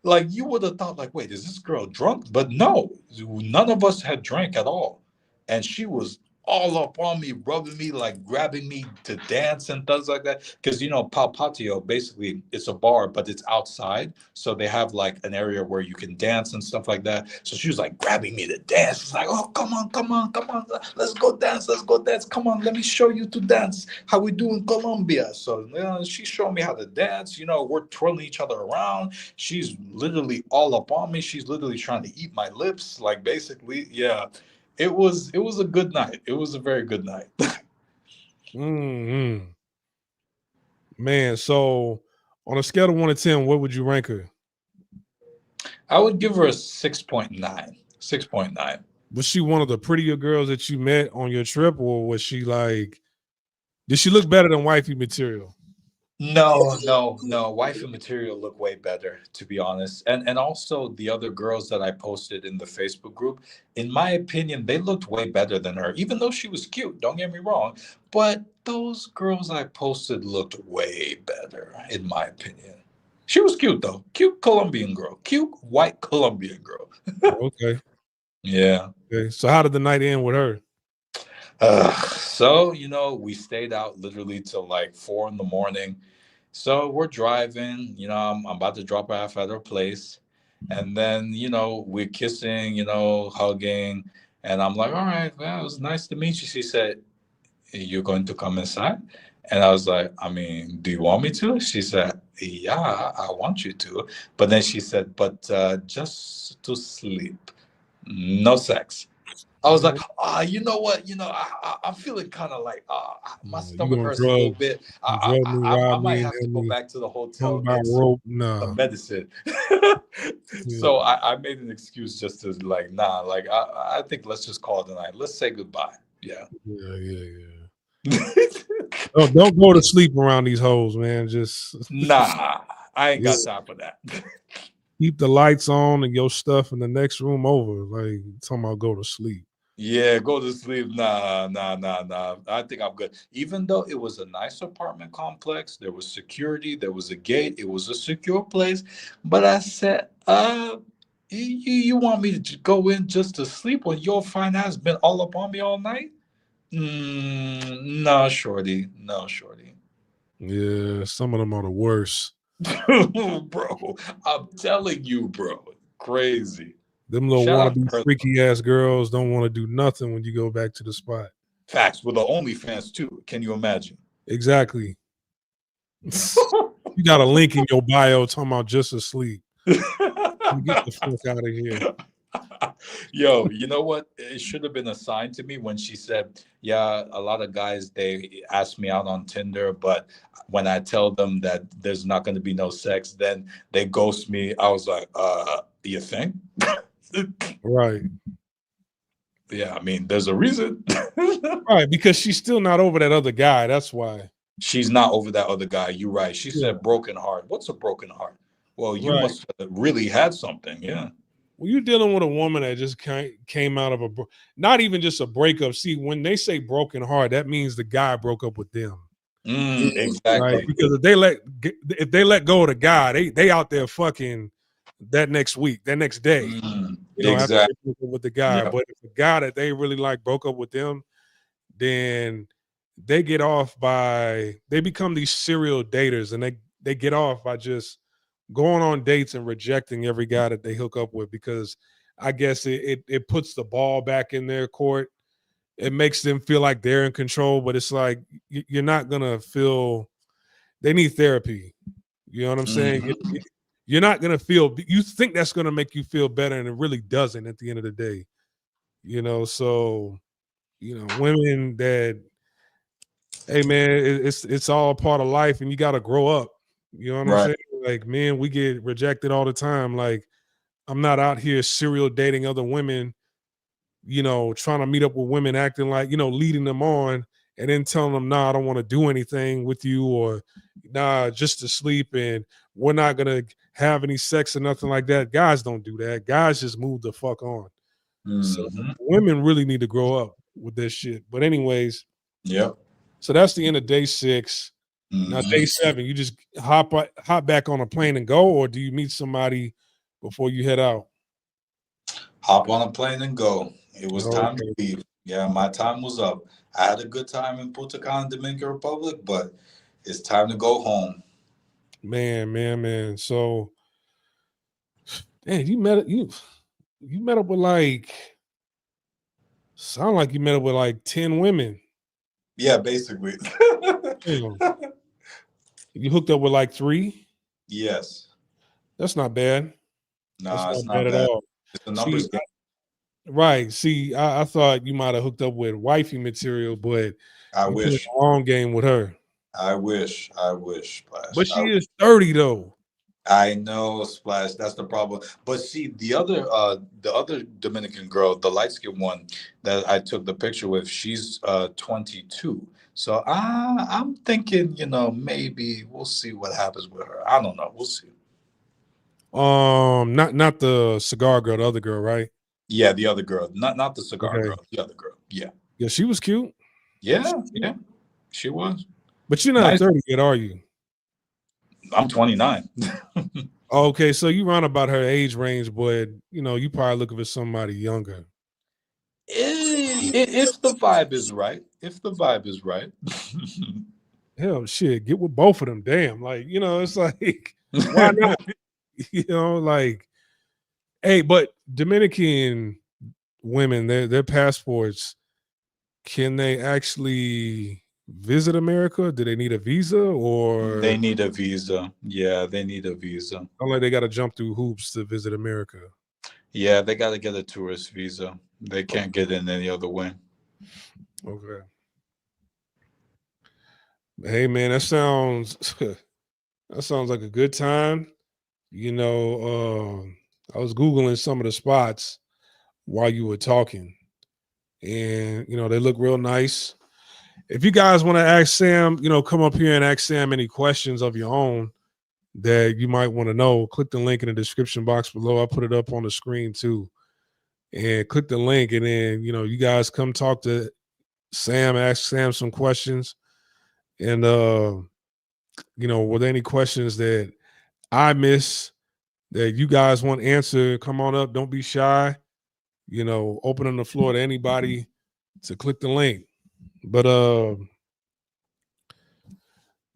like you would have thought, like, wait, is this girl drunk? But no, none of us had drank at all. And she was all up on me, rubbing me, like grabbing me to dance and things like that. Because Pal Patio, basically it's a bar, but it's outside. So they have like an area where you can dance and stuff like that. So she was like grabbing me to dance. She's like, oh, come on, let's go dance. Come on, let me show you to dance. How we do in Colombia. So she showed me how to dance. We're twirling each other around. She's literally all up on me. She's literally trying to eat my lips. Like basically, yeah. It was a good night. It was a very good night. Hmm. Man, so on a scale of 1 to 10, what would you rank her? I would give her a 6.9. 6.9. Was she one of the prettier girls that you met on your trip, or was she like? Did she look better than wifey material? No. Wifey material look way better, to be honest. And also the other girls that I posted in the Facebook group, in my opinion, they looked way better than her, even though she was cute. Don't get me wrong. But those girls I posted looked way better, in my opinion. She was cute though. Cute Colombian girl. Cute white Colombian girl. Okay. Yeah. Okay. So how did the night end with her? So we stayed out literally till like 4 in the morning. So we're driving, I'm about to drop her off at her place. And then, we're kissing, hugging. And I'm like, all right, well, it was nice to meet you. She said, you're going to come inside? And I was like, I mean, do you want me to? She said, yeah, I want you to. But then she said, but just to sleep, no sex. I was like, Mhm. you know what? I'm feeling kind of like, my You stomach gonna hurts a little bit. drug me, I rob might me, and have to have go me back to the hotel hung and by a get rope? some Nah. medicine. Yeah, So I made an excuse just to like, nah, like I think let's just call it a night. Let's say goodbye. Yeah. yeah. Don't go to sleep around these hoes, man. Just Nah, I ain't yeah, got time for that. keep the lights on and your stuff in the next room over. Like talking about go to sleep. Yeah, go to sleep. Nah. I think I'm good. Even though it was a nice apartment complex, there was security, there was a gate, it was a secure place. But I said, you want me to go in just to sleep when your fine ass been all up on me all night? No, shorty. No, shorty. Yeah, some of them are the worst. Bro, I'm telling you, bro. Crazy. Them little Shout out to wannabe her. freaky ass girls don't want to do nothing when you go back to the spot. Facts with the OnlyFans too. Can you imagine? Exactly. You got a link in your bio talking about just asleep. Get the fuck out of here. Yo, you know what? It should have been a sign to me when she said, "Yeah, a lot of guys they ask me out on Tinder, but when I tell them that there's not going to be no sex, then they ghost me." I was like, you think?" Right. Yeah, I mean, there's a reason. Right, because she's still not over that other guy. That's why. She's not over that other guy. You're right. She Yeah. said broken heart. What's a broken heart? Well, you Right. must have really had something. Yeah. When you're dealing with a woman that just came out of not even just a breakup. See, when they say broken heart, that means the guy broke up with them. Right? Exactly. Because if they let go of the guy, they out there fucking that next week, that next day. After they broke up with the guy. Yeah. But if the guy that they really like broke up with them, then they get off they become these serial daters, and they get off by just going on dates and rejecting every guy that they hook up with, because I guess it puts the ball back in their court. It makes them feel like they're in control, but it's like you're not gonna feel. They need therapy. You know what I'm saying? You're not gonna feel. You think that's gonna make you feel better, and it really doesn't. At the end of the day, so women that, hey man, it's all part of life, and you got to grow up. You know what I'm Right. saying? Like, men, we get rejected all the time. Like, I'm not out here serial dating other women, trying to meet up with women, acting like, leading them on, and then telling them, nah, I don't want to do anything with you, or nah, just to sleep, and we're not gonna have any sex or nothing like that. Guys don't do that. Guys just move the fuck on. So women really need to grow up with this shit. But anyways, Yep. so that's the end of day 6. Now day 7, you just hop back on a plane and go, or do you meet somebody before you head out? Hop on a plane and go. It was time to Okay. leave. Yeah, my time was up. I had a good time in Punta Cana, Dominican Republic, but it's time to go home. Man. So, man, you met up with sound like you met up with like 10 women. Yeah, basically. Damn. You hooked up with like 3? Yes. That's not bad. That's Nah, not it's bad not at bad. all. It's a See, numbers game. right. See, I thought you might have hooked up with wifey material, but I you played wish. the long game with her. I wish. Splash. But she is 30 though. I know, Splash. That's the problem. But see, the other Dominican girl, the light skinned one that I took the picture with, she's 22. So I'm thinking, maybe we'll see what happens with her. I don't know. We'll see. Not the cigar girl, the other girl, right? Yeah, the other girl, not the cigar Okay. girl, the other girl. Yeah. Yeah, she was cute. Yeah, she was. But you're not Nice. 30 yet, are you? I'm 29. Okay, so you round about her age range, but you probably looking for somebody younger. If the vibe is right. If the vibe is right. Hell, shit, get with both of them. Damn, like it's like, why not? Like, hey, but Dominican women, their passports, can they actually visit America? Do they need a visa, or They need a visa. Yeah, they need a visa. not like they got to jump through hoops to visit America? Yeah, they got to get a tourist visa. They can't get in any other way. Okay. Hey man, that sounds like a good time. I was Googling some of the spots while you were talking, and they look real nice. If you guys want to ask Sam, come up here and ask Sam any questions of your own that you might want to know, click the link in the description box below. I put it up on the screen too. And click the link, and then you guys come talk to Sam, ask Sam some questions. And were there any questions that I miss that you guys want answered? Come on up, don't be shy. Opening the floor to anybody to click the link. But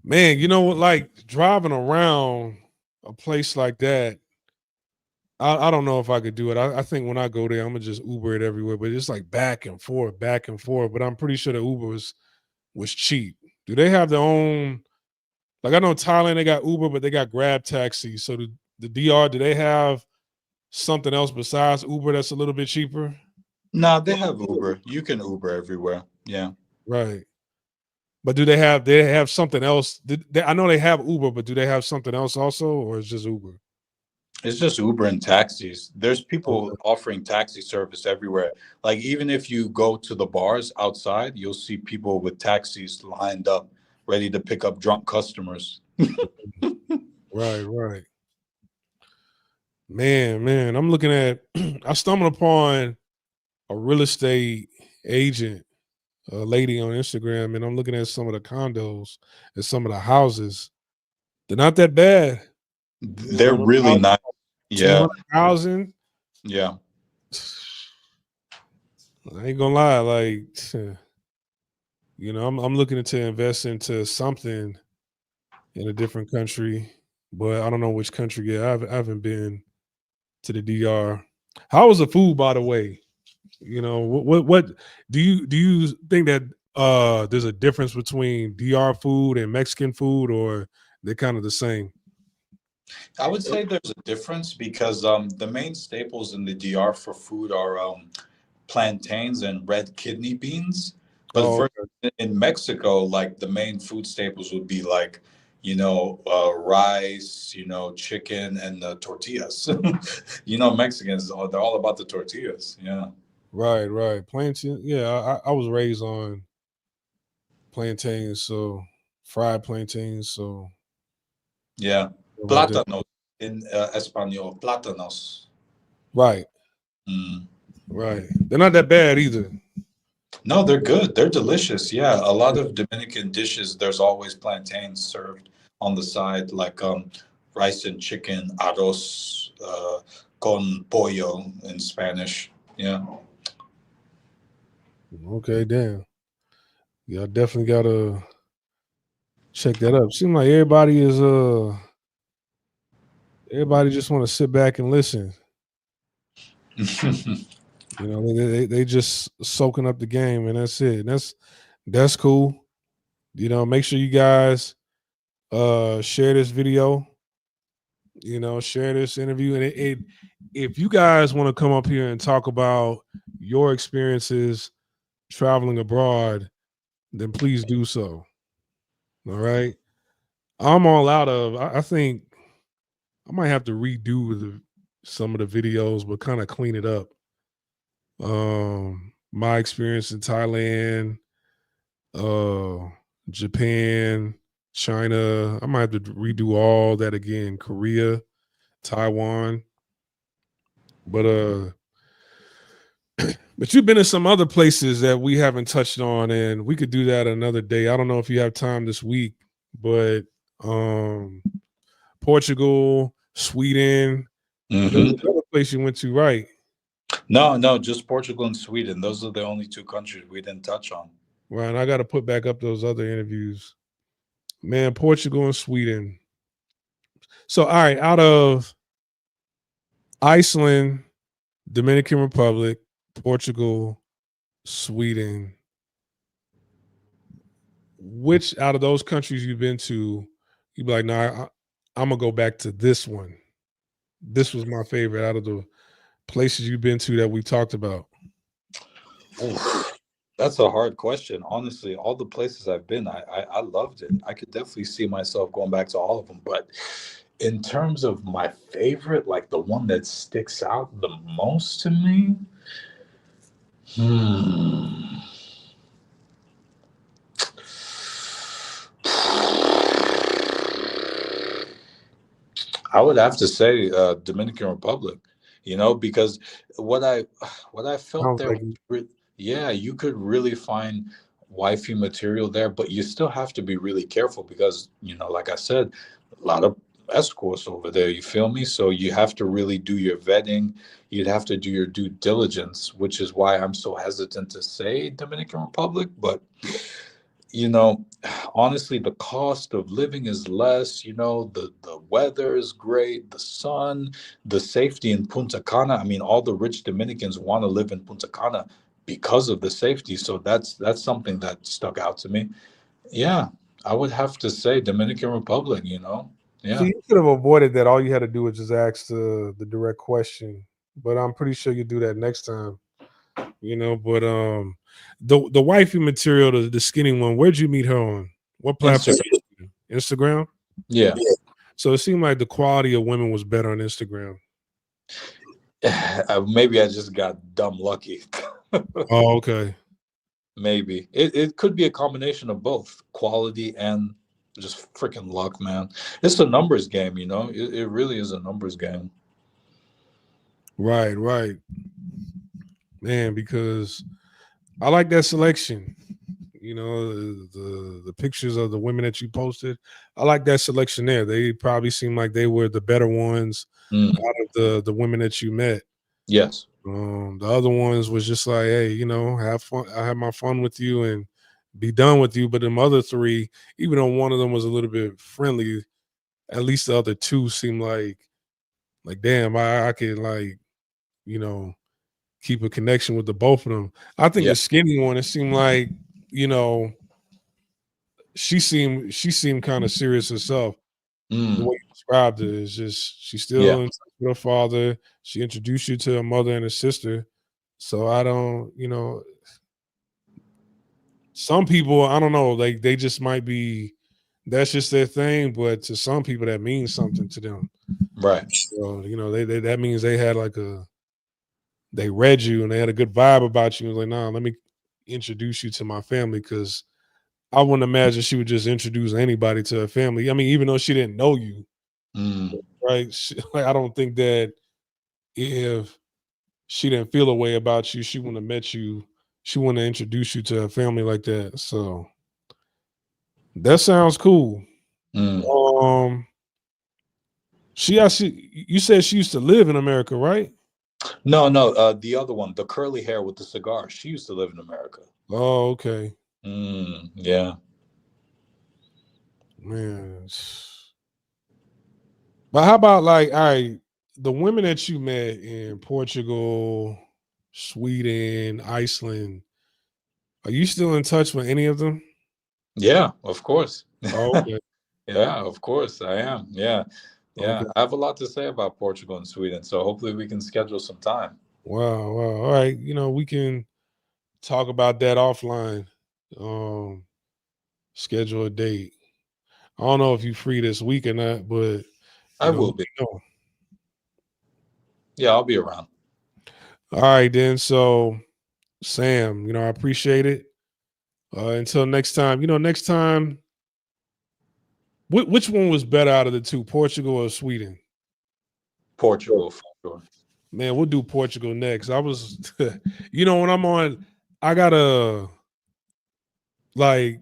man, like driving around a place like that, I don't know if I could do it. I think when I go there, I'm gonna just Uber it everywhere. But it's like back and forth, back and forth. But I'm pretty sure the Uber was cheap. Do they have their own? Like I know Thailand, they got Uber, but they got Grab Taxi. So the DR, do they have something else besides Uber that's a little bit cheaper? Nah, they have Uber. You can Uber everywhere. Yeah. Right. But do they have something else? I know they have Uber, but do they have something else also, or it's just Uber? It's just Uber and taxis. There's people Okay. offering taxi service everywhere. Like even if you go to the bars outside, you'll see people with taxis lined up, ready to pick up drunk customers. Right, right. Man, I'm looking at. I stumbled upon a real estate agent, a lady on Instagram, and I'm looking at some of the condos and some of the houses. They're not that bad. You They're know, really houses nice. two Yeah. hundred thousand. Yeah. I ain't gonna lie, like I'm looking to invest into something in a different country, but I don't know which country yet. I haven't been to the DR. How was the food, by the way? What do you think that there's a difference between DR food and Mexican food, or they're kind of the same? I would say there's a difference because the main staples in the DR for food are plantains and red kidney beans. But Oh, for okay. in Mexico, like the main food staples would be like, rice, chicken and tortillas. Mexicans, they're all about the tortillas. Yeah. Right. Plantain. Yeah, I was raised on plantains, so fried plantains. So Yeah. about that. Plátanos in Espanol, plátanos. Right, Mm. right. They're not that bad either. No, they're good. They're delicious. Yeah, a lot of Dominican dishes, there's always plantains served on the side, like rice and chicken, arroz con pollo in Spanish. Yeah. Okay, damn. Yeah, I definitely gotta check that up. Seems like everybody just want to sit back and listen. They just soaking up the game, and that's it. That's cool. Make sure you guys share this video. Share this interview, and if you guys want to come up here and talk about your experiences traveling abroad, then please do so. All right. I'm all out of. I think I might have to redo some of the videos, but kind of clean it up. My experience in Thailand, uh, Japan, China. I might have to redo all that again. Korea, Taiwan, but but you've been in some other places that we haven't touched on, and we could do that another day. I don't know if you have time this week, but um, Portugal, Sweden, and there Hmm. was another place you went to, right? No, no, just Portugal and Sweden. Those are the only two countries we didn't touch on. Right. I got to put back up those other interviews. Man, Portugal and Sweden. So, all right, out of Iceland, Dominican Republic, Portugal, Sweden, which out of those countries you've been to, you'd be like, nah, I'm gonna go back to this one. This was my favorite out of the places you've been to that we talked about. Oof, that's a hard question. Honestly, all the places I've been, I loved it. I could definitely see myself going back to all of them. But in terms of my favorite, like the one that sticks out the most to me, hmm. I would have to say Dominican Republic, because what I what I felt Sounds there like was, yeah, you could really find wifey material there, but you still have to be really careful because, like I said, a lot of escorts over there, you feel me? So you have to really do your vetting. You'd have to do your due diligence, which is why I'm so hesitant to say Dominican Republic, but you know, honestly, the cost of living is less. The weather is great, the sun, the safety in Punta Cana. I mean, all the rich Dominicans want to live in Punta Cana because of the safety. So that's something that stuck out to me. Yeah, I would have to say Dominican Republic. See, Yeah, you could have avoided that. All you had to do was just ask the direct question. But I'm pretty sure you do that next time. But the wifey material, the skinny one, where'd you meet her on? What platform? Instagram. Instagram? Yeah. So it seemed like the quality of women was better on Instagram. Maybe I just got dumb lucky. Oh, okay. Maybe it could be a combination of both quality and just freaking luck, man. It's a numbers game, it really is a numbers game. Right, right. Man, because I like that selection. The pictures of the women that you posted. I like that selection there. They probably seem like they were the better ones Mm, out of the women that you met. yes. The other ones was just like, hey, have fun. I have my fun with you and be done with you. But them other three, even though one of them was a little bit friendly, at least the other two seemed like damn, I could you know keep a connection with the both of them. I think Yeah. the skinny one, it seemed like you know she seemed kind of serious herself. The way Mm, you described it is just she's yeah. still in touch with her father. She introduced you to her mother and her sister. So I don't, some people, I don't know, like they just might be that's just their thing, but to some people that means something to them. Right. So, they that means they had they read you and they had a good vibe about you. Like, nah, let me introduce you to my family because I wouldn't imagine she would just introduce anybody to her family. I mean, even though she didn't know you, Mm, right? Like, I don't think that if she didn't feel a way about you, she wouldn't have met you. She wouldn't have introduced you to her family like that. So that sounds cool. mm. Um, you said she used to live in America, right? No, the other one, the curly hair with the cigar, she used to live in America. Oh, okay, Yeah. man. But how about all right, the women that you met in Portugal, Sweden, Iceland, are you still in touch with any of them? Yeah, of course. Oh, okay, Yeah, of course I am. Yeah. Yeah, okay. I have a lot to say about Portugal and Sweden, so hopefully we can schedule some time. Wow, wow. All right, we can talk about that offline. Um, Schedule a date. I don't know if you free this week or not, but I let will me be. know. Yeah, I'll be around. All right, then. So, Sam, I appreciate it. Until next time, next time, which one was better out of the two, Portugal or Sweden? Portugal for sure. Man, we'll do Portugal next. I was, when I'm on, I gotta like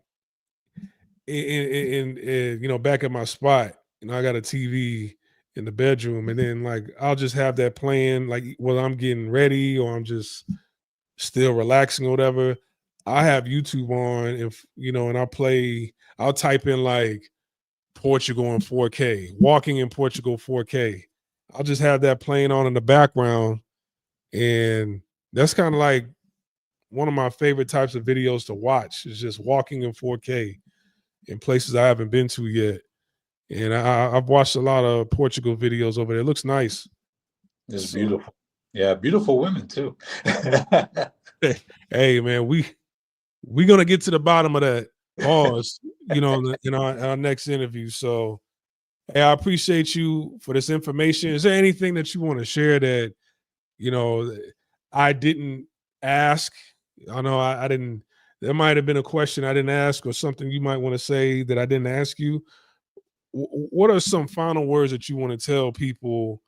back at my spot. I got a TV in the bedroom, and then I'll just have that playing, like while I'm getting ready or I'm just still relaxing or whatever. I have YouTube on, if and I'll type in Portugal in 4K, walking in Portugal 4K. I'll just have that playing on in the background, and that's kind of like one of my favorite types of videos to watch is just walking in 4K in places I haven't been to yet. And I've watched a lot of Portugal videos over there. It looks nice. It's So, beautiful. Yeah, beautiful women too. hey man, we're gonna get to the bottom of that. Pause. In our next interview. So, hey, I appreciate you for this information. Is there anything that you want to share that you know I didn't ask? I know I didn't. There might have been a question I didn't ask, or something you might want to say that I didn't ask you. What are some final words that you want to tell people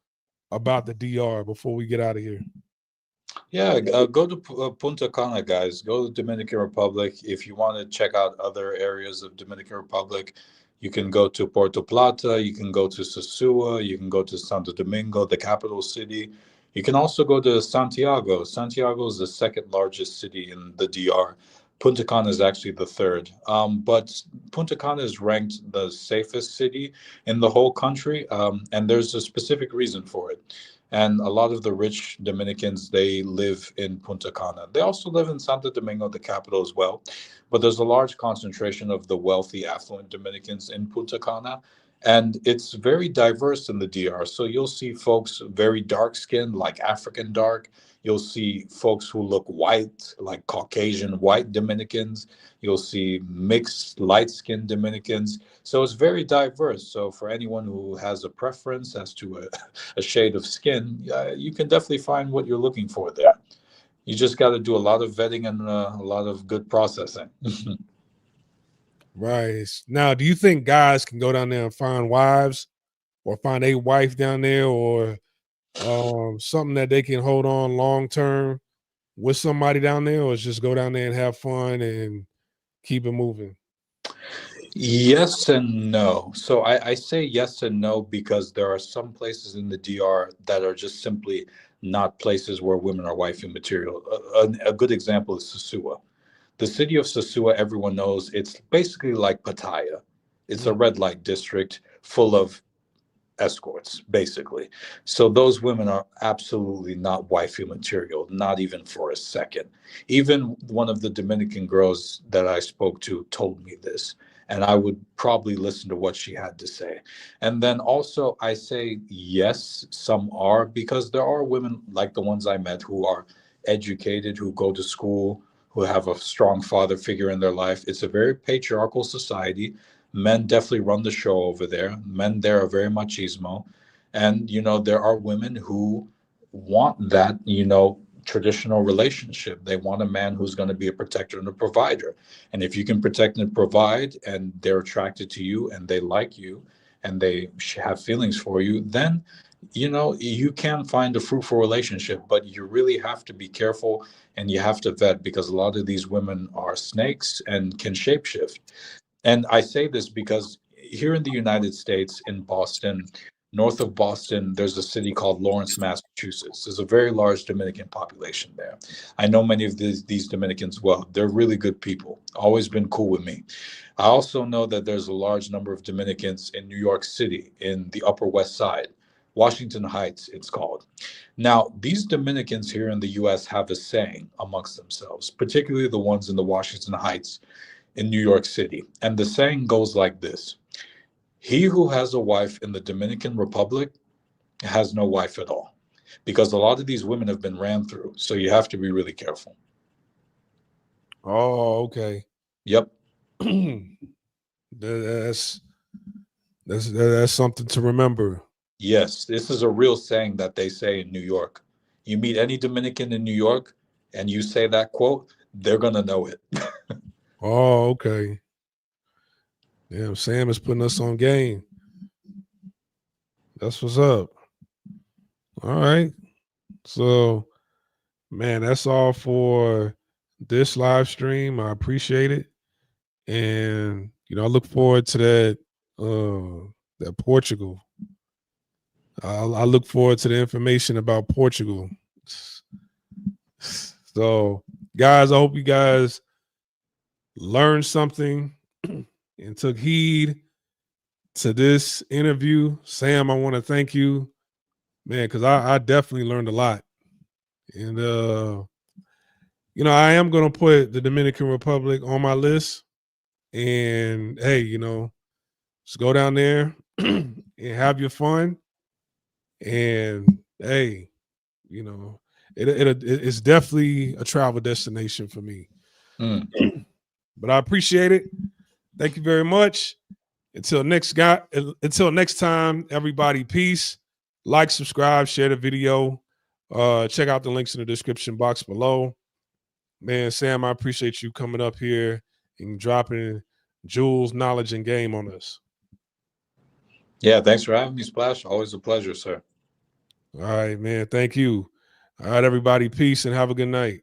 about the DR before we get out of here? Yeah, go to Punta Cana, guys. Go to Dominican Republic. If you want to check out other areas of Dominican Republic, you can go to Puerto Plata. You can go to Sosua. You can go to Santo Domingo, the capital city. You can also go to Santiago. Santiago is the second largest city in the DR. Punta Cana is actually the third. But Punta Cana is ranked the safest city in the whole country, and there's a specific reason for it. And a lot of the rich Dominicans, they live in Punta Cana. They also live in Santo Domingo, the capital, as well. But there's a large concentration of the wealthy, affluent Dominicans in Punta Cana. And it's very diverse in the DR. So you'll see folks very dark skinned, like African dark. You'll see folks who look white, like Caucasian white Dominicans. You'll see mixed light skinned Dominicans. So it's very diverse. So for anyone who has a preference as to a shade of skin, you can definitely find what you're looking for there. You just got to do a lot of vetting and a lot of good processing. Right. Now, do you think guys can go down there and find wives or find a wife down there or something that they can hold on long term with somebody down there, or just go down there and have fun and keep it moving? Yes and no. So I say yes and no because there are some places in the DR that are just simply not places where women are wifey material. A good example is Sosua. The city of Sosua, everyone knows, it's basically like Pattaya. It's a red light district full of escorts, basically. So those women are absolutely not wifey material, not even for a second. Even one of the Dominican girls that I spoke to told me this, and I would probably listen to what she had to say. And then also, I say yes, some are, because there are women like the ones I met who are educated, who go to school, who have a strong father figure in their life. It's a very patriarchal society. Men definitely run the show over there. Men there are very machismo. And, there are women who want that, traditional relationship. They want a man who's going to be a protector and a provider. And if you can protect and provide and they're attracted to you and they like you and they have feelings for you, then, you can find a fruitful relationship. But you really have to be careful and you have to vet because a lot of these women are snakes and can shapeshift. And I say this because here in the United States, in Boston, north of Boston, there's a city called Lawrence, Massachusetts. There's a very large Dominican population there. I know many of these Dominicans well. They're really good people, always been cool with me. I also know that there's a large number of Dominicans in New York City, in the Upper West Side, Washington Heights, it's called. Now, these Dominicans here in the US have a saying amongst themselves, particularly the ones in the Washington Heights in New York City. And the saying goes like this: he who has a wife in the Dominican Republic has no wife at all. Because a lot of these women have been ran through. So you have to be really careful. Oh, okay. Yep. that's that's something to remember. Yes, this is a real saying that they say in New York. You meet any Dominican in New York and you say that quote, they're going to know it. Oh, okay. Damn, Sam is putting us on game. That's what's up. All right. So, man, that's all for this live stream. I appreciate it. And, I look forward to that Portugal. I look forward to the information about Portugal. So, guys, I hope you guys learned something and took heed to this interview. Sam, I want to thank you, man, because I definitely learned a lot. And, I am going to put the Dominican Republic on my list. And, hey, just go down there and have your fun. And, hey, it's definitely a travel destination for me. But I appreciate it. Thank you very much. Until next time, everybody, peace. Like, subscribe, share the video. Check out the links in the description box below. Man, Sam, I appreciate you coming up here and dropping jewels, knowledge, and game on us. Yeah, thanks for having me, Splash. Always a pleasure, sir. All right, man. Thank you. All right, everybody. Peace and have a good night.